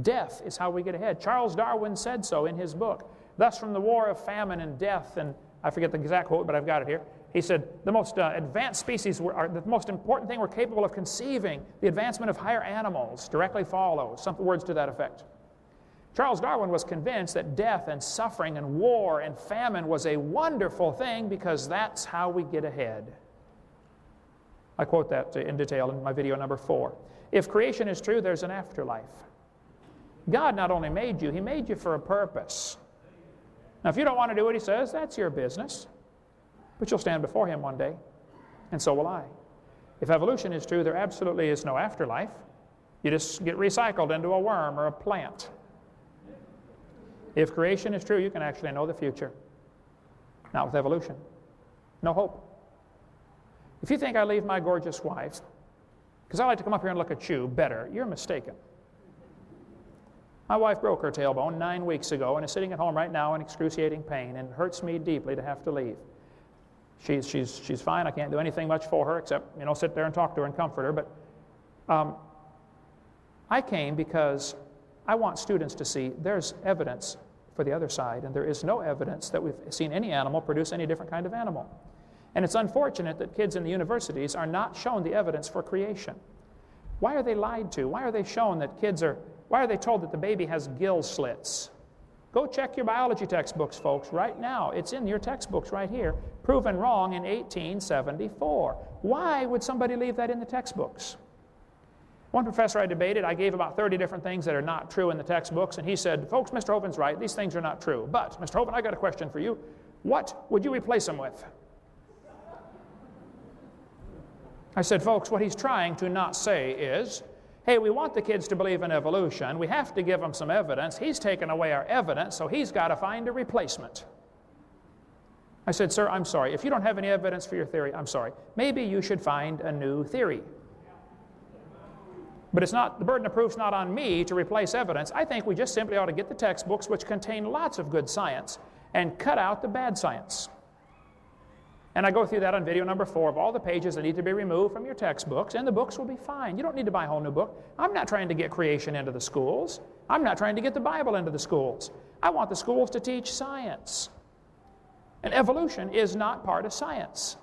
Death is how we get ahead. Charles Darwin said so in his book. Thus, from the war of famine and death, and I forget the exact quote, but I've got it here. He said, the most advanced species, are the most important thing we're capable of conceiving, the advancement of higher animals, directly follows. Some words to that effect. Charles Darwin was convinced that death and suffering and war and famine was a wonderful thing because that's how we get ahead. I quote that in detail in my video number 4. If creation is true, there's an afterlife. God not only made you, He made you for a purpose. Now, if you don't want to do what He says, that's your business. But you'll stand before Him one day, and so will I. If evolution is true, there absolutely is no afterlife. You just get recycled into a worm or a plant. If creation is true, you can actually know the future. Not with evolution. No hope. If you think I leave my gorgeous wife, because I like to come up here and look at you better, you're mistaken. My wife broke her tailbone 9 weeks ago and is sitting at home right now in excruciating pain, and it hurts me deeply to have to leave. She's fine. I can't do anything much for her except, sit there and talk to her and comfort her. But I came because I want students to see there's evidence for the other side, and there is no evidence that we've seen any animal produce any different kind of animal. And it's unfortunate that kids in the universities are not shown the evidence for creation. Why are they lied to? Why are they shown that why are they told that the baby has gill slits? Go check your biology textbooks, folks, right now. It's in your textbooks right here, proven wrong in 1874. Why would somebody leave that in the textbooks? One professor I debated, I gave about 30 different things that are not true in the textbooks, and he said, folks, Mr. Hovind's right, these things are not true. But, Mr. Hovind, I got a question for you. What would you replace them with? I said, folks, what he's trying to not say is, hey, we want the kids to believe in evolution. We have to give them some evidence. He's taken away our evidence, so he's got to find a replacement. I said, sir, I'm sorry. If you don't have any evidence for your theory, I'm sorry. Maybe you should find a new theory. But the burden of proof's not on me to replace evidence. I think we just simply ought to get the textbooks, which contain lots of good science, and cut out the bad science. And I go through that on video number 4 of all the pages that need to be removed from your textbooks, and the books will be fine. You don't need to buy a whole new book. I'm not trying to get creation into the schools. I'm not trying to get the Bible into the schools. I want the schools to teach science. And evolution is not part of science.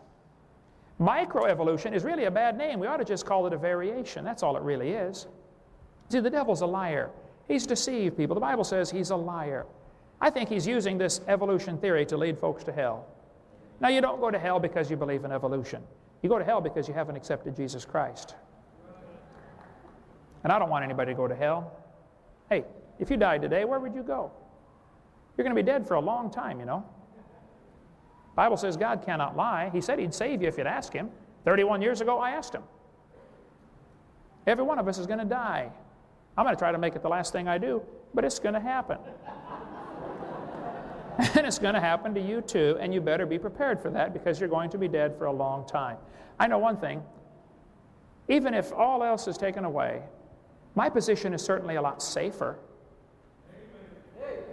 Microevolution is really a bad name. We ought to just call it a variation. That's all it really is. See, the devil's a liar. He's deceived people. The Bible says he's a liar. I think he's using this evolution theory to lead folks to hell. Now, you don't go to hell because you believe in evolution. You go to hell because you haven't accepted Jesus Christ. And I don't want anybody to go to hell. Hey, if you died today, where would you go? You're going to be dead for a long time, The Bible says God cannot lie. He said He'd save you if you'd ask Him. 31 years ago, I asked Him. Every one of us is going to die. I'm going to try to make it the last thing I do, but it's going to happen. And it's going to happen to you too, and you better be prepared for that because you're going to be dead for a long time. I know one thing. Even if all else is taken away, my position is certainly a lot safer.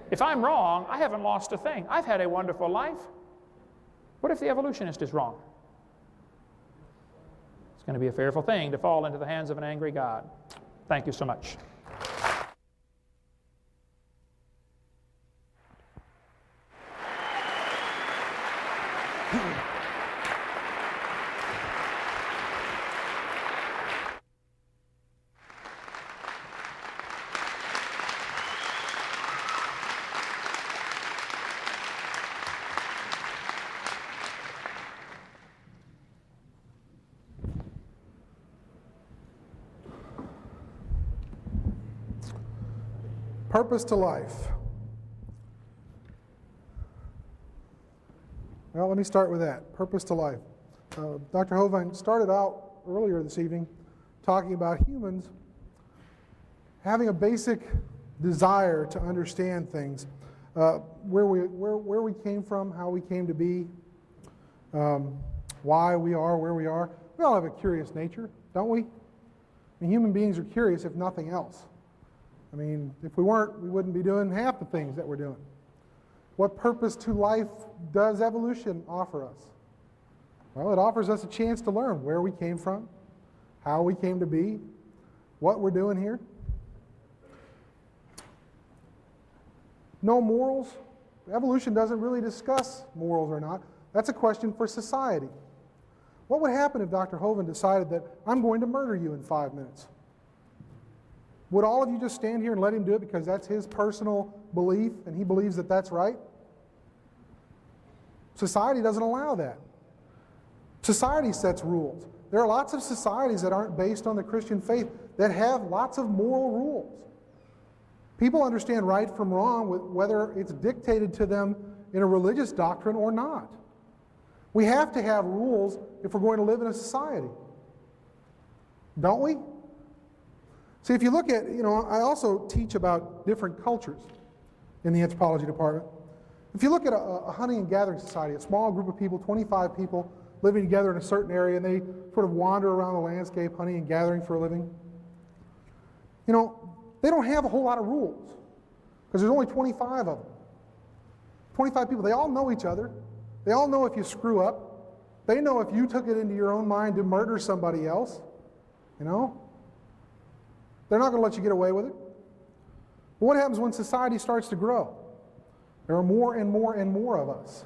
If I'm wrong, I haven't lost a thing. I've had a wonderful life. What if the evolutionist is wrong? It's going to be a fearful thing to fall into the hands of an angry God. Thank you so much. Purpose to life. Well, let me start with that. Purpose to life. Dr. Hovind started out earlier this evening talking about humans having a basic desire to understand things, where we came from, how we came to be, why we are where we are. We all have a curious nature, don't we? I mean, human beings are curious, if nothing else. I mean, if we weren't, we wouldn't be doing half the things that we're doing. What purpose to life does evolution offer us? Well, it offers us a chance to learn where we came from, how we came to be, what we're doing here. No morals. Evolution doesn't really discuss morals or not. That's a question for society. What would happen if Dr. Hovind decided that I'm going to murder you in 5 minutes? Would all of you just stand here and let him do it because that's his personal belief and he believes that that's right? Society doesn't allow that. Society sets rules. There are lots of societies that aren't based on the Christian faith that have lots of moral rules. People understand right from wrong whether it's dictated to them in a religious doctrine or not. We have to have rules if we're going to live in a society. Don't we? See, if you look at, I also teach about different cultures in the anthropology department. If you look at a hunting and gathering society, a small group of people, 25 people, living together in a certain area, and they sort of wander around the landscape hunting and gathering for a living, they don't have a whole lot of rules because there's only 25 of them. 25 people, they all know each other. They all know if you screw up. They know if you took it into your own mind to murder somebody else. They're not going to let you get away with it. But what happens when society starts to grow? There are more and more and more of us.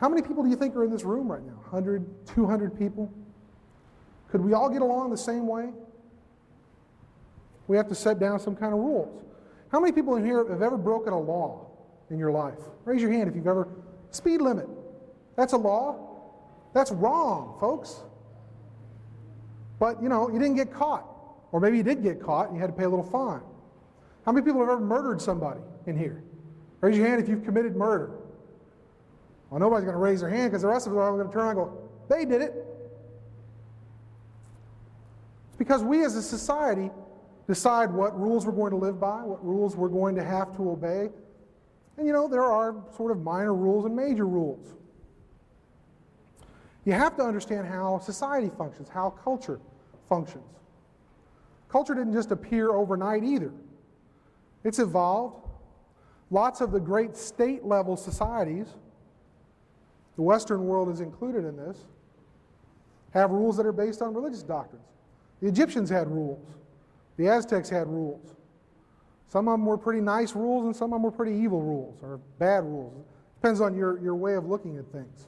How many people do you think are in this room right now? 100, 200 people? Could we all get along the same way? We have to set down some kind of rules. How many people in here have ever broken a law in your life? Raise your hand if you've ever. Speed limit. That's a law. That's wrong, folks. But, you didn't get caught. Or maybe you did get caught and you had to pay a little fine. How many people have ever murdered somebody in here? Raise your hand if you've committed murder. Well, nobody's going to raise their hand because the rest of us are going to turn around and go, they did it. It's because we as a society decide what rules we're going to live by, what rules we're going to have to obey. And there are sort of minor rules and major rules. You have to understand how society functions, how culture functions. Culture didn't just appear overnight either. It's evolved. Lots of the great state-level societies, the Western world is included in this, have rules that are based on religious doctrines. The Egyptians had rules. The Aztecs had rules. Some of them were pretty nice rules and some of them were pretty evil rules or bad rules. It depends on your way of looking at things.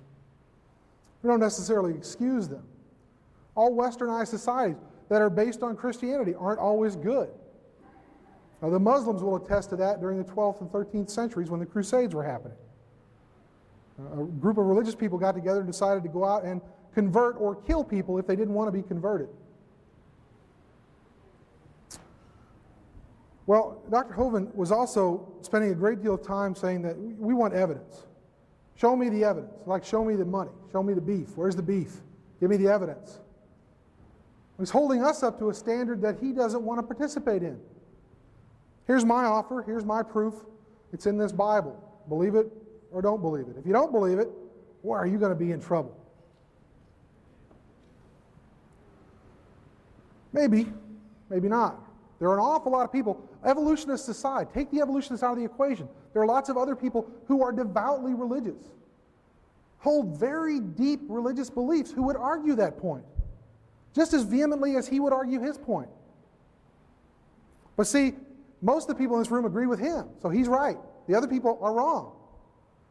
We don't necessarily excuse them. All westernized societies that are based on Christianity aren't always good. Now, the Muslims will attest to that during the 12th and 13th centuries when the Crusades were happening. A group of religious people got together and decided to go out and convert or kill people if they didn't want to be converted. Well, Dr. Hovind was also spending a great deal of time saying that we want evidence. Show me the evidence. Like, show me the money. Show me the beef. Where's the beef? Give me the evidence. He's holding us up to a standard that he doesn't want to participate in. Here's my offer. Here's my proof. It's in this Bible. Believe it or don't believe it. If you don't believe it, boy, are you going to be in trouble. Maybe, maybe not. There are an awful lot of people, evolutionists aside, take the evolutionists out of the equation. There are lots of other people who are devoutly religious, hold very deep religious beliefs, who would argue that point, just as vehemently as he would argue his point. But see, most of the people in this room agree with him, so he's right. The other people are wrong.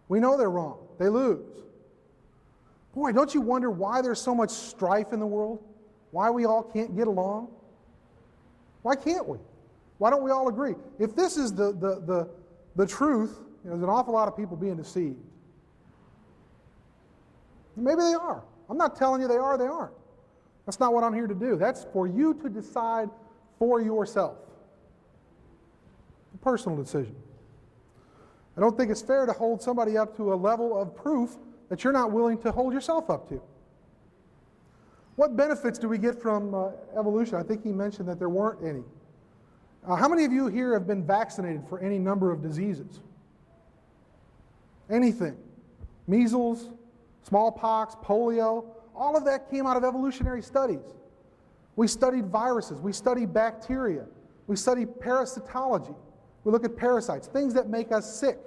We know they're wrong. They lose. Boy, don't you wonder why there's so much strife in the world? Why we all can't get along? Why can't we? Why don't we all agree? If this is the truth, there's an awful lot of people being deceived. Maybe they are. I'm not telling you they are or they aren't. That's not what I'm here to do. That's for you to decide for yourself. personal decision. I don't think it's fair to hold somebody up to a level of proof that you're not willing to hold yourself up to. What benefits do we get from evolution? I think he mentioned that there weren't any. How many of you here have been vaccinated for any number of diseases? Anything. Measles, smallpox, polio, all of that came out of evolutionary studies. We studied viruses, we studied bacteria, we study parasitology, we look at parasites, things that make us sick.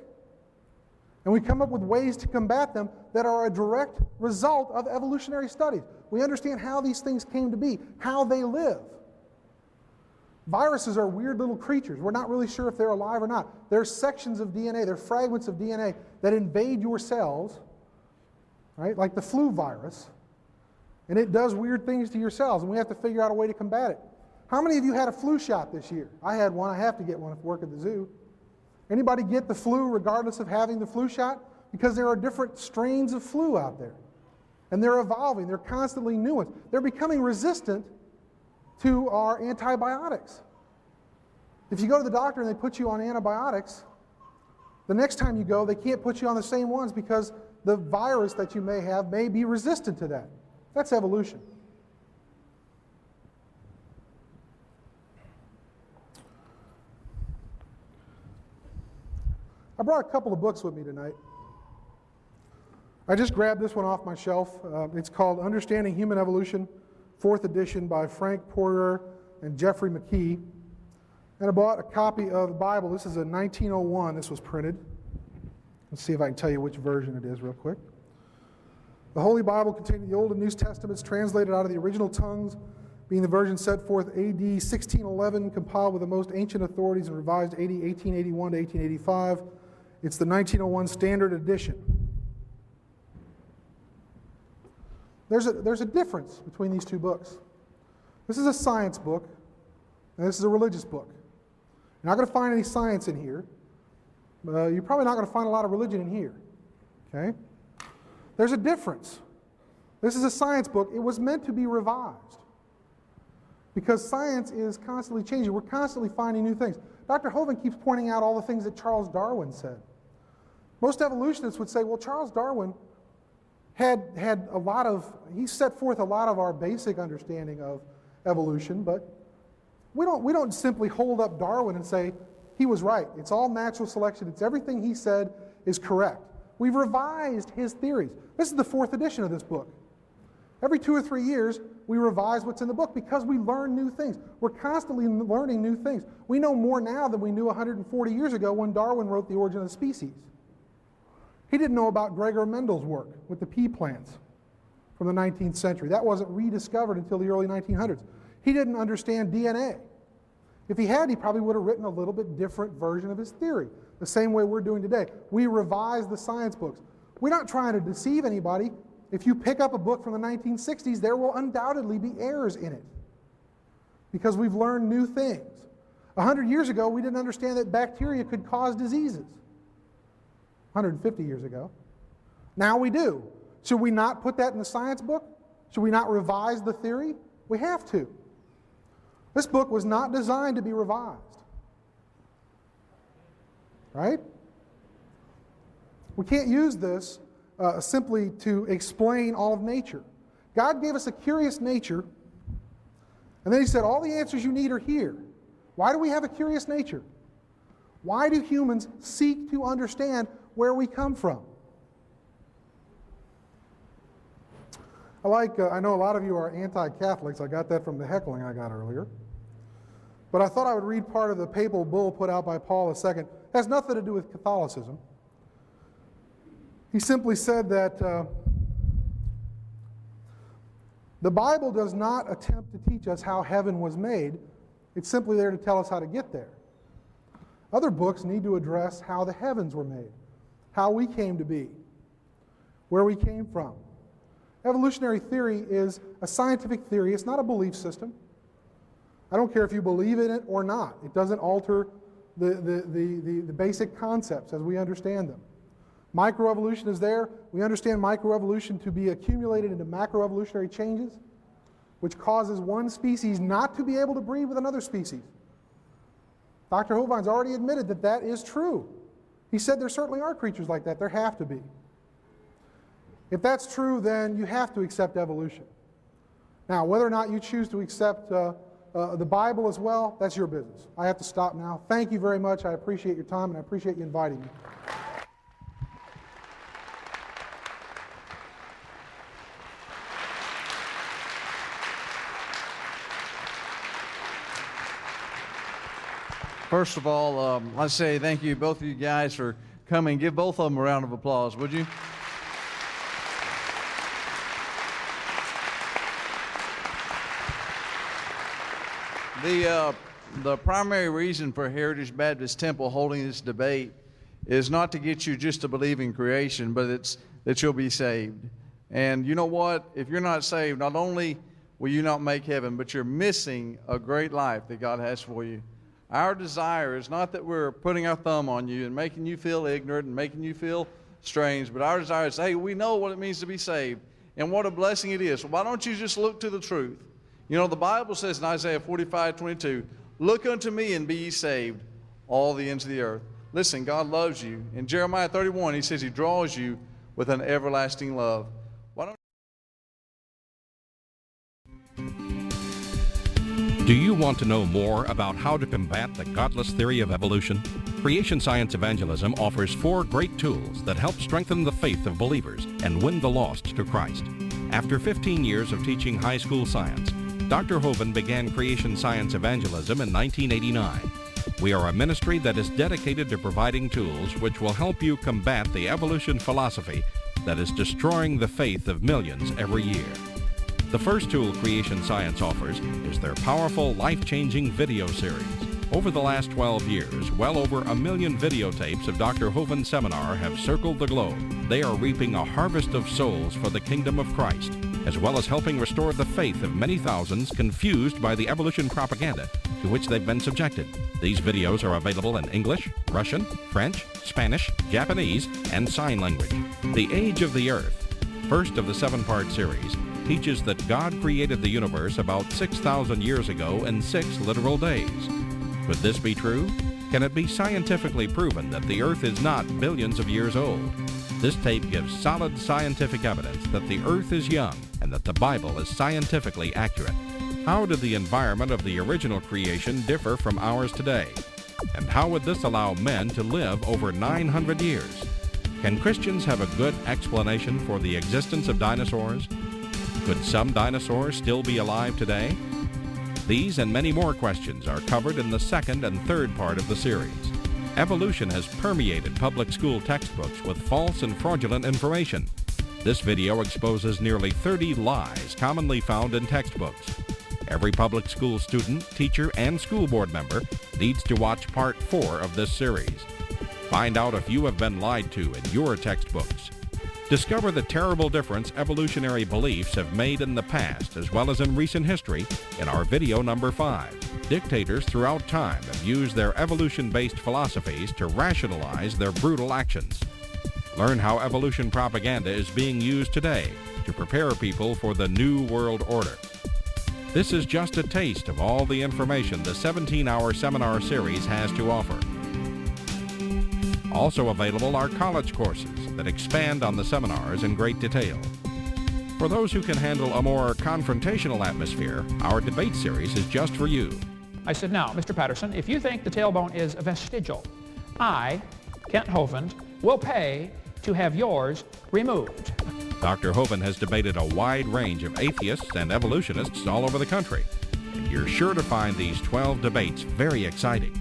And we come up with ways to combat them that are a direct result of evolutionary studies. We understand how these things came to be, how they live. Viruses are weird little creatures. We're not really sure if they're alive or not. They're sections of DNA, they're fragments of DNA that invade your cells, right? Like the flu virus. And it does weird things to your cells, and we have to figure out a way to combat it. How many of you had a flu shot this year? I had one. I have to get one if I work at the zoo. Anybody get the flu regardless of having the flu shot? Because there are different strains of flu out there. And they're evolving. They're constantly new ones. They're becoming resistant to our antibiotics. If you go to the doctor and they put you on antibiotics, the next time you go, they can't put you on the same ones because the virus that you may have may be resistant to that. That's evolution. I brought a couple of books with me tonight. I just grabbed this one off my shelf. It's called Understanding Human Evolution, 4th edition by Frank Porter and Jeffrey McKee. And I bought a copy of the Bible. This is a 1901. This was printed. Let's see if I can tell you which version it is real quick. The Holy Bible containing the Old and New Testaments translated out of the original tongues, being the version set forth AD 1611, compiled with the most ancient authorities and revised AD 1881 to 1885. It's the 1901 Standard Edition. There's a difference between these two books. This is a science book, and this is a religious book. You're not going to find any science in here. You're probably not going to find a lot of religion in here. Okay? There's a difference. This is a science book. It was meant to be revised because science is constantly changing. We're constantly finding new things. Dr. Hovind keeps pointing out all the things that Charles Darwin said. Most evolutionists would say, well, Charles Darwin had a lot of, he set forth a lot of our basic understanding of evolution, but we don't simply hold up Darwin and say, he was right. It's all natural selection. It's everything he said is correct. We've revised his theories. This is the 4th edition of this book. Every 2 or 3 years, we revise what's in the book because we learn new things. We're constantly learning new things. We know more now than we knew 140 years ago when Darwin wrote The Origin of the Species. He didn't know about Gregor Mendel's work with the pea plants from the 19th century. That wasn't rediscovered until the early 1900s. He didn't understand DNA. If he had, he probably would have written a little bit different version of his theory, the same way we're doing today. We revise the science books. We're not trying to deceive anybody. If you pick up a book from the 1960s, there will undoubtedly be errors in it because we've learned new things. 100 years ago, we didn't understand that bacteria could cause diseases. 150 years ago. Now we do. Should we not put that in the science book? Should we not revise the theory? We have to. This book was not designed to be revised. Right? We can't use this simply to explain all of nature. God gave us a curious nature, and then he said, all the answers you need are here. Why do we have a curious nature? Why do humans seek to understand where we come from? I know a lot of you are anti-Catholics. I got that from the heckling I got earlier. But I thought I would read part of the papal bull put out by Paul II. It has nothing to do with Catholicism. He simply said that the Bible does not attempt to teach us how heaven was made. It's simply there to tell us how to get there. Other books need to address how the heavens were made, how we came to be, where we came from. Evolutionary theory is a scientific theory. It's not a belief system. I don't care if you believe in it or not. It doesn't alter the basic concepts as we understand them. Microevolution is there. We understand microevolution to be accumulated into macroevolutionary changes, which causes one species not to be able to breed with another species. Dr. Hovind's already admitted that that is true. He said there certainly are creatures like that. There have to be. If that's true, then you have to accept evolution. Now, whether or not you choose to accept the Bible as well, that's your business. I have to stop now. Thank you very much. I appreciate your time, and I appreciate you inviting me. First of all, I say thank you, both of you guys, for coming. Give both of them a round of applause, would you? The primary reason for Heritage Baptist Temple holding this debate is not to get you just to believe in creation, but it's that you'll be saved. And you know what? If you're not saved, not only will you not make heaven, but you're missing a great life that God has for you. Our desire is not that we're putting our thumb on you and making you feel ignorant and making you feel strange, but our desire is, hey, we know what it means to be saved and what a blessing it is. So why don't you just look to the truth? You know, the Bible says in Isaiah 45:22, look unto me and be ye saved, all the ends of the earth. Listen, God loves you. In Jeremiah 31, he says he draws you with an everlasting love. Why don't Do you want to know more about how to combat the godless theory of evolution? Creation Science Evangelism offers 4 great tools that help strengthen the faith of believers and win the lost to Christ. After 15 years of teaching high school science, Dr. Hovind began Creation Science Evangelism in 1989. We are a ministry that is dedicated to providing tools which will help you combat the evolution philosophy that is destroying the faith of millions every year. The first tool Creation Science offers is their powerful, life-changing video series. Over the last 12 years, well over 1 million videotapes of Dr. Hovind's seminar have circled the globe. They are reaping a harvest of souls for the kingdom of Christ, as well as helping restore the faith of many thousands confused by the evolution propaganda to which they've been subjected. These videos are available in English, Russian, French, Spanish, Japanese, and sign language. The Age of the Earth, first of the 7-part series, teaches that God created the universe about 6,000 years ago in 6 literal days. Could this be true? Can it be scientifically proven that the Earth is not billions of years old? This tape gives solid scientific evidence that the Earth is young and that the Bible is scientifically accurate. How did the environment of the original creation differ from ours today? And how would this allow men to live over 900 years? Can Christians have a good explanation for the existence of dinosaurs? Could some dinosaurs still be alive today? These and many more questions are covered in the 2nd and 3rd part of the series. Evolution has permeated public school textbooks with false and fraudulent information. This video exposes nearly 30 lies commonly found in textbooks. Every public school student, teacher, and school board member needs to watch part 4 of this series. Find out if you have been lied to in your textbooks. Discover the terrible difference evolutionary beliefs have made in the past as well as in recent history in our video number 5. Dictators throughout time have used their evolution-based philosophies to rationalize their brutal actions. Learn how evolution propaganda is being used today to prepare people for the New World Order. This is just a taste of all the information the 17-hour seminar series has to offer. Also available are college courses that expand on the seminars in great detail. For those who can handle a more confrontational atmosphere, our debate series is just for you. I said, now, Mr. Patterson, if you think the tailbone is vestigial, I, Kent Hovind, will pay to have yours removed. Dr. Hovind has debated a wide range of atheists and evolutionists all over the country, and you're sure to find these 12 debates very exciting.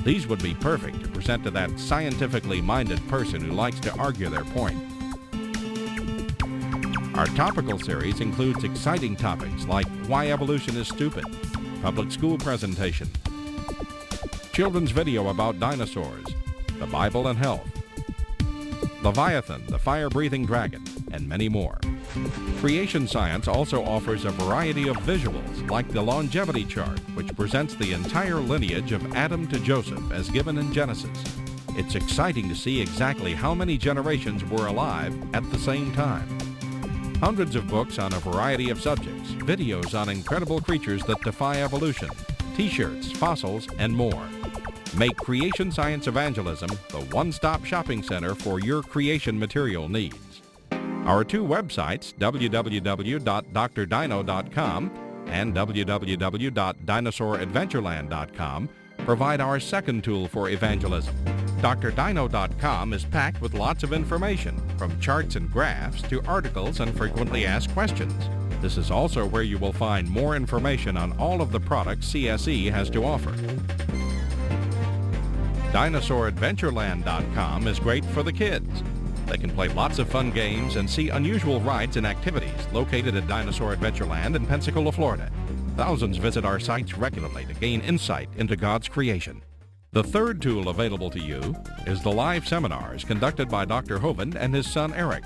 These would be perfect to present to that scientifically minded person who likes to argue their point. Our topical series includes exciting topics like why evolution is stupid, public school presentation, children's video about dinosaurs, the Bible and health, Leviathan, the fire-breathing dragon, and many more. Creation Science also offers a variety of visuals like the longevity chart, which presents the entire lineage of Adam to Joseph as given in Genesis. It's exciting to see exactly how many generations were alive at the same time. Hundreds of books on a variety of subjects, videos on incredible creatures that defy evolution, t-shirts, fossils, and more. Make Creation Science Evangelism the one-stop shopping center for your creation material needs. Our two websites, www.drdino.com and www.dinosauradventureland.com, provide our second tool for evangelism. drdino.com is packed with lots of information, from charts and graphs to articles and frequently asked questions. This is also where you will find more information on all of the products CSE has to offer. DinosaurAdventureland.com is great for the kids. They can play lots of fun games and see unusual rides and activities located at Dinosaur Adventureland in Pensacola, Florida. Thousands visit our sites regularly to gain insight into God's creation. The third tool available to you is the live seminars conducted by Dr. Hovind and his son Eric.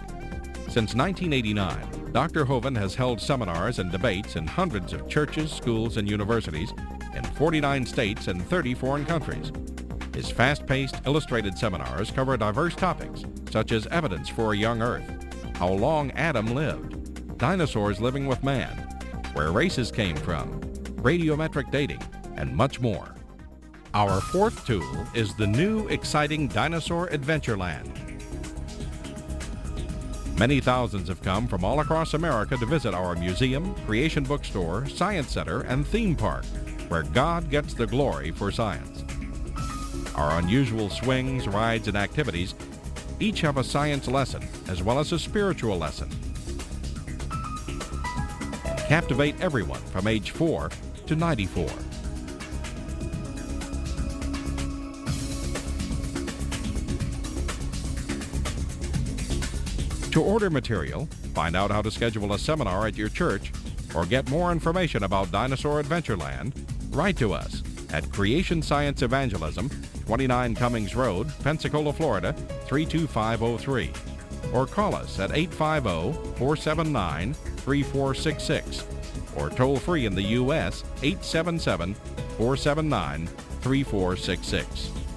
Since 1989, Dr. Hovind has held seminars and debates in hundreds of churches, schools, and universities in 49 states and 30 foreign countries. His fast-paced, illustrated seminars cover diverse topics, such as evidence for a young Earth, how long Adam lived, dinosaurs living with man, where races came from, radiometric dating, and much more. Our fourth tool is the new, exciting Dinosaur Adventureland. Many thousands have come from all across America to visit our museum, creation bookstore, science center, and theme park, where God gets the glory for science. Our unusual swings, rides, and activities each have a science lesson as well as a spiritual lesson. And captivate everyone from age 4 to 94. To order material, find out how to schedule a seminar at your church, or get more information about Dinosaur Adventureland, write to us at Creation Science Evangelism, 29 Cummings Road, Pensacola, Florida, 32503, or call us at 850-479-3466, or toll free in the U.S. 877-479-3466.